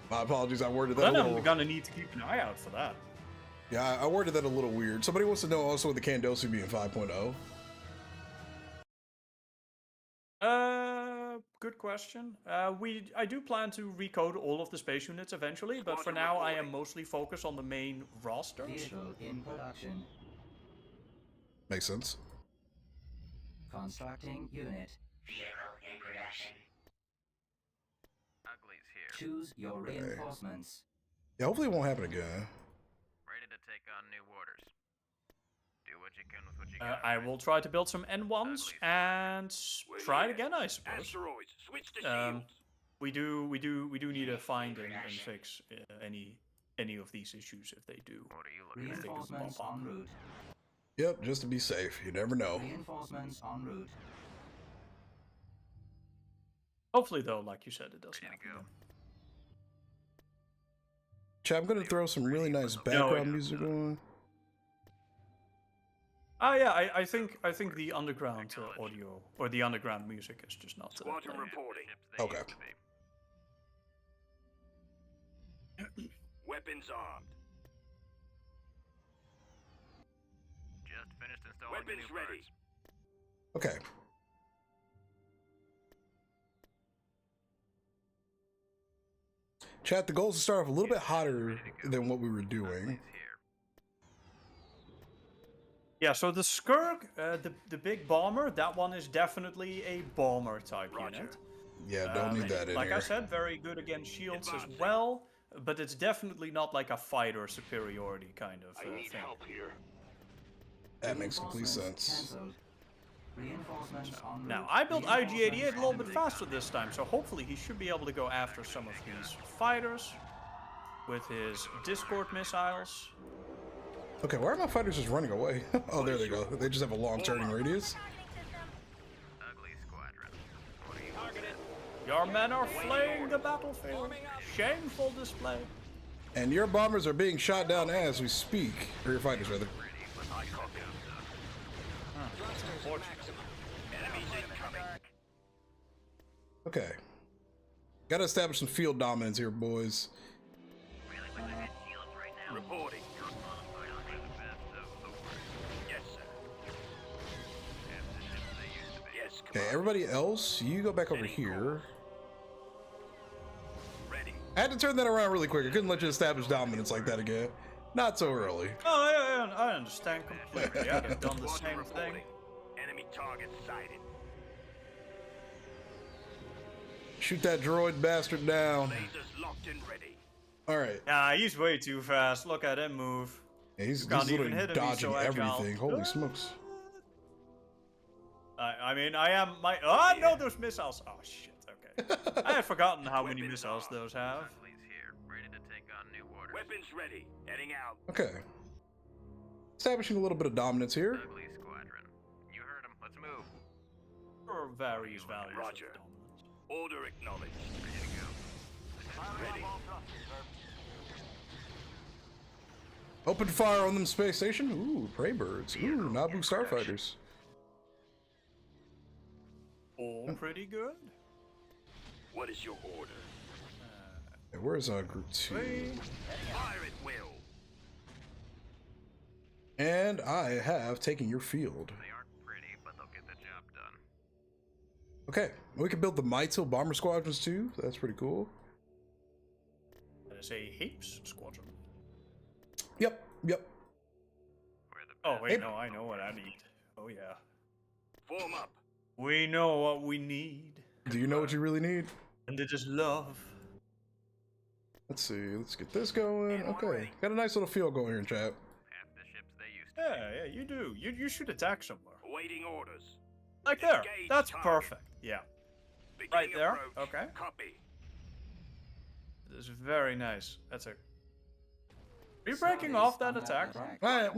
My apologies. I worded that. Then I'm gonna need to keep an eye out for that. Yeah, I worded that a little weird. Somebody wants to know also with the Candosi being 5.0. Good question. I do plan to recode all of the space units eventually, but for now I am mostly focused on the main rosters. Vehicle in production. Makes sense. Constructing unit. Vehicle in production. Ugly's here. Choose your reinforcements. Yeah, hopefully it won't happen again. Ready to take on new orders. Do what you can with what you I will try to build some N1s and try it again, I suppose. Asteroids, switch to shields. We do need to find and fix any of these issues if they do. What are you looking at? Reinforcements en route. Yep, just to be safe. You never know. Reinforcements en route. Hopefully, though, like you said, it doesn't happen. go. Chat, I'm gonna throw some really nice background music on. Oh yeah, I think the underground audio or the underground music is just not. Squadron reporting. Okay. Weapons armed. Just finished installing the Weapons new ready. parts. Okay. Chat, the goal is to start off a little bit hotter than what we were doing. Yeah, so the Skirk, the big bomber, that one is definitely a bomber type unit. Yeah, don't need that in like here. I said, very good against shields as well, but it's definitely not like a fighter superiority kind of thing. Here. That makes complete sense. Cancelled. Reinforcements en route. Now, I built IG-88 a little bit faster this time, so hopefully he should be able to go after some of these fighters with his Discord missiles. Okay, why are my fighters just running away? Oh, there they go. They just have a long turning radius. Ugly squadron. What are you looking at? Your men are flaying the battlefield. Shameful display. And your bombers are being shot down as we speak. Or your fighters, rather. Okay. Gotta establish some field dominance here, boys. Reporting. Yes, sir. Yes, Okay, everybody else, you go back over here. ready. I had to turn that around really quick. I couldn't let you establish dominance like that again. Not so early. Oh, yeah, I understand completely. I've done the same thing. Enemy target sighted. Shoot that droid bastard down. Lasers locked and ready. Alright. Nah, he's way too fast. Look at him move. Yeah, he's Can't even literally hit him, he's dodging so agile. everything. Holy smokes. I mean, I am my. Oh no, those missiles. Oh shit. Okay. I had forgotten how many missiles those have. Ugly's here. Ready to take on new orders. Weapons ready. Heading out. Okay. Establishing a little bit of dominance here. Ugly squadron. You heard him. Let's move. For various values. Roger. Of dominance. Order acknowledged. Ready to go. Ready. Open fire on them space station. Ooh, prey birds. Ooh, Naboo starfighters. All pretty good. What is your order? Hey, where's group 2? Fire at will. And I have taken your field. They aren't pretty, but they'll get the job done. Okay, we can build the Mytil bomber squadrons too. That's pretty cool. That is a heaps squadron. Yep. We're the Oh wait, Hey. no, I know what I need. Oh yeah. Form up. We know what we need, Do you know what you really need? and it is love. Let's see. Let's get this going. Okay, got a nice little field going here in chat. half the ships they used to. Yeah, you do. You should attack somewhere. Awaiting orders. Like there. Engage That's target. perfect. Yeah. Beginning Right there? approach. Okay. Copy. This is very nice. That's a. Are you breaking off that attack? No. Hey,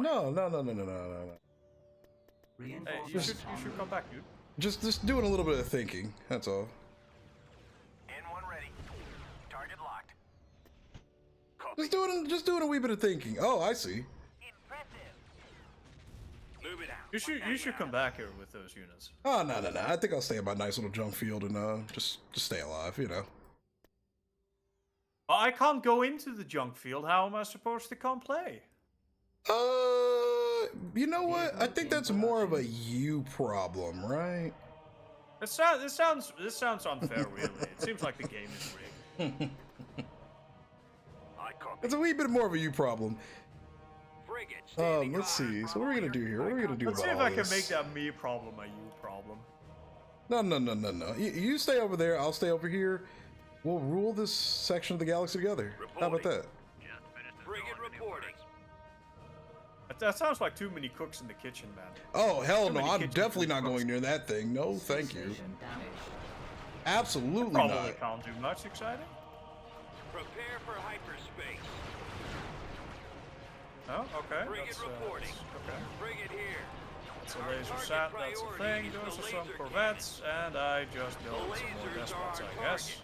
Reinforcements you should en route. come back, dude. Just doing a little bit of thinking. That's all. N1 ready. Target locked. Copy. Just doing a wee bit of thinking. Oh, I see. Impressive. Move it out. You should come back here with those units. Oh no. I think I'll stay in my nice little junk field and just stay alive. You know. I can't go into the junk field. How am I supposed to come play? You know what? I think that's more of a you problem, right? This sounds unfair, really. It seems like the game is rigged. I copy. It's a wee bit more of a you problem. Frigate standing Let's by. see. So what are we gonna do here? What are we gonna do Let's about see if all I can this? make that me problem a you problem. No. You stay over there. I'll stay over here. We'll rule this section of the galaxy together. How about that? Frigate reporting. That sounds like too many cooks in the kitchen, man. Oh, hell Too no. many I'm kitchen definitely food not cooks. going near that thing. No, thank you. Station damaged. Absolutely Probably not. can't do much exciting. Prepare for hyperspace. Oh, okay. Frigate reporting. Okay. Frigate here. It's a laser sat, that's a thing. Those are some corvettes, and I just built some more despots, I guess.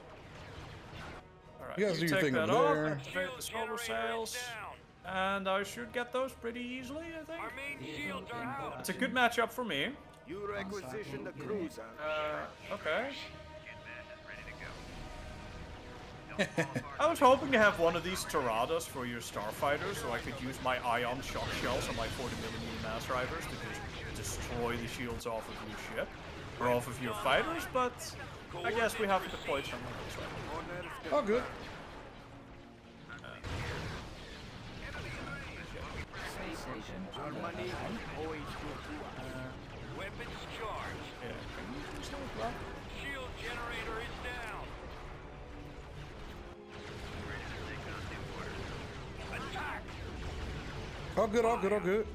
Alright, You guys do your take thing that over off, there. activate the solar sails, and I should get those pretty easily, I think. Our main shields are out. It's a good matchup for me. You requisition the cruiser. Okay. I was hoping to have one of these Tiradas for your starfighters, so I could use my ion shock shells on my 40mm mass drivers to just destroy the shields off of your ship, or off of your fighters, but I guess we haven't deployed something else right. Oh, good. Space station under Money attack. always Weapons charged. Yeah, can you do something with that? Shield generator is down. Attack. All good, all good, all good.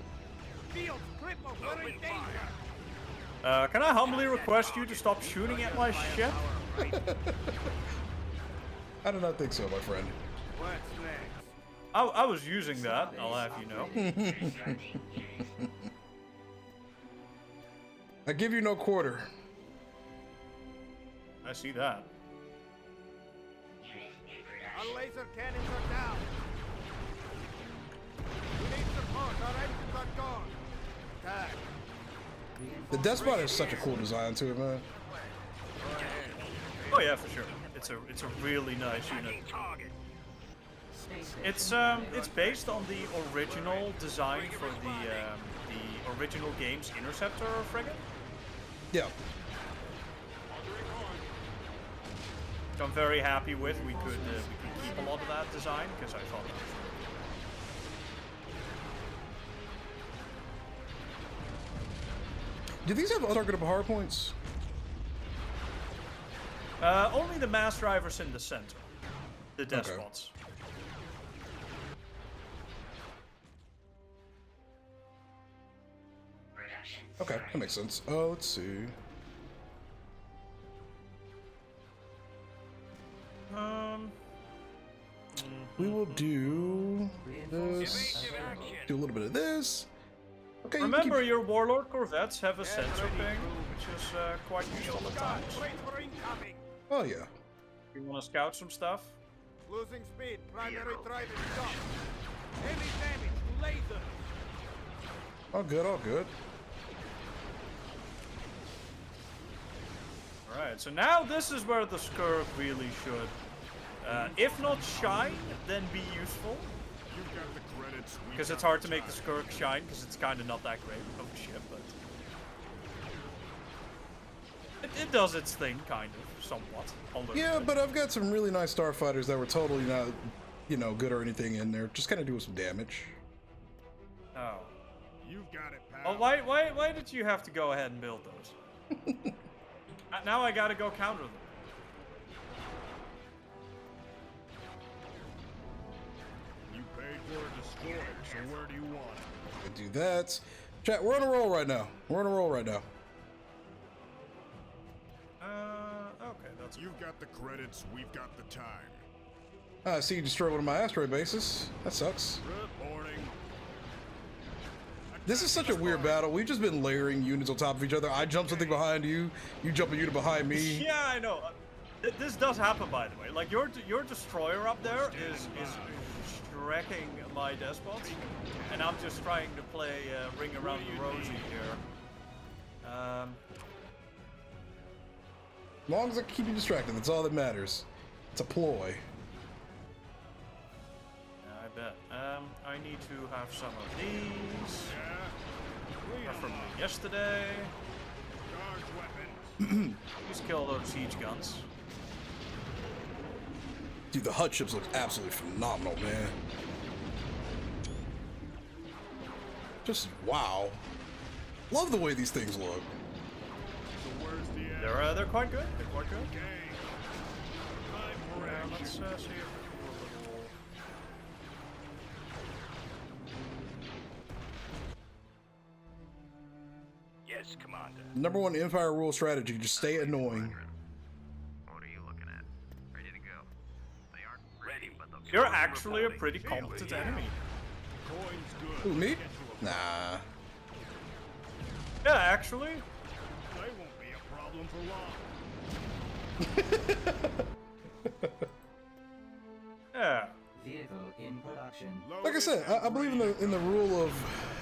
Field cripple, we're in danger. Can I humbly request you to stop shooting at my ship? I do not think so, my friend. What's next? I was using that, I'll have you know. I give you no quarter. I see that. Our laser cannons are down. We need support. Our engines are gone. Attack. The Despot has such a cool design to it, man. Oh yeah, for sure. It's a really nice unit. Target. It's based on the original design for the original game's Interceptor frigate. Yeah. Which I'm very happy with. We could keep a lot of that design because I thought it was Do these have untargetable hard points? only the mass drivers in the center, the despots. Okay, that makes sense. Let's see. We will do this. Do a little bit of this. Okay. you can Remember, keep- your Warlord corvettes have a sensor ping, which is quite useful at times. Wait for incoming. Oh yeah. You want to scout some stuff? Losing speed. Primary drive is stopped. Heavy damage. Laser. All good. All good. Alright, so now this is where the Skirk really should, if not shine, then be useful. You've got the credits. Because it's hard to make the Skirk shine, because it's kind of not that great of a ship, but... It does its thing, kind of, somewhat. Yeah, but I've got some really nice starfighters that were totally not, good or anything in there. Just kind of doing some damage. Oh. You've got it, Oh, pal. why did you have to go ahead and build those? Now I gotta go counter them. You paid for a destroyer, so where do you want it? I do that. Chat, we're on a roll right now. Okay, that's... You've got the credits, we've got the time. I see you destroy one of my asteroid bases. That sucks. Reporting. This is such a weird battle. We've just been layering units on top of each other. I jump something behind you. You jump a unit behind me. Yeah, I know. This does happen, by the way. Like, your destroyer up there is wrecking my despots, and I'm just trying to play Ring Around the Rosie here. As long as I keep you distracted, that's all that matters. It's a ploy. Yeah, I bet. I need to have some of these. From yesterday. Charge weapons. Just kill those siege guns. Dude, the HUD ships look absolutely phenomenal, man. Just wow. Love the way these things look. They're quite good. They're quite good. Let's see if we can do a little. Yes, Commander. Number one Empire rule strategy: just stay annoying. What are you looking at? Ready to go. They aren't ready, but they'll You're actually a pretty competent enemy. Who, me? Nah. Yeah, actually. They won't be a problem for long. Yeah. Vehicle in production. Like I said, I believe in the rule of,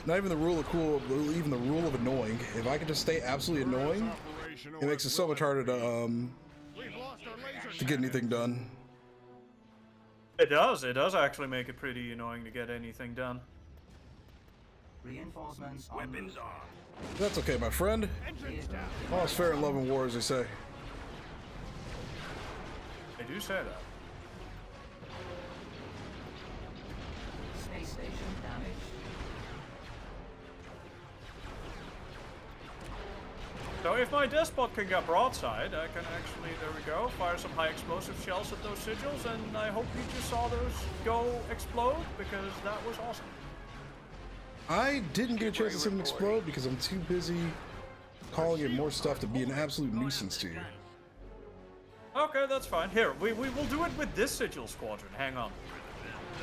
not even the rule of cool, but even the rule of annoying. If I can just stay absolutely annoying, it makes it so much harder to get anything done. It does. It does actually make it pretty annoying to get anything done. Reinforcements on Weapons route. on. That's okay, my friend. All is fair in love and war, as they say. They do say that. Space station damaged. So if my despot can get broadside, I can actually, there we go, fire some high explosive shells at those sigils, and I hope you just saw those go explode, because that was awesome. I didn't get a chance to see them explode because I'm too busy calling it more stuff to be an absolute nuisance to you. Okay, that's fine. Here, we will do it with this sigil squadron. Hang on.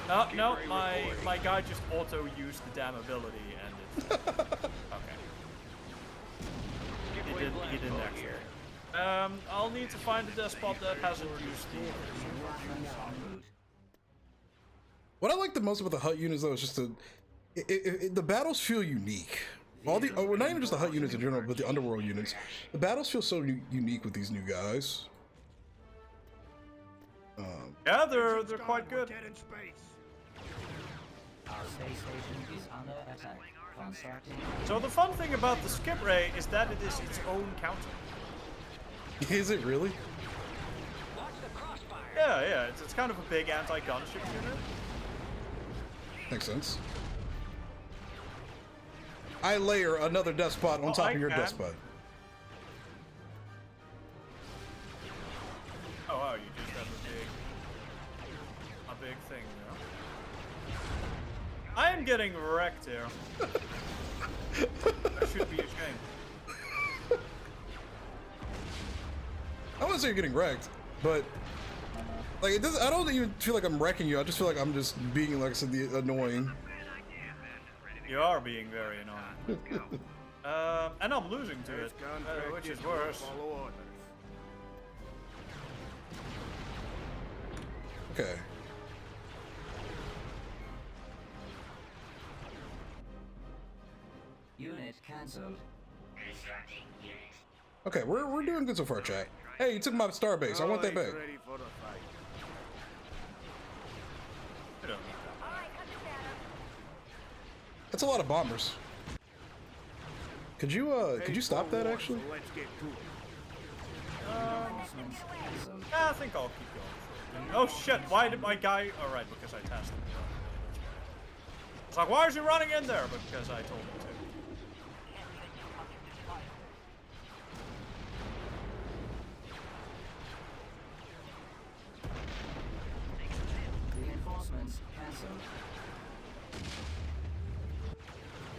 No, my guy just auto-used the damn ability, and it's... Okay. He didn't actually. I'll need to find a despot that hasn't used the... Reinforcements en route. What I like the most about the HUT units, though, is just the battles feel unique. All the, well, not even just the HUT units in general, but the Underworld units. The battles feel so unique with these new guys. Yeah, they're quite good. Our space station is under attack. Constructing. So the fun thing about the skip ray is that it is its own counter. Is it really? Yeah, it's kind of a big anti-gunship unit. Makes sense. I layer another despot on top of your despot. Oh wow, you just have a big thing there. I am getting wrecked here. I should be ashamed. I wouldn't say you're getting wrecked, but like it doesn't. I don't even feel like I'm wrecking you. I just feel like I'm just being, like I said, the annoying. You are being very annoying. And I'm losing to it, which is worse. Okay. Unit cancelled. Okay, we're doing good so far, chat. Hey, you took my star base. I want that back. That's a lot of bombers. Could you stop that actually? I think I'll keep going. Oh shit, why did my guy... Alright, because I tested him. It's like, why is he running in there? But because I told him to. Reinforcements cancelled.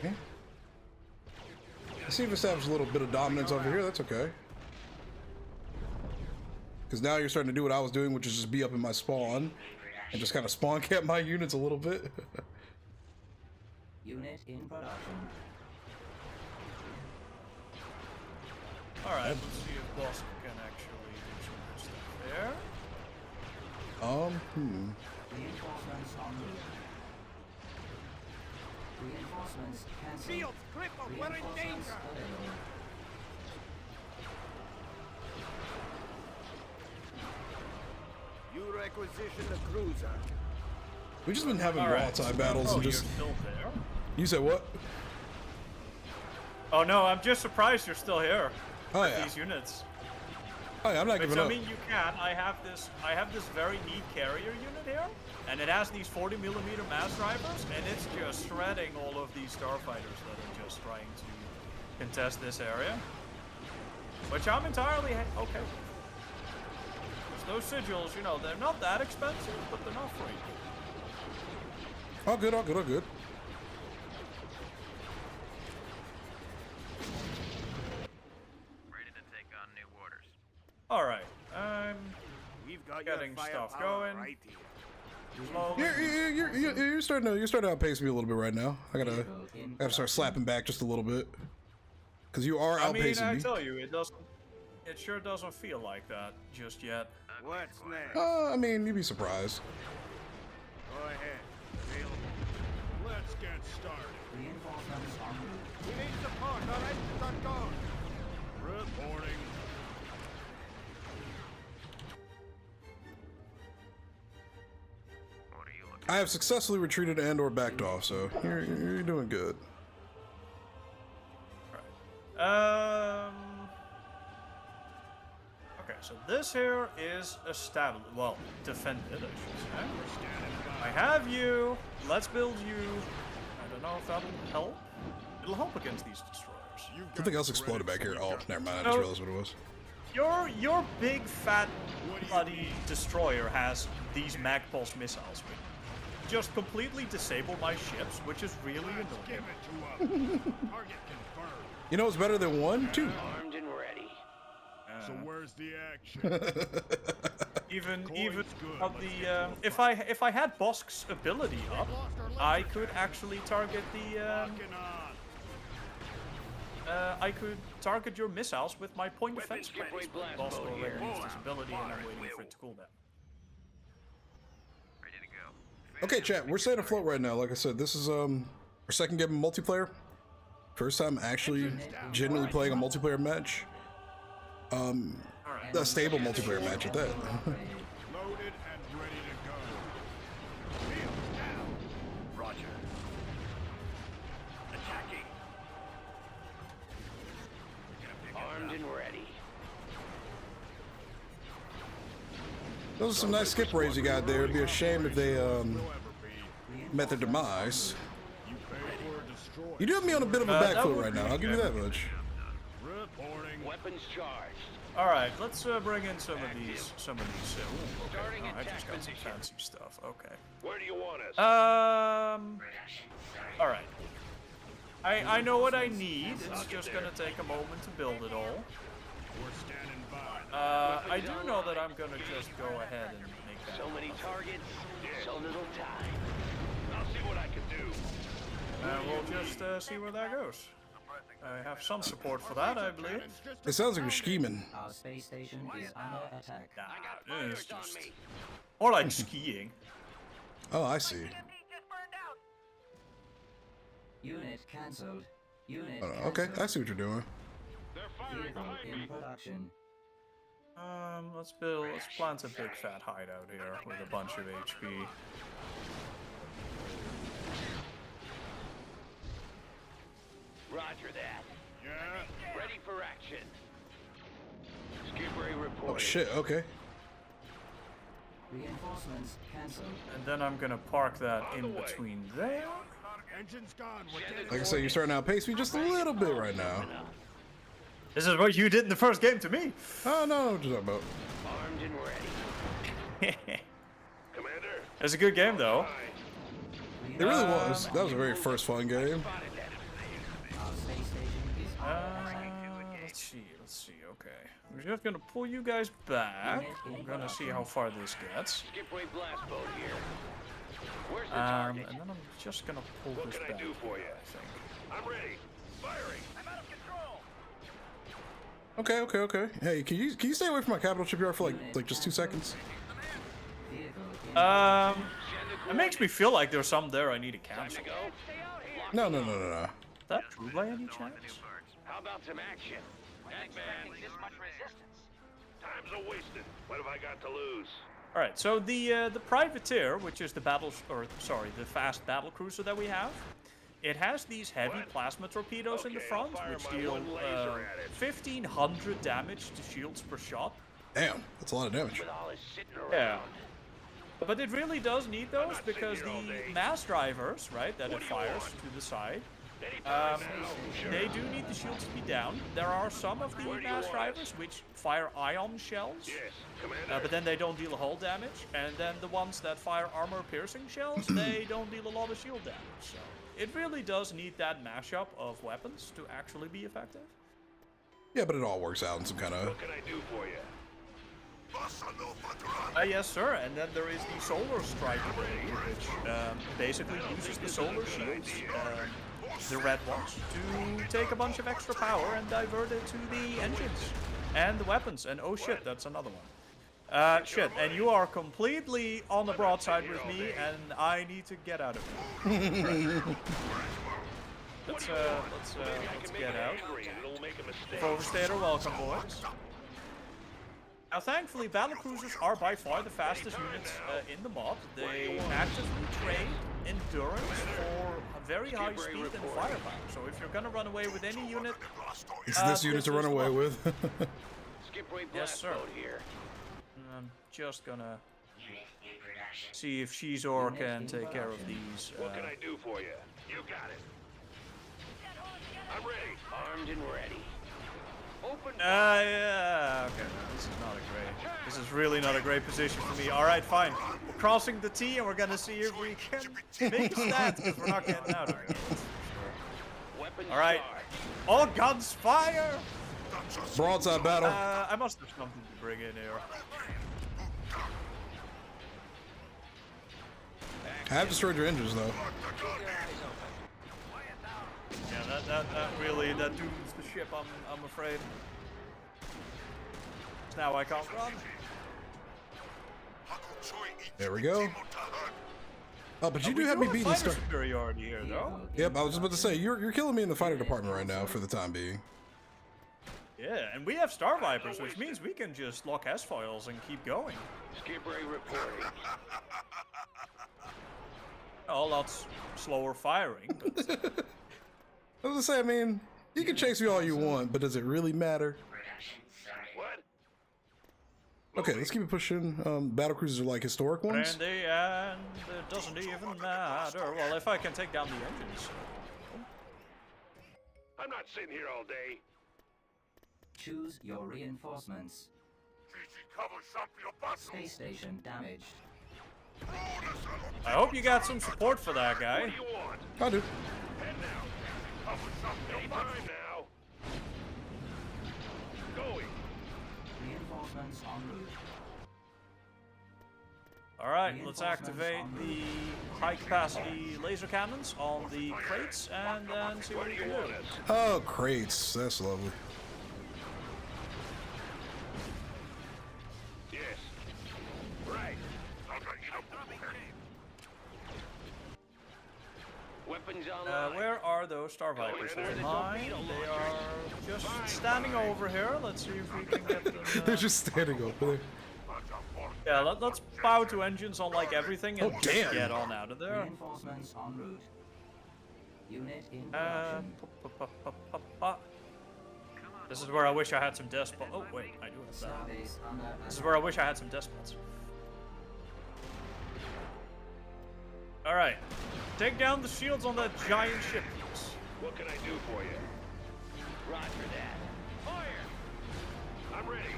Okay. Let's see if we establish a little bit of dominance over here. That's okay. Because now you're starting to do what I was doing, which is just be up in my spawn and just kind of spawn camp my units a little bit. Unit in production. Alright, let's see if Boss can actually do some good stuff there. Reinforcements en route. Reinforcements cancelled. Shields, crippled, we're in Reinforcements danger. available. You requisition the cruiser. We've just been having Alright. broadside battles and You're just. still there? You said what? Oh no, I'm just surprised you're still here. Oh yeah. these units. Oh yeah, I'm not Which, giving I up. mean, you can. I have this very neat carrier unit here, and it has these 40mm mass drivers, and it's just shredding all of these starfighters that are just trying to contest this area. Which I'm entirely okay with. Those sigils, you know, they're not that expensive, but they're not free. All good, all good, all good. Ready to take on new orders. All right, I'm We've got getting your stuff firepower going. right here. Slowly. You're starting to outpace me a little bit right now. I gotta start slapping back just a little bit, because you are I mean, outpacing I me. tell you, it sure doesn't feel like that just yet. What's next? I mean, you'd be surprised. Go ahead. Available. Let's get started. Reinforcements en route. We need support. Our engines are gone. Reporting. What are you looking I have successfully retreated and/or backed off, so you're doing good. Okay, so this here is established. Well, defended, I should say. I have you. Let's build you. I don't know if that'll help. It'll help against these destroyers. Something else exploded back here. Oh, never mind. I just realized what it was. Your big fat bloody destroyer has these Magpulse missiles, which just completely disable my ships, which is really annoying. Give it to him. Target confirmed. You know what's better than 1? 2. Armed and ready. So where's the action? Even Coin's good, of let's the get if I had Bosk's ability up, I could actually target the Locking on. I could target your missiles with my point defense skip sprays. rate blast Bosk mode already here. used his ability, and I'm waiting for it to cool down. Ready to go. Okay, chat. We're staying afloat right now. Like I said, this is our second game of multiplayer. First time actually genuinely playing a multiplayer match. A stable multiplayer match at that. Loaded and ready to go. Wheels down. Roger. Attacking. Armed and ready. Those are some nice skip rays you got there. It'd be a shame if they met their demise. You pay for a destroyer. You do have me on a bit of a back that foot would right be now. I'll give you that much. Reporting. Weapons charged. All right, let's bring in some of these. Ooh, okay. Starting I just attack got some position. fancy stuff. Okay. Where do you want us? All right. I know what I need. It's just gonna take a moment to build it all. We're standing by. I do know that I'm gonna just go ahead and make that. So many targets, so little time. I'll see what I can do. We'll just see where that goes. I have some support for that, I believe. It sounds like you're scheming. Our space station is under attack. Nah, it's just more like skiing. Oh, I see. Unit cancelled. Unit Oh, okay, I see what you're doing. Vehicle in production. Let's plant a big fat hideout here with a bunch of HP. Roger that. Yeah. Ready for action. Skip ray reporting. Oh shit. Okay. Reinforcements cancelled. And then I'm gonna park that in between there. Engine's gone. We're getting Like I said, you're starting to outpace me just a little bit right now. This is what you did in the first game to me. Oh no, what you talking about? Armed and ready. Commander. It's a good game though. It really was. That was a very first fun game. Our space station is under attack. Let's see. Okay, I'm just gonna pull you guys back. I'm gonna see how far this gets. Skip ray blast boat here. Where's the And target? then I'm just gonna pull What this can I back. do for here, you? I think. I'm ready. Firing. I'm out of control. Okay. Hey, can you stay away from my capital shipyard for like just 2 seconds? Vehicle in It makes me feel like there's some there I need to cancel. Go. No. Is that true by any chance? How about some action? Expecting this much resistance. Time's a wasted. What have I got to lose? All right, so the privateer, which is the fast battle cruiser that we have, it has these heavy plasma torpedoes in the front, which deal 1,500 damage to shields per shot. Damn, that's a lot of damage. Yeah. But it really does need those because the mass drivers, right, that it fires to the side, they do need the shields to be down. There are some of the mass drivers which fire ion shells, but then they don't deal a hull damage. And then the ones that fire armor-piercing shells, they don't deal a lot of shield damage. So it really does need that mashup of weapons to actually be effective. Yeah, but it all works out in some kind of... What can I do for you? Yes, sir. And then there is the Solar Strike ability, which basically uses the solar shields, the red ones, to take a bunch of extra power and divert it to the engines and the weapons. And oh shit, that's another one. Shit, and you are completely on the broadside with me, and I need to get out of here. Let's get out. Overstater, welcome, boys. Now, thankfully, battlecruisers are by far the fastest units in the mod. They actively trade endurance for a very high speed and firepower. So if you're gonna run away with any unit, it's this unit to run away with. Yes, sir. I'm just gonna see if Shizor can take care of these. What can I do for you? You got it. I'm ready. Armed and ready. Yeah, okay, no, this is not a great, this is really not a great position for me. Alright, fine. We're crossing the T and we're gonna see if we can make a stand, because we're not getting out of here. Alright. All guns fire! Broadside battle. I must have something to bring in here. I have destroyed your engines, though. Yeah, that really, that dooms the ship, I'm afraid. Now I can't run. There we go. Oh, but you do have me beating the start. Superiority here, though. Yep, I was just about to say, you're killing me in the fighter department right now for the time being. Yeah, and we have Star Vipers, which means we can just lock S-foils and keep going. Skip Ray reporting. Oh, lots slower firing, but... I was gonna say, I mean, you can chase me all you want, but does it really matter? What? Okay, let's keep it pushing. Battlecruisers are like historic ones. In the end, it doesn't even matter. Well, if I can take down the engines. I'm not sitting here all day. Choose your reinforcements. Space station damaged. I hope you got some support for that guy. What do you want? I do. Head now. Any time now. Going. Reinforcements en route. Alright, let's activate the high-capacity laser cannons on the crates and then see what we can do. Oh, crates. That's lovely. Yes. Right. Weapons online. Where are those Star Vipers? Mine. They are just standing over here. Let's see if we can get them. They're just standing over there. Yeah, let's bow to engines on like everything and just damn. get on out of there. Reinforcements en route. Unit in production. This is where I wish I had some despot. Oh wait, I do have that. Starbase under This is where I wish I had some despots. All right, take down the shields on that giant ship, please. What can I do for you? Roger that. Fire! I'm ready.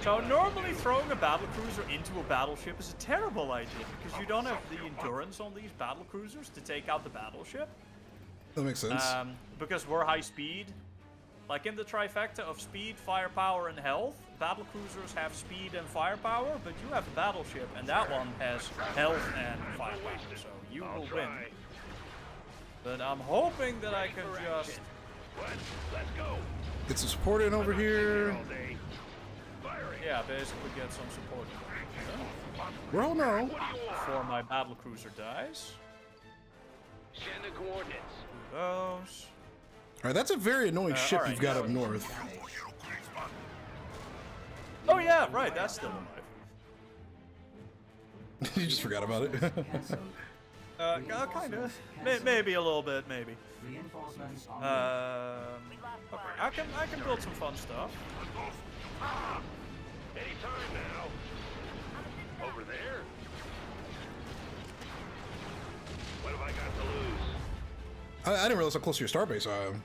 So normally throwing a battlecruiser into a battleship is a terrible idea because you don't have the endurance on these battlecruisers to take out the battleship. That makes sense. Because we're high speed. Like in the trifecta of speed, firepower, and health, battlecruisers have speed and firepower, but you have a battleship, and that one has health and firepower, so you will win. But I'm hoping that I can just... Let's go. Get some support in over here. Yeah, basically get some support. We're holding our own. Before my battlecruiser dies. Send the coordinates. Those. Alright, that's a very annoying ship right. you've got up north. Oh yeah, right, that's still alive. You just forgot about it. Kinda. Maybe a little bit, maybe. Reinforcements on Okay, I can build some fun stuff. Anytime now. Over there? What have I got to lose? I didn't realize how close to your starbase I am.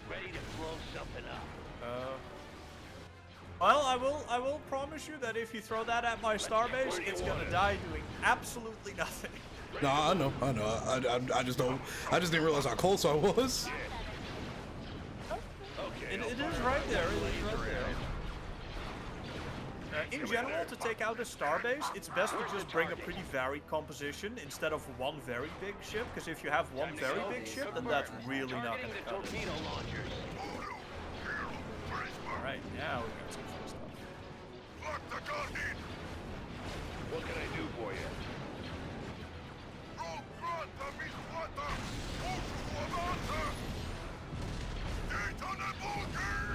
Ready to blow something up. Well, I will promise you that if you throw that at my starbase, it's gonna die doing absolutely nothing. No, I know. I just didn't realize how close I was. Okay. It is right there. It is right there. In general, to take out a starbase, it's best to just bring a pretty varied composition instead of one very big ship, because if you have one very big ship, then that's really not going to cut it. Alright, now we got some fun stuff. What can I do for you?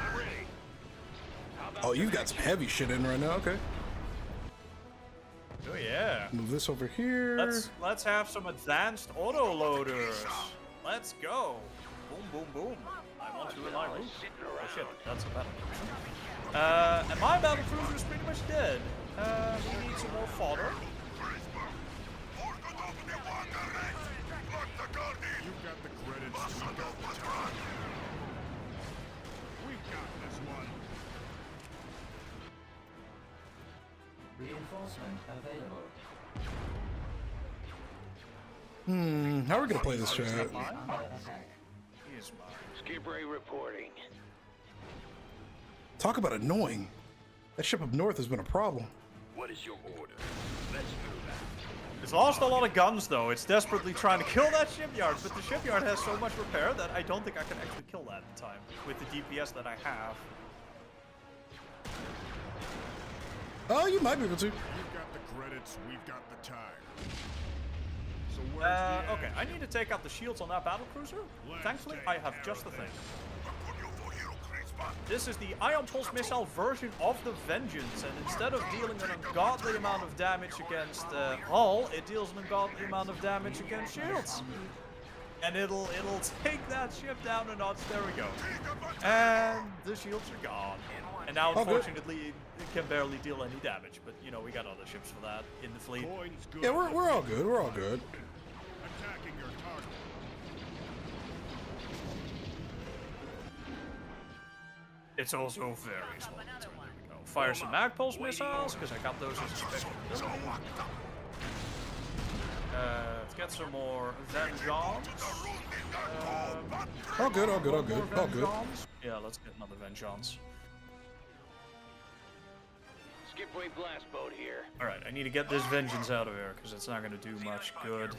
I'm ready. Oh, you've got some heavy shit in right now. Okay. Oh yeah. Move this over here. Let's have some advanced auto loaders. Let's go. Boom, boom, boom. I want to rely on. Oh shit, that's a battle cruiser. And my battle cruiser is pretty much dead. We need some more fodder. You got the credits. We got the time. We got this one. Reinforcement available. How are we gonna play this chat? Under attack. Here's mine. Skip Ray reporting. Talk about annoying. That ship up north has been a problem. What is your order? Let's move out. It's lost a lot of guns though. It's desperately trying to kill that shipyard, but the shipyard has so much repair that I don't think I can actually kill that in time with the DPS that I have. Oh, you might be able to. You've got the credits. We've got the time. So where's the Okay, I need to take out the shields on that battlecruiser. Thankfully, I have just the thing. This is the Ion Pulse missile version of the Vengeance, and instead of dealing an ungodly amount of damage against hull, it deals an ungodly amount of damage against shields. And it'll take that ship down a notch. There we go. And the shields are gone. And now, unfortunately, it can barely deal any damage. But you know, we got other ships for that in the fleet. coins good? Yeah, we're all good. We're all good. Attacking your target. It's also very small. So there we go. Fire some mag pulse missiles because I got those as a special ability. Let's get some more Vengeance. All good. All good. All good. All good. Yeah, let's get another Vengeance. Skip Ray blast boat here. Alright, I need to get this Vengeance out of here because it's not going to do much good.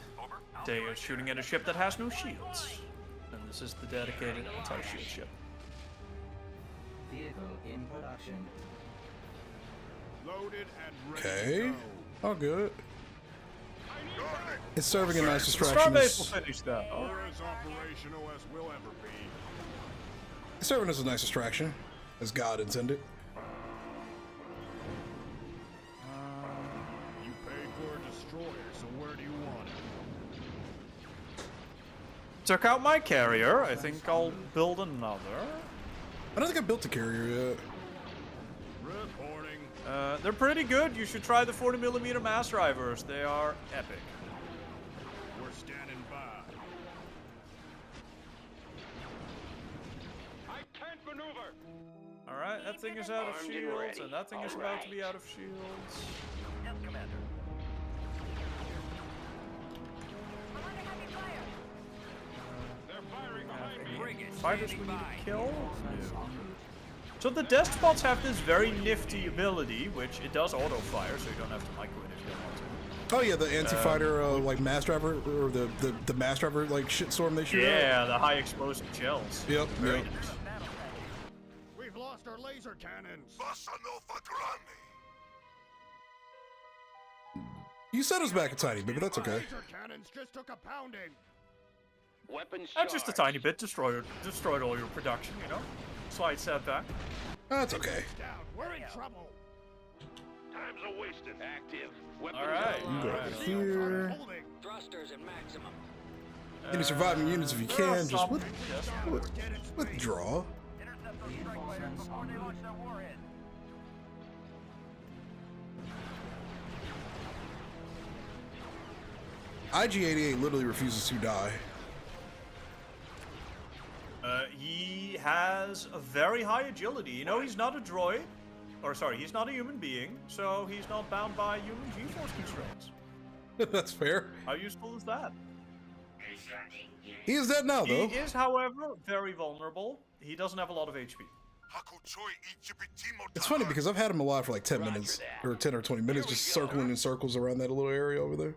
They are shooting at a ship that has no shields. And this is the dedicated anti-shield ship. Vehicle in production. Loaded and ready Okay. to go. All good. It's serving a nice distraction. Starbase will finish that. We're as operational as we'll ever be. It's serving as a nice distraction, as God intended. You paid for a destroyer, so where do you want it? Took out my carrier. I think I'll build another. I don't think I built a carrier yet. Reporting. They're pretty good. You should try the 40mm mass drivers. They are epic. We're standing by. I can't maneuver. Alright, that thing is out of shields, and that thing is about to be out of shields. Yes, Commander. They're firing behind me. Fighters we need to kill? So the desk spots have this very nifty ability, which it does auto-fire, so you don't have to micro it if you don't want to. Oh yeah, the anti-fighter like mass driver or the mass driver like shitstorm they shoot out. Yeah, the high explosive shells. Yep. Very Yep. nice. We've lost our laser cannons. You set us back a tiny bit, but that's okay. Laser cannons just took a pounding. Weapons Just a tiny bit. Destroyed all your production, you know? Slight setback. That's okay. Down. We're in trouble. Time time's a wasting. Active. All right. You go over here. Thrusters at maximum. Any surviving units, if you there are can, just some- withdraw. Intercept those strike fighters before they launch their warhead. IG-88 literally refuses to die. He has a very high agility. You know, he's not a droid. Or, sorry, he's not a human being, so he's not bound by human G-force constraints. That's fair. How useful is that? He is dead now, though. He is, however, very vulnerable. He doesn't have a lot of HP. It's funny because I've had him alive for like 10 minutes, or 10 or 20 minutes, just circling in circles around that little area over there.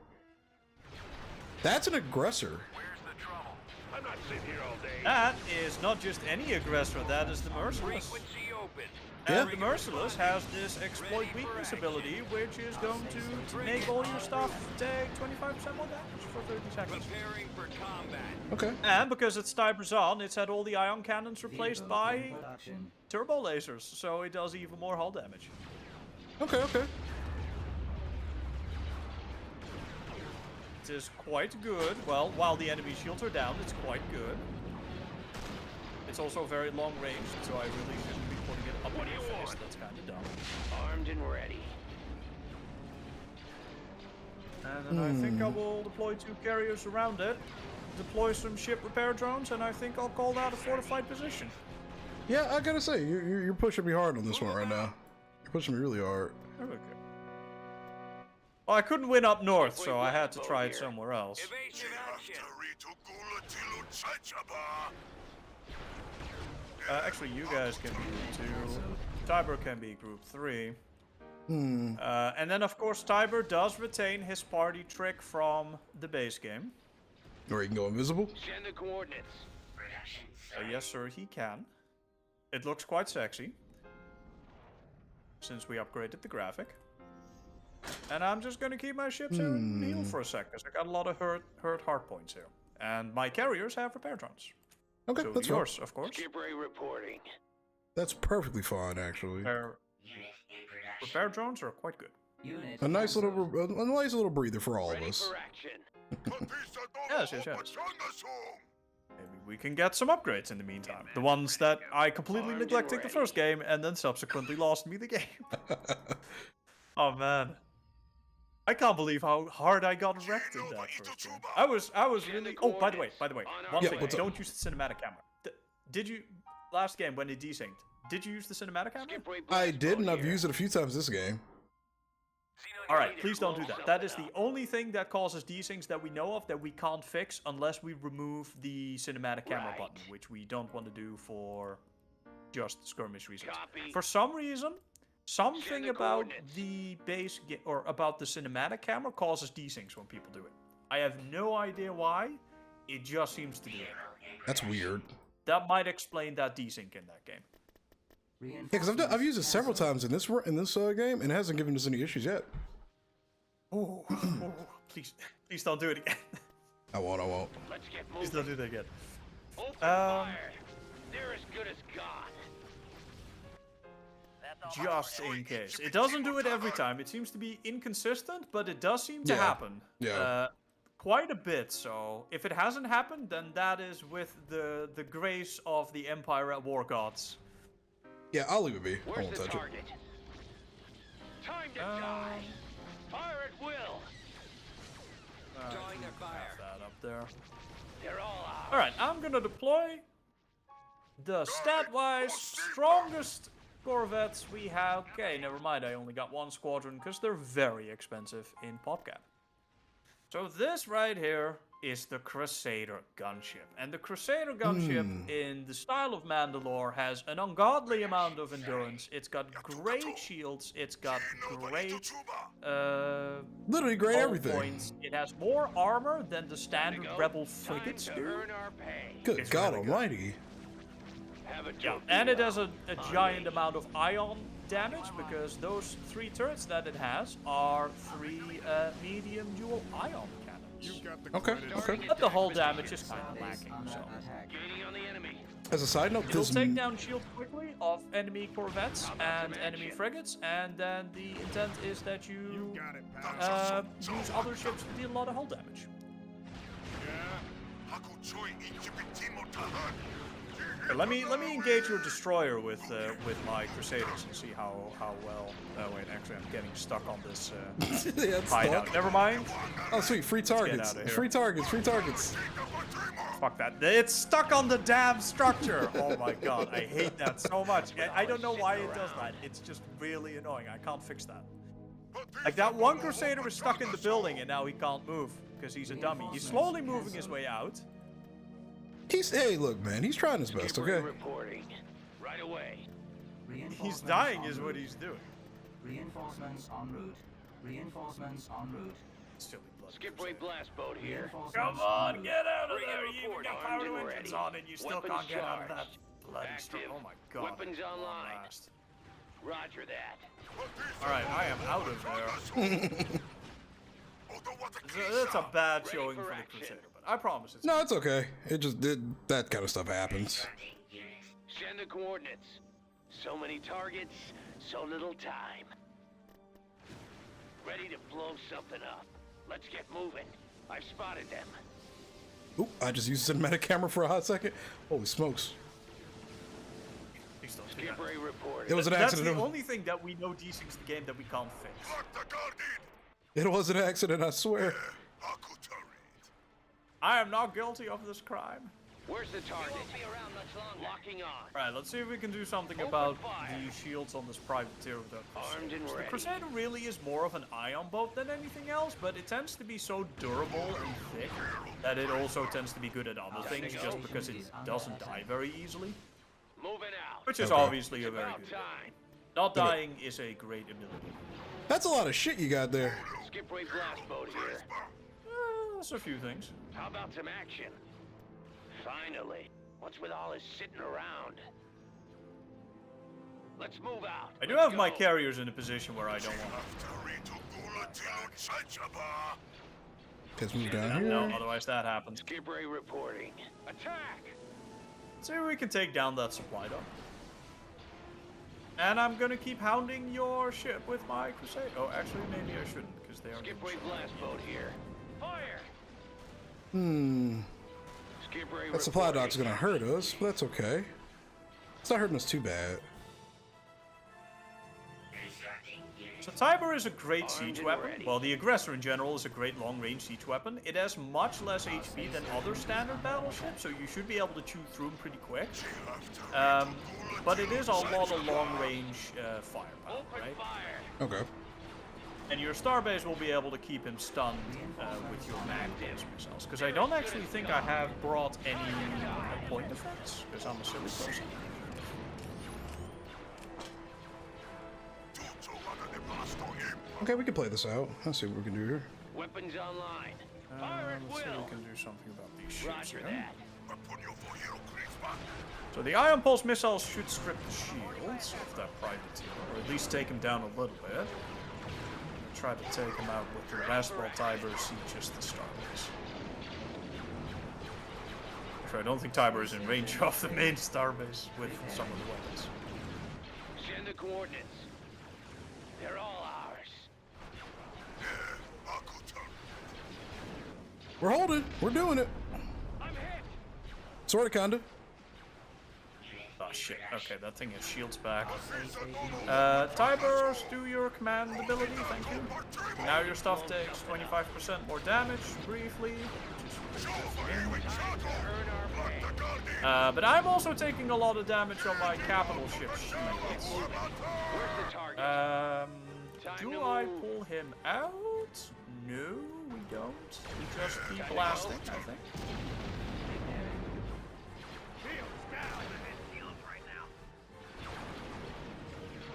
That's an aggressor. Where's the trouble? I'm not sitting here all day. That is not just any aggressor, that is the Merciless. Frequency open. And the Merciless has this exploit weakness ability, which is going to make all your stuff take 25% more damage for 30 seconds. Preparing for combat. Okay. And because it's Tiberzon, it's had all the ion cannons replaced by Production. turbo lasers, so it does even more hull damage. Okay, okay. It is quite good. Well, while the enemy shields are down, it's quite good. It's also very long range, so I really shouldn't be putting it up on your face. That's kind of dumb. Armed and ready. And then I think I will deploy 2 carriers around it, deploy some ship repair drones, and I think I'll call that a fortified position. Yeah, I gotta say, you're pushing me hard on this one right now. You're pushing me really hard. There we go. Well, I couldn't win up north, so I had to try it somewhere else. Evasive action. Actually, you guys can be Group 2. Tiber can be Group 3. And then, of course, Tiber does retain his party trick from the base game. Or you can go invisible. Send the coordinates. Yes, sir, he can. It looks quite sexy, since we upgraded the graphic. And I'm just gonna keep my ships in heal for a sec, because I got a lot of hurt hard points here. And my carriers have repair drones. Okay, So that's yours, of course. Skip Ray reporting. That's perfectly fine, actually. Repair drones are quite good. Unit A nice little breather for all of Ready us. for action. Yes. Maybe we can get some upgrades in the meantime. The ones that I completely neglected the first game and then subsequently lost me the game. Oh man. I can't believe how hard I got wrecked in that first game. I was really... Oh, by the way, one Yeah, thing. what's up? Don't use the cinematic camera. Did you... Last game, when it desynced, did you use the cinematic camera? Skip Ray I blast did, and mode I've here. used it a few times this game. Alright, please don't do that. That is the only thing that causes desyncs that we know of that we can't fix unless we remove the cinematic camera button, which we don't want to do for just skirmish reasons. Copy. For some reason, something the about coordinates. the base or about the cinematic camera causes desyncs when people do it. I have no idea why. It just seems to do it. That's weird. That might explain that desync in that game. Yeah, because I've used it several times in this game, and it hasn't given us any issues yet. Oh, please don't do it again. I won't. Let's get Please moving. don't do that again. Open fire. They're as good as gone. Just in case. It doesn't do it every time. It seems to be inconsistent, but it does seem to happen. Yeah. Quite a bit, so if it hasn't happened, then that is with the grace of the Empire at War Gods. Yeah, I'll leave it be. I Where's won't the touch it. target? Time to die. Fire at will. Drawing their fire. That up there. They're all out. Alright, I'm gonna deploy the stat-wise strongest Corvettes we have. Okay, never mind, I only got one squadron because they're very expensive in PopCap. So this right here is the Crusader gunship. And the Crusader gunship, in the style of Mandalore, has an ungodly amount of endurance. It's got great shields. It's got great... Literally great hull everything. Points. It has more armor than the standard Rebel Time frigates to do. earn our pay. Good It's God really good. Almighty. Have a Yeah, and it has a giant amount of ion damage because those 3 turrets that it has are 3 medium dual ion cannons. Okay. But the hull damage is kind of lacking, so... Gaining on the enemy. As a side note, It'll this take down shields quickly off enemy corvettes and enemy frigates, and then the intent is that you use other ships to deal a lot of hull damage. Okay, let me engage your destroyer with my Crusaders and see how well. Oh wait, actually I'm getting stuck on this yeah, it's hideout. stuck. Never mind. Oh sweet, free targets. Free targets. Free targets. Fuck that. It's stuck on the damn structure. Oh my god, I hate that so much. I don't know why it does that. It's just really annoying. I can't fix that. Like that one Crusader is stuck in the building and now he can't move because he's a dummy. He's slowly moving his way out. Hey, look, man, he's trying his best, okay? Reporting. Right away. He's dying is what he's doing. Reinforcements en route. Reinforcements en route. Silly blood. Skipway blast boat here. Come on, get out of there! You even report, got armed power and engines ready. on and you still Weapons can't get out of that charged. bloody Active. stuff. Oh my god. Weapons Long online. last. Roger that. Alright, I am out of there. That's a bad showing for the Crusader, but I promise it's No, it's okay. It just that kind of stuff happens. Send the coordinates. So many targets, so little time. Ready to blow something up. Let's get moving. I've spotted them. Oop, I just used the cinematic camera for a hot second. Holy smokes. Please don't do that. Skipway reporting. It was an That's accident. the only thing that we know desync's the game that we can't fix. It was an accident, I swear. I am not guilty of this crime. Where's the target? Locking on. Alright, let's see if we can do something about the shields on this privateer of the Armed and Crusader. The ready. Crusader really is more of an ion boat than anything else, but it tends to be so durable and thick that it also tends to be good at other things just because it doesn't die very easily. Moving out. Which is Okay. obviously a very About good time. ability. Not dying is a great ability. That's a lot of shit you got there. Skipway blast boat here. That's a few things. How about some action? Finally. What's with all this sitting around? Let's move out. I do Let's have my go. carriers in a position where I don't want Let's move down to. here. No, otherwise that happens. Skipway reporting. Attack! See if we can take down that supply dock. And I'm gonna keep hounding your ship with my Crusade. Oh, actually, maybe I shouldn't, because they are. Skipway blast boat here. Fire! Skipway That supply reporting. dock's gonna hurt us, but that's okay. It's not hurting us too bad. So Tiber is a great siege and weapon. ready. Well, the Aggressor in general is a great long-range siege weapon. It has much less HP than other standard battleships, so you should be able to chew through them pretty quick. But it is a lot of long-range firepower, Open right? fire! Okay. And your starbase will be able to keep him stunned with your mag-based missiles. Because I don't actually think I have brought any point effects, because I'm a silly person. Okay, we can play this out. Let's see what we can do here. Weapons online. Fire at Let's see if will. we can do something about these ships Roger here. that. So the Ion Pulse missiles should strip the shields of that privateer, or at least take him down a little bit. I'm gonna try to take him out with the rest while Tiber sieges the starbase. Actually, I don't think Tiber is in range of the main starbase with some of the weapons. Send the coordinates. They're all ours. We're holding. We're doing it. I'm hit. Sorta, kinda. Oh shit, okay, that thing has shields back. Tiber, do your command ability, thank you. Now your stuff takes 25% more damage, briefly, which is pretty good for me. But I'm also taking a lot of damage on my capital ship shields. Where's the target? Do I pull him out? No, we don't. We just keep blasting, I think.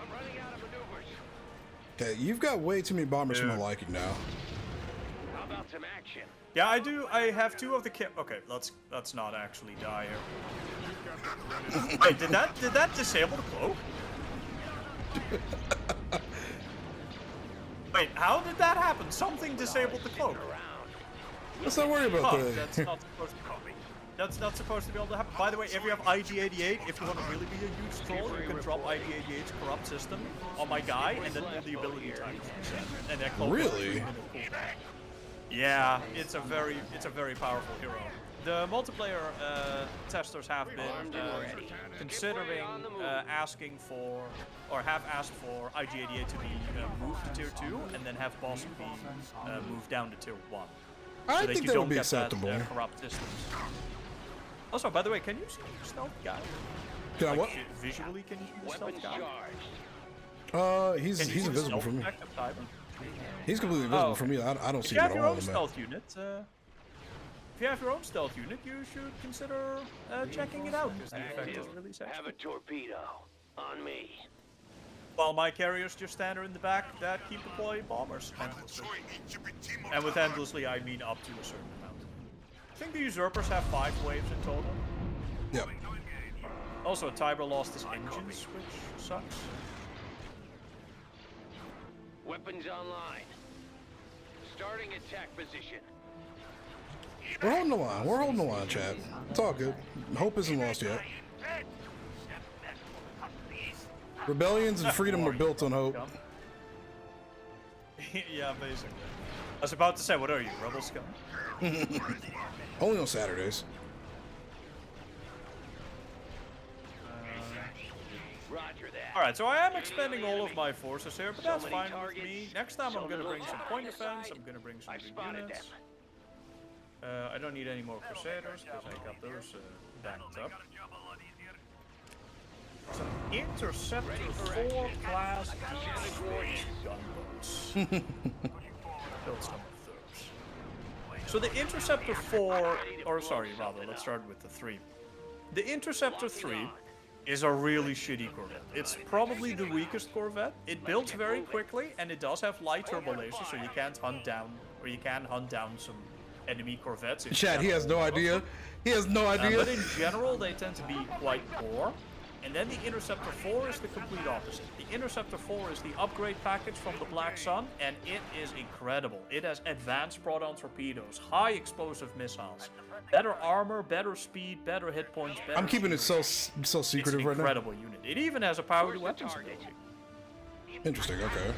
I'm running out of maneuvers. Okay, you've got way too many bombers for my liking now. How about some action? Yeah, I do. I have two of the Okay, let's not actually die here. Wait, did that disable the cloak? Wait, how did that happen? Something disabled the cloak. Let's not worry about Oh, that. that's not supposed to copy. That's not supposed to be able to happen. By the way, if you have IG-88, if you want to really be a huge troll, you can drop IG-88's corrupt system on my guy, and then all the ability types reset. And that Really? Yeah, it's a very powerful hero. The multiplayer testers have been considering asking for, or have asked for IG-88 to be moved to tier 2, and then have boss be moved down to tier 1. I so think that that you would be don't acceptable. get that corrupt systems. Also, by the way, can you see the stealth guy? Can I what? Visually, can you see the stealth guy? He's invisible from me. Type? He's completely invisible from me. I don't see him at all. If you have your on own the map. stealth unit, if you have your own stealth unit, you should consider checking it out, because the effect is really sexy. Have a torpedo on me. While my carriers just stand in the back that keep deploying bombers endlessly. And with endlessly, I mean up to a certain amount. I think the usurpers have 5 waves in total. Yep. Also, Tiber lost his engines, which sucks. Weapons online. Starting attack position. We're holding the line. We're holding the line, chat. It's all good. Hope isn't lost yet. Rebellions and freedom are built on hope. Yeah, basically. I was about to say, what are you, rebel scum? Only on Saturdays. Alright, so I am expending all of my forces here, but that's fine with me. Next time I'm gonna bring some point defense, I'm gonna bring some big units. I don't need any more Crusaders, because I got those banked up. Some Interceptor 4 class gunboats. Build some of those. So the Interceptor 4, or sorry, rather, let's start with the 3. The Interceptor 3 is a really shitty Corvette. It's probably the weakest Corvette. It builds very quickly, and it does have light turbo lasers, so you can't hunt down, or you can hunt down some enemy Corvettes. Chad, he has no idea. He has no idea. But in general, they tend to be quite poor. And then the Interceptor 4 is the complete opposite. The Interceptor 4 is the upgrade package from the Black Sun, and it is incredible. It has advanced proton torpedoes, high explosive missiles, better armor, better speed, better hit points. Better I'm keeping it so secretive right now. Incredible unit. It even has a powered weapons ability. Interesting. Okay.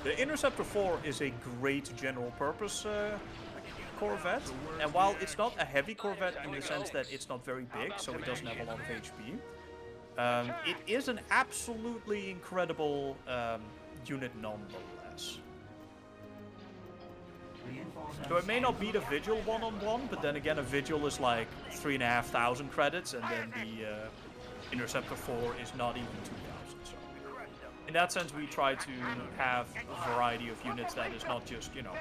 The Interceptor 4 is a great general purpose Corvette, and while it's not a heavy Corvette in the sense that it's not very big, so it doesn't have a lot of HP, it is an absolutely incredible unit nonetheless. So it may not beat a Vigil one-on-one, but then again a Vigil is like 3,500 credits, and then the Interceptor 4 is not even 2,000. So in that sense, we try to have a variety of units that is not just, you know,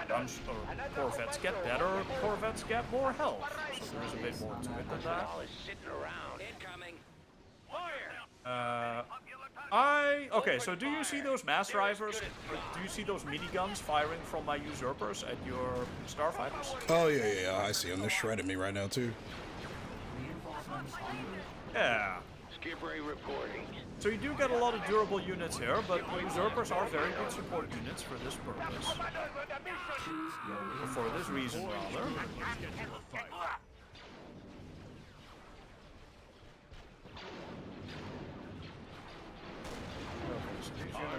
guns or Corvettes get better, Corvettes get more health. So there's a bit more to it than that. Okay, so do you see those mass drivers? Do you see those miniguns firing from my usurpers at your starfighters? Oh yeah, I see them. They're shredding me right now too. Yeah. reporting. So you do get a lot of durable units here, but usurpers are very good support units for this purpose. Or for this reason, rather.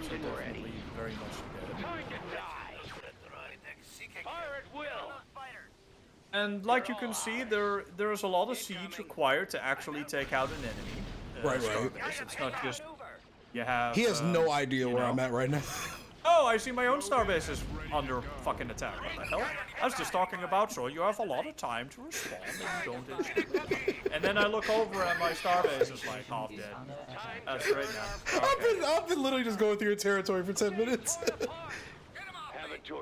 Definitely very much and like you can see, there's a lot of siege required to actually take out an enemy. Right. It's not just you have. He has no idea where I'm at right now. Oh, I see my own starbase is under fucking attack. What the hell? I was just talking about so you have a lot of time to respond and you don't issue. And then I look over and my starbase is like half dead. That's great now. I've been literally just going through your territory for 10 minutes.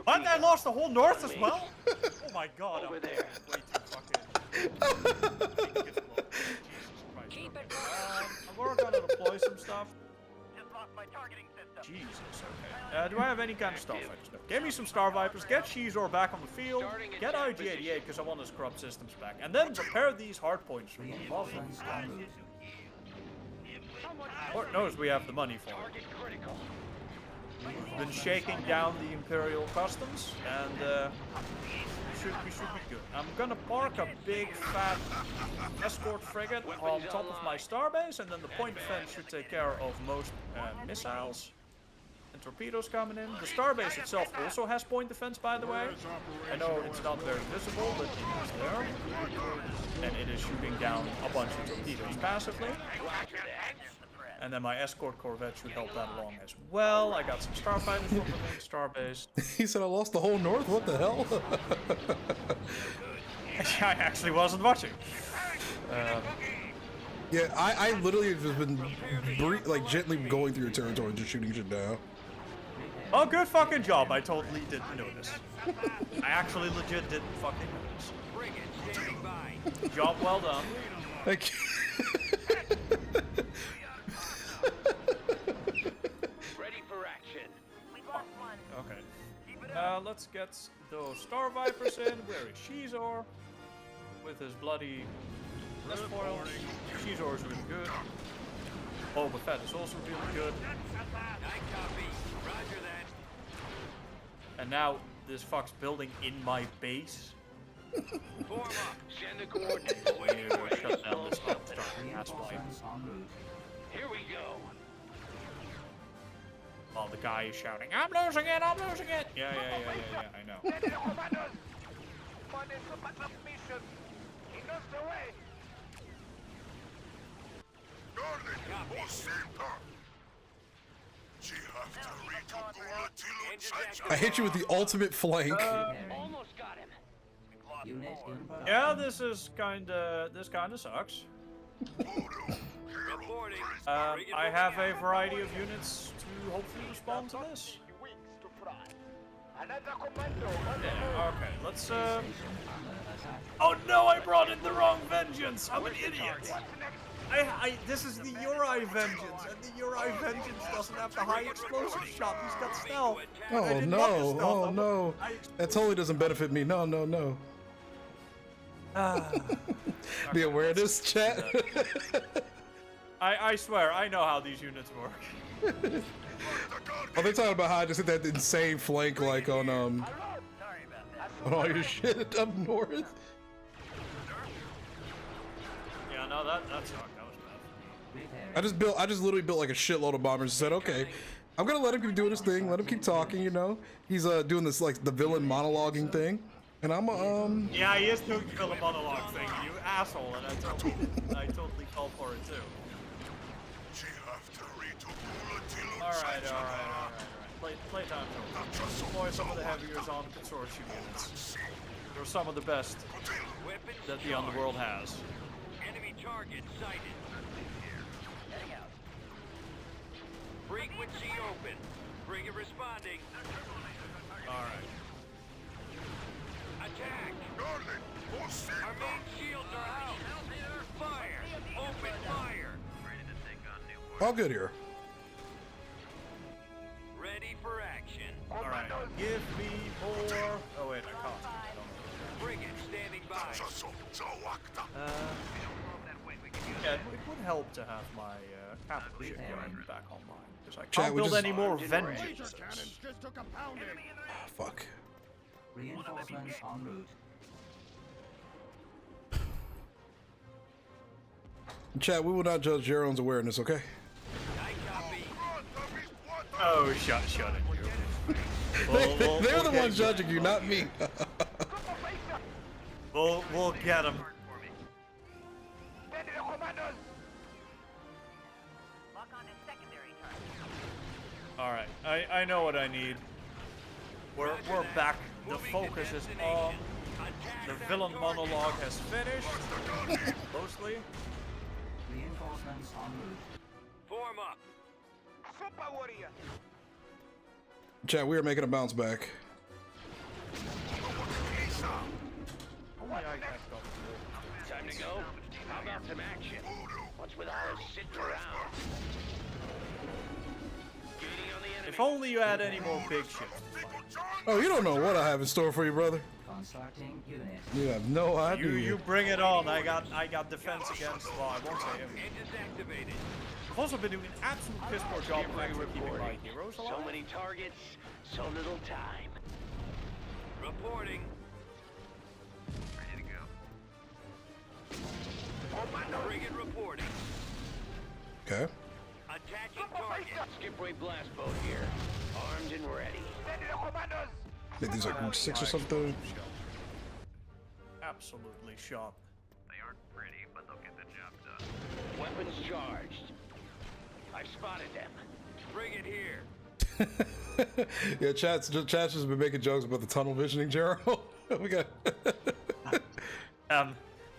What? I lost the whole north as well? Oh my god. I'm way too fucking... Jesus Christ. We're gonna deploy some stuff. Jesus, okay. Do I have any kind of starfighters? No. Give me some Star Vipers, get Shizor back on the field, get IG-88 because I want his corrupt systems back, and then prepare these hard points for me. Lord knows we have the money for it. We've been shaking down the Imperial customs, and we should be good. I'm gonna park a big fat escort frigate on top of my starbase, and then the point defense should take care of most missiles and torpedoes coming in. The starbase itself also has point defense, by the way. I know it's not very visible, but it is there. And it is shooting down a bunch of torpedoes passively. And then my escort corvette should help that along as well. I got some starfighters from the main starbase. He said I lost the whole north? What the hell? I actually wasn't watching. Yeah, I literally have just been like gently going through your territory, just shooting shit down. Oh, good fucking job. I totally didn't notice. I actually legit didn't fucking notice. Job well done. Thank you. Ready for action. We lost one. Okay. Let's get those Star Vipers in. Where is Shizor? With his bloody wrist foil. Shizor is really good. Boba Fett is also really good. Roger that. And now this fuck's building in my base. Form up. Send the coordinates. Shut down this upstart. That's why. Reinforcements en route. Here we go. While the guy is shouting, I'm losing it, I'm losing it! Yeah, I know. I hit you with the ultimate flank. Almost got him. Unit in production. Yeah, this kinda sucks. Reporting. I have a variety of units to hopefully respond to this. Yeah, okay, let's Oh no, I brought in the wrong vengeance! I'm an idiot! This is the Uri Vengeance, and the Uri Vengeance doesn't have the high explosive shot, he's got stealth. Oh no, oh no. That totally doesn't benefit me. No, no, no. Be aware of this, chat. I swear, I know how these units work. Oh, they're talking about how I just hit that insane flank like on on all your shit up north. Yeah, no, that sucked. That was bad. I just literally built like a shitload of bombers and said, okay, I'm gonna let him keep doing his thing, let him keep talking, you know. He's doing this like the villain monologuing thing. And I'm Yeah, he is doing the villain monologue thing, you asshole, and I totally called for it too. Alright. Playtime's over. Deploy some of the heaviers on consortium units. They're some of the best that the Underworld has. Enemy target sighted. Heading out. Frequency open. Frigate responding. Alright. Attack! Our main shields are out! Fire! Open fire! all good here. Ready for action. Alright, give me more... Oh wait, I can't. Frigate standing by. Yeah, it would help to have my capital shipyard back online, because I Chat, can't we build just- any more vengeances. Fuck. Reinforcements en route. Chat, we will not judge Jerome's awareness, okay? I copy. Oh, shut it. They're the ones judging you, not me. We'll get him. Lock on to secondary target. Alright, I know what I need. We're back. The focus is on. The villain monologue has finished. Mostly. Reinforcements en route. Form up. Super warrior. Chat, we are making a bounce back. Time to go? How about some action? What's with all this sitting around? Gaining on the enemy. If only you had any more big ships. Oh, you don't know what I have in store for you, brother. Constructing unit. You have no idea. You bring it on. I got defense against. Well, I won't say him. Engines activated. also been doing an absolute piss poor job of actually keeping my heroes alive. So many targets, so little time. Reporting. Ready to go. Frigate reporting. Okay. Attaching target. Skip ray blast boat here. Armed and ready. I think these like 6 or something. Absolutely shot. They aren't pretty, but they'll get the job done. Weapons charged. I've spotted them. Frigate here. Yeah, chat's just been making jokes about the tunnel visioning, Gerald. We got.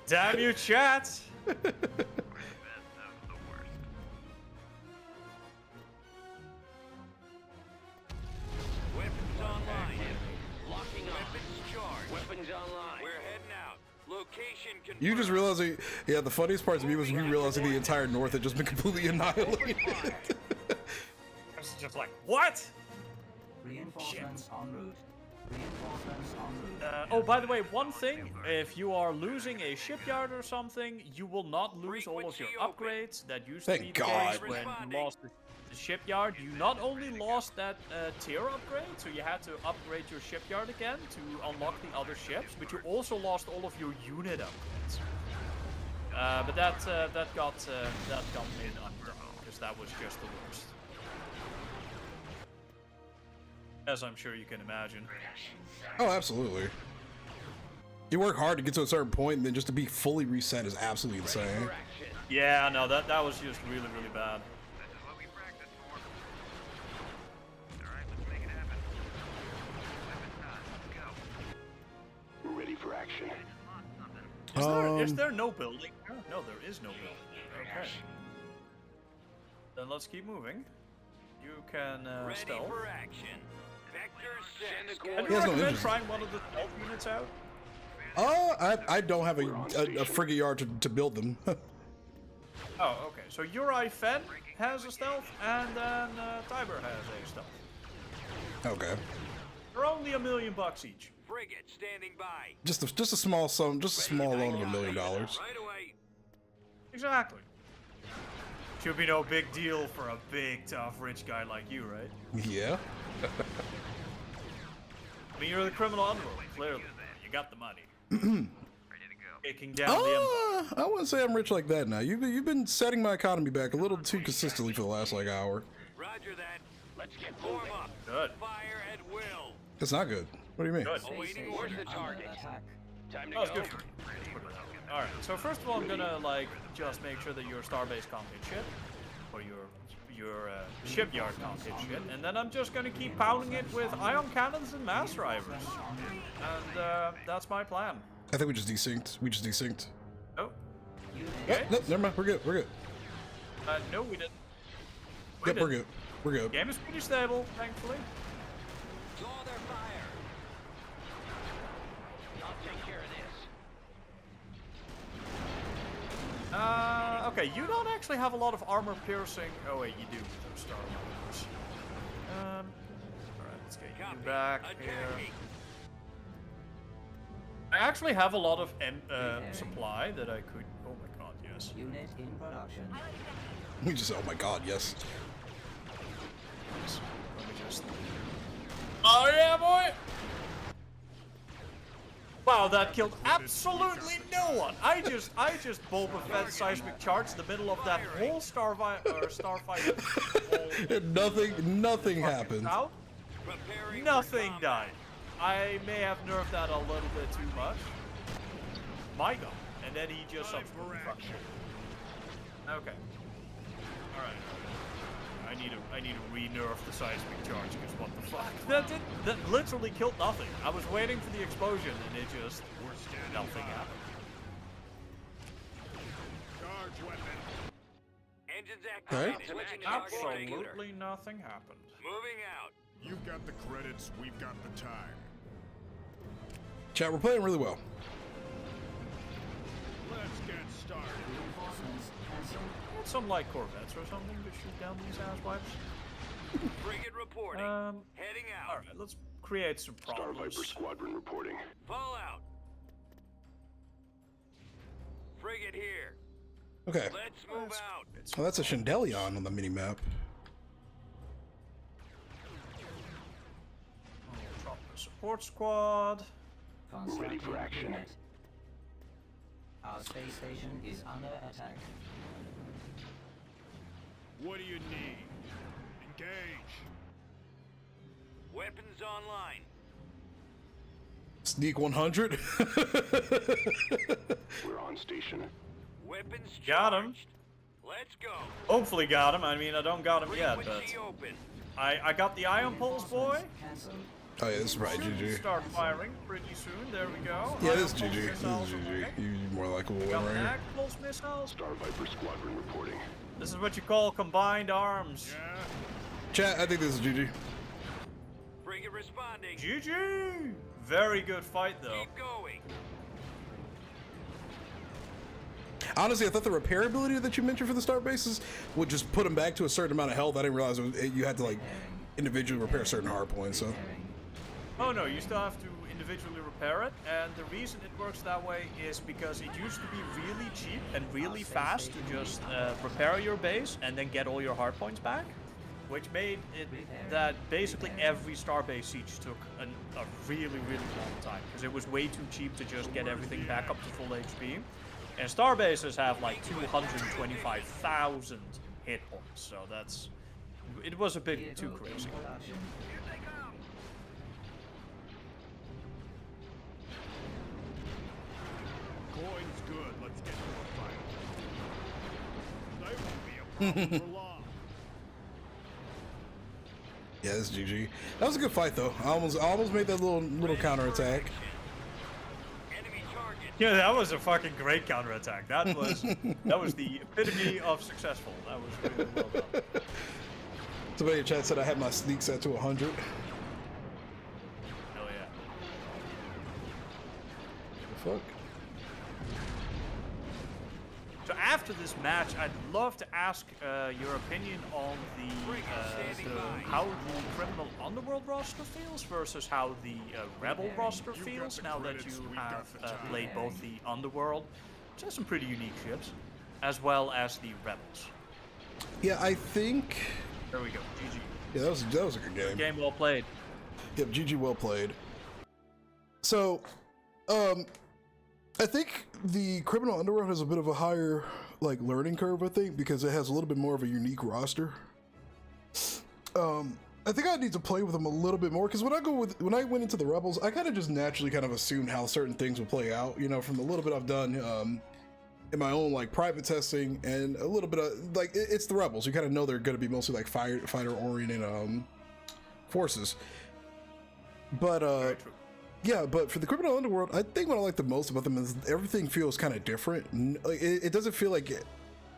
Damn you, chat! We're the best of the worst. Weapons online. Locking on. Weapons charged. Weapons online. We're heading out. Location confirmed. You just realizing, yeah, the funniest part to me was you realizing the entire North had just been completely annihilated. I was just like, what? Reinforcements en route. Reinforcements en route. Oh, by the way, one thing, if you are losing a shipyard or something, you will not lose all of your upgrades. That used to be Thank the God. case when you lost the shipyard. You not only lost that tier upgrade, so you had to upgrade your shipyard again to unlock the other ships, but you also lost all of your unit upgrades. But that got made undone, because that was just the worst. As I'm sure you can imagine. Oh, absolutely. You work hard to get to a certain point, and then just to be fully reset is absolutely insane. Yeah, no, that was just really, really bad. This is what we practiced for. Alright, let's make it happen. Weapons time. Let's go. We're ready for action. Is there no building? No, there is no building. Okay. Then let's keep moving. You can Ready stealth. for action. Vector set. Can He you has no recommend engine. trying one of the stealth units out? I don't have a frigate yard to build them. Oh, okay. So Uri Fen has a stealth, and then Tiber has a stealth. Okay. They're only $1 million each. Frigate standing by. Just a small sum, just a small loan of $1 million. Right away. Exactly. Should be no big deal for a big, tough, rich guy like you, right? Yeah. I mean, you're the criminal underworld, clearly. You got the money. Taking down the empire. I wouldn't say I'm rich like that now. You've been setting my economy back a little too consistently for the last like hour. Roger that. Let's get Form moving. up. Good. Fire at will. It's not good. What do you mean? Good. Awaiting Where's orders. the target? Time to That was go. good for me. Alright, so first of all, I'm gonna, like, just make sure that your starbase can't hit shit. Or your shipyard can't hit shit. And then I'm just gonna keep pounding it with ion cannons and mass drivers. And, that's my plan. I think we just desynced. Oh. Oh, no, never mind. We're good. No, we didn't. Yep, we're good. We're good. Game is pretty stable, thankfully. Draw their fire. I'll take care of this. Okay, you don't actually have a lot of armor piercing. Oh wait, you do with those star armors. Alright, let's get you back here. Attacking. I actually have a lot of supply that I could. Oh my god, yes. Unit in production. We just. Oh my God, yes. Let me just. Oh yeah, boy! Wow, that killed absolutely no one. I just Boba Fett seismic charged the middle of that whole starfighter. And nothing happened. Out. Preparing Nothing for died. I may have nerfed that a little bit too much. My god. And then he just subsequently fucked me. Okay. Alright. I need to re-nerf the seismic charge, because what the fuck? That literally killed nothing. I was waiting for the explosion and it just nothing happened. Charge weapon. Engines Okay. activated. Switching to target indicator. Absolutely nothing happened. Moving out. You've got the credits, we've got the time. Chat, we're playing really well. Let's get started. Reinforcements cancelled. Some like Corvettes or something to shoot down these ass wipes. Frigate reporting. Heading out. Alright, let's create some problems. Squadron reporting. Fall out. Frigate here. Okay. Let's move out. So that's a Chandelion on the mini map. Drop the support squad. Ready for action. Our space station is under attack. What do you need? Engage. Weapons online. Sneak 100. We're on station. Weapons Got him. charged. Let's go. Hopefully got him. I mean, I don't got him yet, but Frequency open. I got the ion pulse, boy. Cancelled. Oh yeah, this is right, GG. Start firing pretty soon. There we go. Yeah, this is Ion GG. pulse This is missiles GG. away. You more likable Got one the right mag pulse missiles. Star Viper Squadron reporting. This is what you call combined arms. Yeah. Chat, I think this is GG. Frigate responding. GG. Very good fight though. Keep going. Honestly, I thought the repairability that you mentioned for the start bases would just put them back to a certain amount of health. I didn't realize you had to like individually repair certain hard points. So Oh no, you still have to individually repair it, and the reason it works that way is because it used to be really cheap and really fast to just repair your base and then get all your hard points back, which made it that basically every starbase siege took a really, really long time, because it was way too cheap to just get everything back up to full HP. And starbases have like 225,000 hit points, so it was a bit too crazy. Production. Here they come. Coin's good. Let's get to a fight. They won't be a problem for long. yeah, this is GG. That was a good fight though. I almost made that little counterattack. Enemy target. Yeah, that was a fucking great counterattack. That was the epitome of successful. That was really well done. Somebody in chat said I had my sneak set to 100. Hell yeah. The fuck? So after this match, I'd love to ask your opinion on how the Criminal Underworld roster feels versus how the Rebel roster feels now that you have played both the Underworld, which has some pretty unique ships, as well as the Rebels. Yeah, I think. There we go. GG. Yeah, that was a good game. Game well played. Yep, GG, well played. So, I think the Criminal Underworld has a bit of a higher like learning curve, I think, because it has a little bit more of a unique roster. I think I need to play with them a little bit more, because when I went into the Rebels, I kind of just naturally kind of assumed how certain things would play out, you know, from the little bit I've done in my own like private testing, and a little bit of like it's the Rebels. You kind of know they're going to be mostly like fighter oriented forces. But yeah, but for the Criminal Underworld, I think what I like the most about them is everything feels kind of different. It doesn't feel like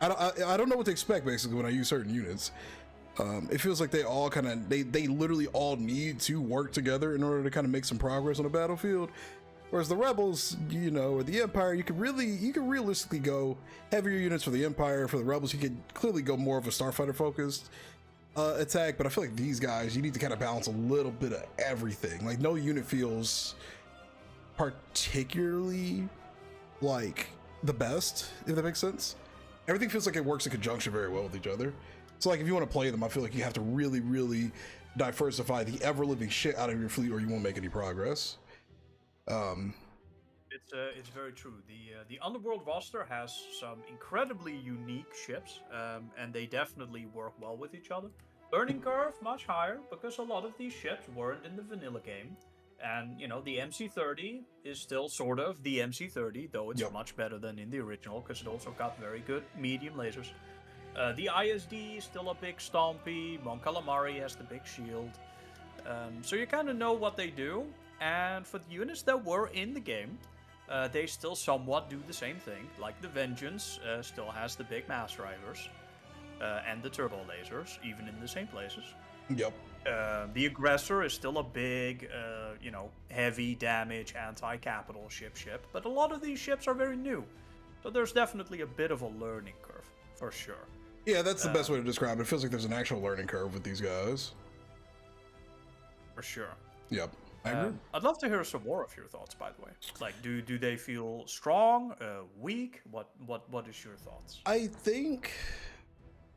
I don't know what to expect basically when I use certain units. It feels like they all kind of they literally all need to work together in order to kind of make some progress on the battlefield. Whereas the Rebels, you know, or the Empire, you can realistically go heavier units for the Empire. For the Rebels, you could clearly go more of a starfighter focused attack. But I feel like these guys, you need to kind of balance a little bit of everything. Like no unit feels particularly like the best, if that makes sense. Everything feels like it works in conjunction very well with each other. So like if you want to play them, I feel like you have to really, really diversify the ever-living shit out of your fleet, or you won't make any progress. It's very true. The Underworld roster has some incredibly unique ships, and they definitely work well with each other. Learning curve much higher because a lot of these ships weren't in the vanilla game, and you know the MC30 is still sort of the MC30, though it's much better than in the original because it also got very good medium lasers. The ISD is still a big stompy. Mon Calamari has the big shield, so you kind of know what they do. And for the units that were in the game, they still somewhat do the same thing. Like the Vengeance still has the big mass drivers and the turbo lasers, even in the same places. Yep. The Aggressor is still a big, heavy damage anti-capital ship. But a lot of these ships are very new. So there's definitely a bit of a learning curve, for sure. Yeah, that's the best way to describe it. It feels like there's an actual learning curve with these guys. For sure. Yep. I agree. I'd love to hear some more of your thoughts, by the way. Like, do they feel strong, weak? What is your thoughts? I think,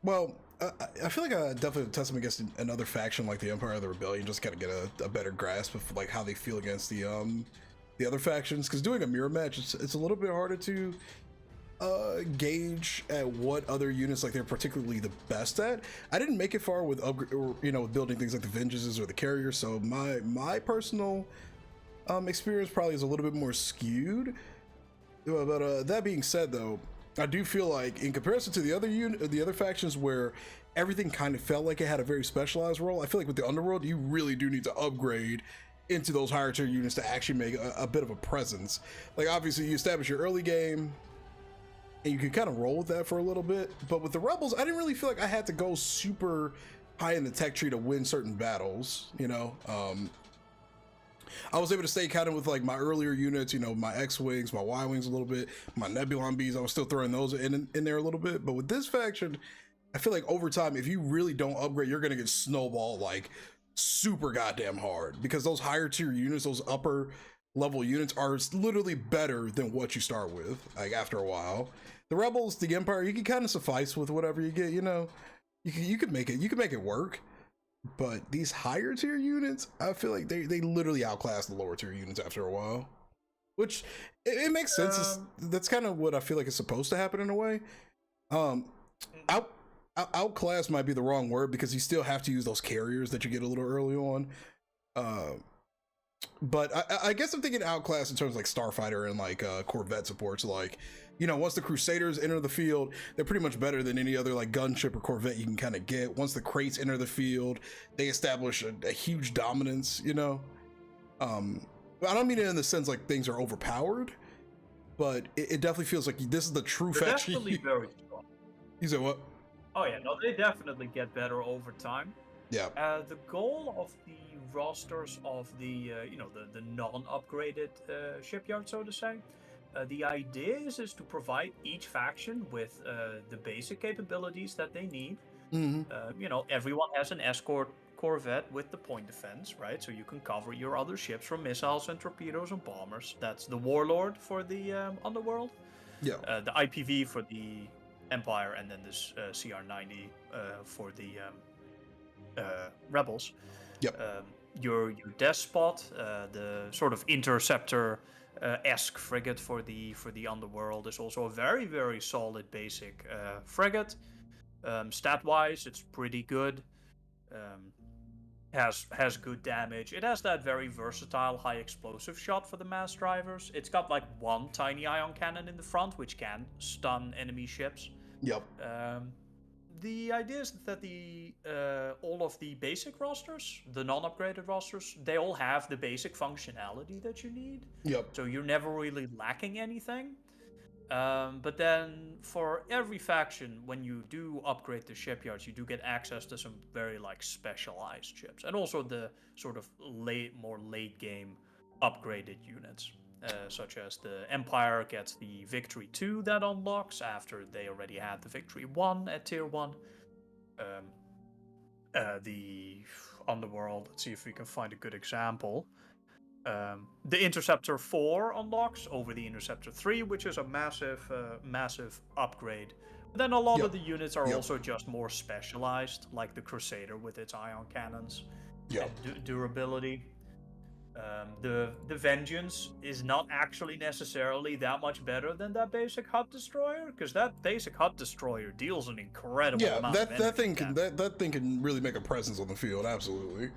well, I feel like I definitely test them against another faction like the Empire of the Rebellion, just kind of get a better grasp of like how they feel against the other factions. Because doing a mirror match, it's a little bit harder to gauge at what other units like they're particularly the best at. I didn't make it far with upgrade, or with building things like the Vengeances or the Carriers, so my personal experience probably is a little bit more skewed. But that being said, though, I do feel like in comparison to the other factions where everything kind of felt like it had a very specialized role, I feel like with the Underworld, you really do need to upgrade into those higher tier units to actually make a bit of a presence. Like, obviously, you establish your early game, and you can kind of roll with that for a little bit. But with the Rebels, I didn't really feel like I had to go super high in the tech tree to win certain battles, I was able to stay kind of with like my earlier units, my X-Wings, my Y-Wings a little bit, my Nebulon Bees, I was still throwing those in there a little bit. But with this faction, I feel like over time, if you really don't upgrade, you're going to get snowballed like super goddamn hard, because those higher tier units, those upper level units are literally better than what you start with, like after a while. The Rebels, the Empire, you can kind of suffice with whatever you get, you can make it work. But these higher tier units, I feel like they literally outclass the lower tier units after a while, which it makes sense. That's kind of what I feel like is supposed to happen in a way. Outclass might be the wrong word, because you still have to use those carriers that you get a little early on. But I guess I'm thinking outclass in terms of like Starfighter and like Corvette supports. Like, once the Crusaders enter the field, they're pretty much better than any other like gunship or Corvette you can kind of get. Once the crates enter the field, they establish a huge dominance. I don't mean it in the sense like things are overpowered, but it definitely feels like this is the true faction. Definitely very strong. You said what? Oh yeah, no, they definitely get better over time. Yeah. The goal of the rosters of the the non-upgraded shipyard, so to say, the idea is to provide each faction with the basic capabilities that they need. Everyone has an escort corvette with the point defense, right? So you can cover your other ships from missiles and torpedoes and bombers. That's the Warlord for the Underworld. Yeah. The IPV for the Empire, and then this CR-90 for the Rebels. Yep. Your Despot, the sort of interceptor esque frigate for the Underworld, is also a very, very solid basic frigate. Stat wise, it's pretty good. Has good damage. It has that very versatile high explosive shot for the mass drivers. It's got like one tiny ion cannon in the front, which can stun enemy ships. Yep. The idea is that all of the basic rosters, the non-upgraded rosters, they all have the basic functionality that you need. Yep. So you're never really lacking anything. But then for every faction, when you do upgrade the shipyards, you do get access to some very like specialized ships, and also the sort of more late game upgraded units. Such as the Empire gets the Victory 2 that unlocks after they already had the Victory 1 at Tier 1. The Underworld, let's see if we can find a good example. The Interceptor 4 unlocks over the Interceptor 3, which is a massive upgrade. But then a lot of the units are also just more specialized, like the Crusader with its ion cannons and durability. The Vengeance is not actually necessarily that much better than that basic HUD destroyer, because that basic HUD destroyer deals an incredible amount of energy. that thing can really make a presence on the field, absolutely.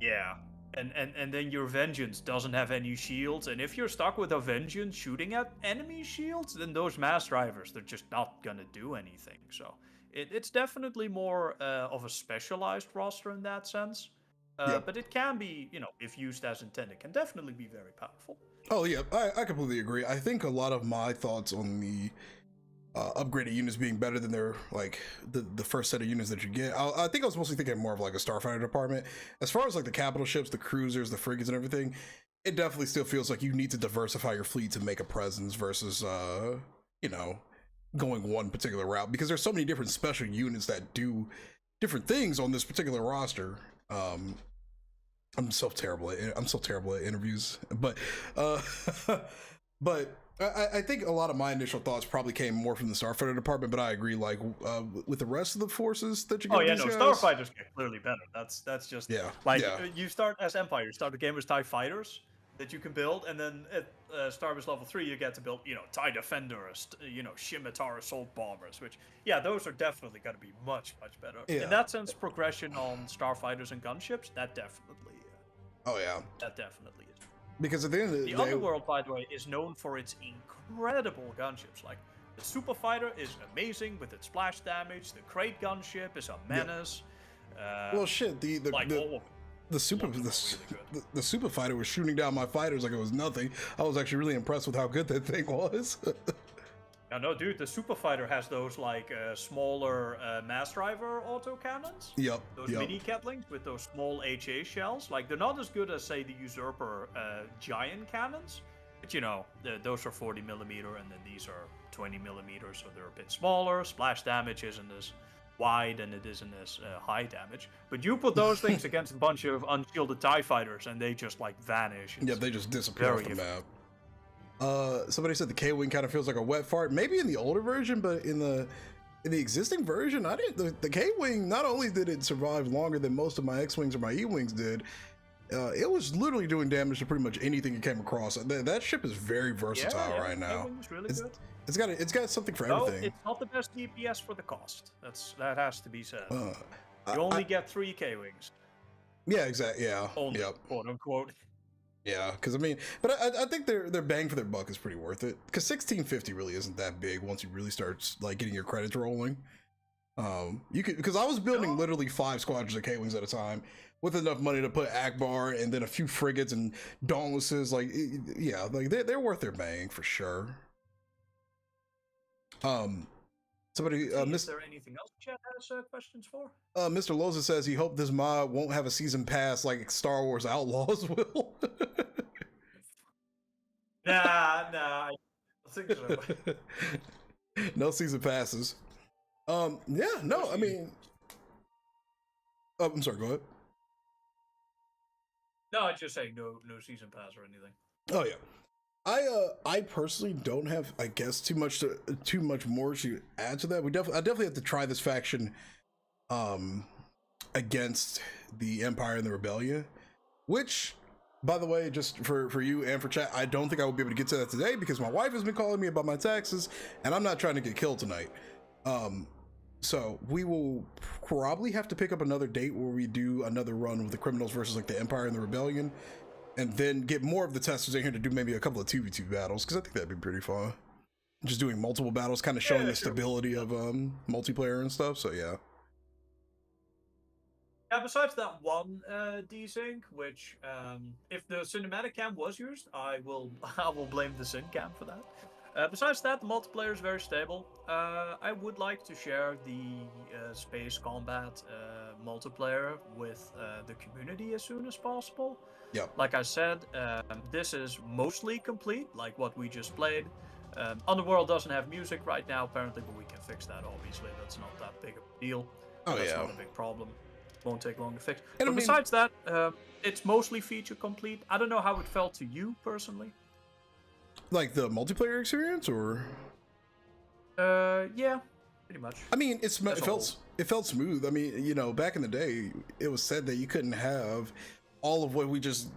Yeah. And then your Vengeance doesn't have any shields, and if you're stuck with a Vengeance shooting at enemy shields, then those mass drivers, they're just not gonna do anything. So it's definitely more of a specialized roster in that sense. But it can be, if used as intended, can definitely be very powerful. Oh yeah, I completely agree. I think a lot of my thoughts on the upgraded units being better than their like the first set of units that you get, I think I was mostly thinking more of like a Starfighter department. As far as like the capital ships, the cruisers, the frigates, and everything, it definitely still feels like you need to diversify your fleet to make a presence versus going one particular route, because there's so many different special units that do different things on this particular roster. I'm so terrible at interviews, but uh, but I think a lot of my initial thoughts probably came more from the Starfighter department. But I agree, like with the rest of the forces that you get. Oh yeah, these no, guys, starfighters get clearly better. That's just like yeah. you start as Empire, you start the game with TIE fighters that you can build, and then at Star Wars level 3 you get to build, TIE defenders, Scimitar assault bombers, which those are definitely going to be much better. Yeah. In that sense, progression on starfighters and gunships, that definitely. Oh yeah. That definitely is. Because at the end of the day, Underworld, by the way, is known for its incredible gunships. Like the Super Fighter is amazing with its splash damage. The Crate gunship is a menace. Well, shit. The Super Fighter was shooting down my fighters like it was nothing. I was actually really impressed with how good that thing was. No, dude, the Super Fighter has those like smaller mass driver autocannons. Yep. Those mini Ketlings with those small HA shells. Like they're not as good as say the Usurper giant cannons, but those are 40 millimeter, and then these are 20 millimeters, so they're a bit smaller. Splash damage isn't as wide, and it isn't as high damage. But you put those things against a bunch of unshielded TIE fighters, and they just like vanish. Yeah, they just disappear off the map. Somebody said the K-Wing kind of feels like a wet fart. Maybe in the older version, but in the existing version, I didn't. The K-Wing, not only did it survive longer than most of my X-Wings or my E-Wings did, it was literally doing damage to pretty much anything it came across. That ship is very versatile right now. Really good. It's got something for everything. It's not the best DPS for the cost. That has to be said. You only get 3 K-Wings. Yeah, exactly. Yeah. Only, quote unquote. Yeah, because I mean, but I think their bang for their buck is pretty worth it. Because 1650 really isn't that big once you really start like getting your credits rolling. You could, because I was building literally 5 squadrons of K-Wings at a time with enough money to put Akbar and then a few frigates and Dauntlesses. Like, yeah, like they're worth their bang for sure. Somebody, is there anything else chat has questions for? Mr. Loza says he hoped this mod won't have a season pass like Star Wars Outlaws will. Nah, I think so. No season passes. Yeah, no, I mean, I'm sorry, go ahead. No, I'm just saying no season pass or anything. Oh yeah. I personally don't have, I guess, too much more to add to that. I definitely have to try this faction against the Empire and the Rebellion, which, by the way, just for you and for chat, I don't think I will be able to get to that today because my wife has been calling me about my taxes and I'm not trying to get killed tonight. So we will probably have to pick up another date where we do another run with the criminals versus like the Empire and the Rebellion, and then get more of the testers in here to do maybe a couple of 2v2 battles, because I think that'd be pretty fun. Just doing multiple battles, kind of showing the stability of multiplayer and stuff, so yeah. Yeah, besides that one desync, which if the cinematic cam was used, I will blame the sync cam for that. Besides that, the multiplayer is very stable. I would like to share the space combat multiplayer with the community as soon as possible. Yep. Like I said, this is mostly complete, like what we just played. Underworld doesn't have music right now, apparently, but we can fix that, obviously. That's not that big of a deal. That's not a big problem. Won't take long to fix. And but besides that, it's mostly feature complete. I don't know how it felt to you, personally. Like the multiplayer experience, or? Yeah, pretty much. I mean, it felt smooth. I mean, back in the day, it was said that you couldn't have all of what we just,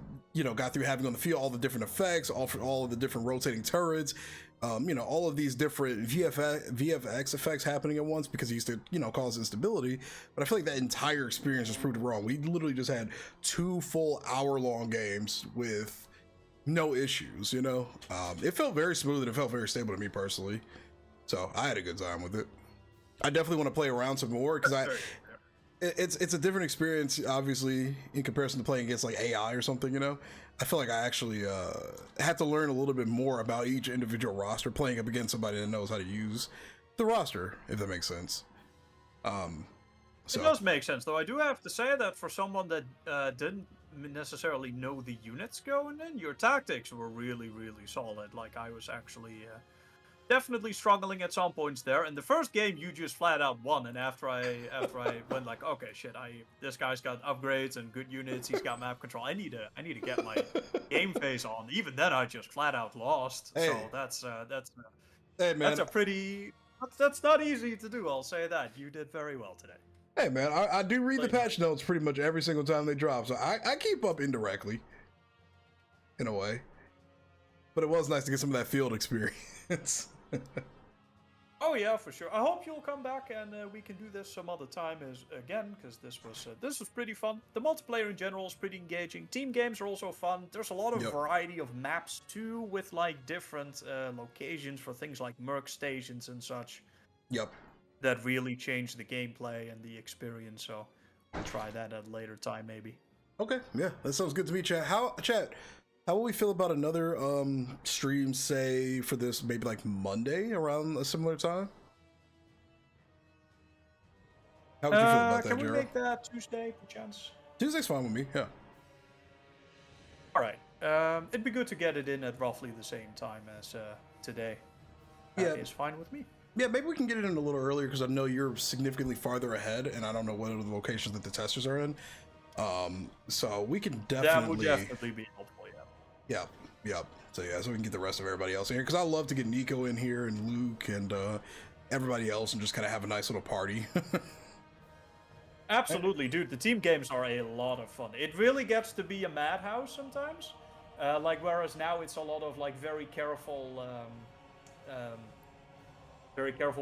got through having on the field, all the different effects, all of the different rotating turrets, all of these different VFX effects happening at once, because it used to, cause instability. But I feel like that entire experience was proved wrong. We literally just had 2 full hour-long games with no issues, It felt very smooth and it felt very stable to me personally. So I had a good time with it. I definitely want to play around some more, because it's a different experience, obviously, in comparison to playing against like AI or something, I feel like I actually had to learn a little bit more about each individual roster playing up against somebody that knows how to use the roster, if that makes sense. It does make sense, though. I do have to say that for someone that didn't necessarily know the units going in, your tactics were really, really solid. Like, I was actually definitely struggling at some points there. And the first game you just flat out won, and after I went like, okay, shit, this guy's got upgrades and good units, he's got map control. I need to get my game face on. Even then, I just flat out lost. Hey. So that's Hey man, that's a pretty that's not easy to do. I'll say that. You did very well today. hey man, I do read the patch notes pretty much every single time they drop, so I keep up indirectly, in a way. But it was nice to get some of that field experience. Oh yeah, for sure. I hope you'll come back and we can do this some other time again, because this was pretty fun. The multiplayer in general is pretty engaging. Team games are also fun. There's a lot of variety of maps too, with like different locations for things like merc stations and such. Yep. That really change the gameplay and the experience. So we'll try that at a later time, maybe. Okay, yeah, that sounds good to me, Chat. How will we feel about another stream, say, for this, maybe like Monday around a similar time? How would you feel about that, Can we Gerald? make that Tuesday, perchance? Tuesday's fine with me, yeah. All right. It'd be good to get it in at roughly the same time as today. That is fine with me. Yeah, maybe we can get it in a little earlier, because I know you're significantly farther ahead, and I don't know what other locations that the testers are in. So we can definitely... That would definitely be helpful, yeah. Yeah. So we can get the rest of everybody else in here, because I love to get Nico in here and Luke and everybody else and just kind of have a nice little party. Absolutely, dude. The team games are a lot of fun. It really gets to be a madhouse sometimes. Like, whereas now it's a lot of like very careful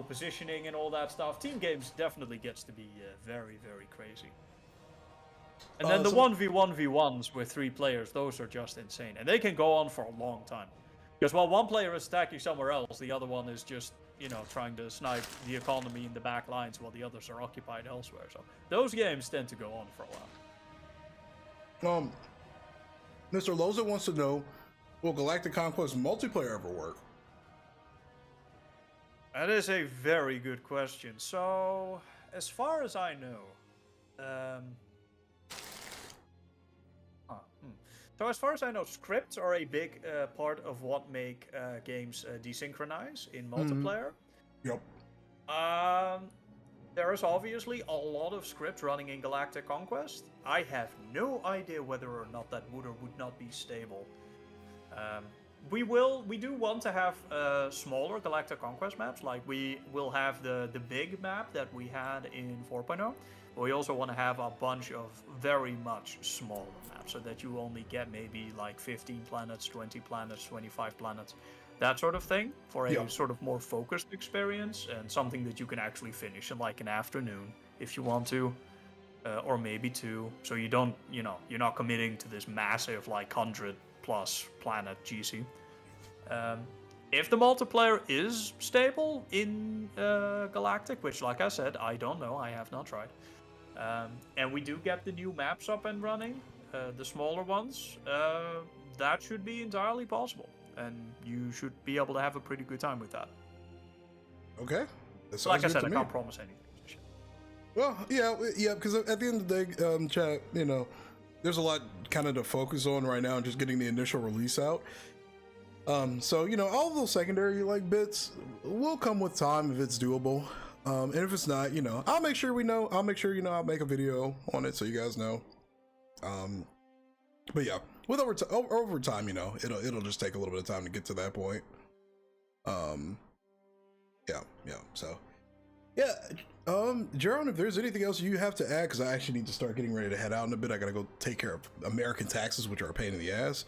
positioning and all that stuff. Team games definitely gets to be very, very crazy. And then the 1v1v1s with 3 players, those are just insane. And they can go on for a long time. Because while one player is attacking somewhere else, the other one is just, trying to snipe the economy in the back lines while the others are occupied elsewhere. So those games tend to go on for a while. Mr. Loza wants to know, will Galactic Conquest multiplayer ever work? That is a very good question. So, as far as I know, So as far as I know, scripts are a big part of what make games desynchronize in multiplayer. Yep. There is obviously a lot of script running in Galactic Conquest. I have no idea whether or not that would or would not be stable. We do want to have smaller Galactic Conquest maps, like we will have the big map that we had in 4.0. But we also want to have a bunch of very much smaller maps, so that you only get maybe like 15 planets, 20 planets, 25 planets, that sort of thing, for a sort of more focused experience, and something that you can actually finish in like an afternoon if you want to, or maybe 2. So you don't, you're not committing to this massive like 100+ planet GC. If the multiplayer is stable in Galactic, which, like I said, I don't know, I have not tried, and we do get the new maps up and running, the smaller ones, that should be entirely possible, and you should be able to have a pretty good time with that. Okay. Like I said, I can't promise anything. Well, yeah, because at the end of the day, chat, there's a lot kind of to focus on right now and just getting the initial release out. So, all of those secondary like bits will come with time if it's doable. And if it's not, I'll make sure we know. I'll make sure, I'll make a video on it so you guys know. But yeah, with over time, it'll just take a little bit of time to get to that point. Yeah. So, yeah. Jerome, if there's anything else you have to add, because I actually need to start getting ready to head out in a bit. I gotta go take care of American taxes, which are a pain in the ass.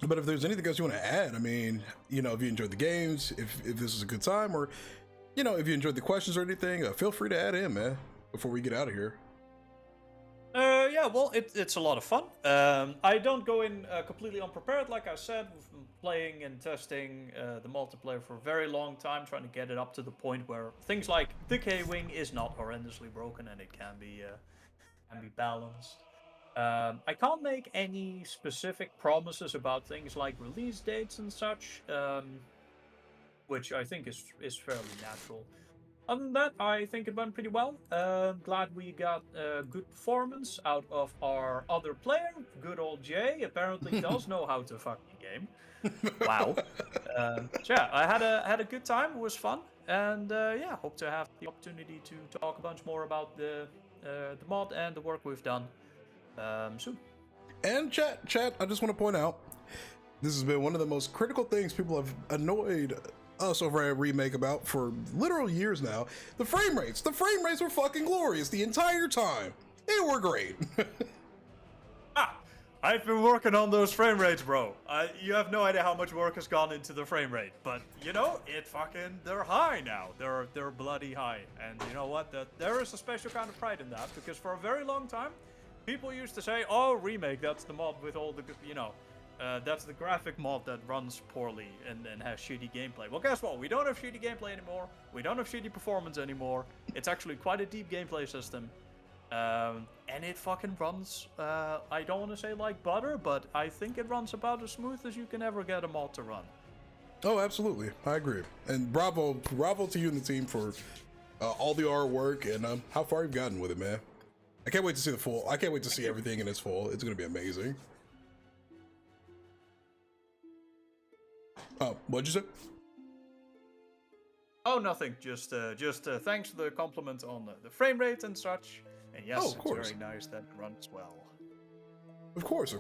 But if there's anything else you want to add, I mean, if you enjoyed the games, if this is a good time, or, if you enjoyed the questions or anything, feel free to add in, man, before we get out of here. Yeah, well, it's a lot of fun. I don't go in completely unprepared, like I said. We've been playing and testing the multiplayer for a very long time, trying to get it up to the point where things like the K-Wing is not horrendously broken and it can be balanced. I can't make any specific promises about things like release dates and such, which I think is fairly natural. Other than that, I think it went pretty well. Glad we got a good performance out of our other player. Good old Jay apparently does know how to fucking game. Wow. So yeah, I had a good time. It was fun, and yeah, hope to have the opportunity to talk a bunch more about the mod and the work we've done soon. And chat, I just want to point out, this has been one of the most critical things people have annoyed us over at Remake about for literal years now. The frame rates. The frame rates were fucking glorious the entire time. They were great. I've been working on those frame rates, bro. You have no idea how much work has gone into the frame rate, but you know, they're high now. They're bloody high, and you know what? There is a special kind of pride in that, because for a very long time, people used to say, "Oh, Remake, that's the mod with all the, that's the graphic mod that runs poorly and has shitty gameplay." Well, guess what? We don't have shitty gameplay anymore. We don't have shitty performance anymore. It's actually quite a deep gameplay system. And it fucking runs, I don't want to say like butter, but I think it runs about as smooth as you can ever get a mod to run. Oh, absolutely. I agree. And bravo to you and the team for all the artwork and how far you've gotten with it, man. I can't wait to see I can't wait to see everything in its full. It's going to be amazing. Oh, what'd you say? Oh, nothing. Just thanks for the compliment on the frame rate and such. And yes, it's very nice that it runs well. Of course.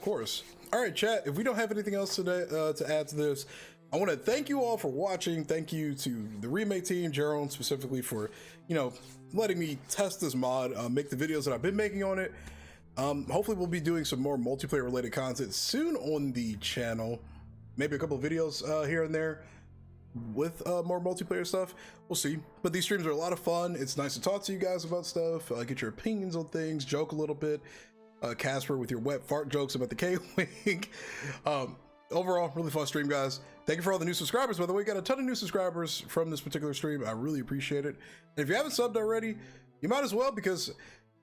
All right, chat. If we don't have anything else today to add to this, I want to thank you all for watching. Thank you to the Remake team, Gerald specifically, for letting me test this mod, make the videos that I've been making on it. Hopefully, we'll be doing some more multiplayer-related content soon on the channel. Maybe a couple of videos here and there with more multiplayer stuff. We'll see. But these streams are a lot of fun. It's nice to talk to you guys about stuff, get your opinions on things, joke a little bit. Casper with your wet fart jokes about the K-Wing. Overall, really fun stream, guys. Thank you for all the new subscribers. By the way, we got a ton of new subscribers from this particular stream. I really appreciate it. And if you haven't subbed already, you might as well, because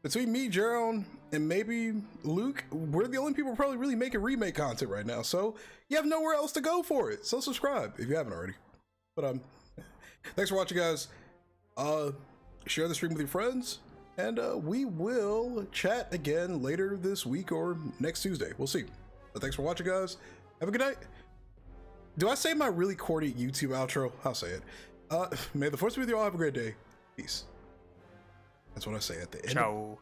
between me, Gerald, and maybe Luke, we're the only people probably really making Remake content right now. So you have nowhere else to go for it. So subscribe if you haven't already. But thanks for watching, guys. Share the stream with your friends, and we will chat again later this week or next Tuesday. We'll see. But thanks for watching, guys. Have a good night. Do I say my really corny YouTube outro? I'll say it. May the force be with you all. Have a great day. Peace. That's what I say at the end. Ciao.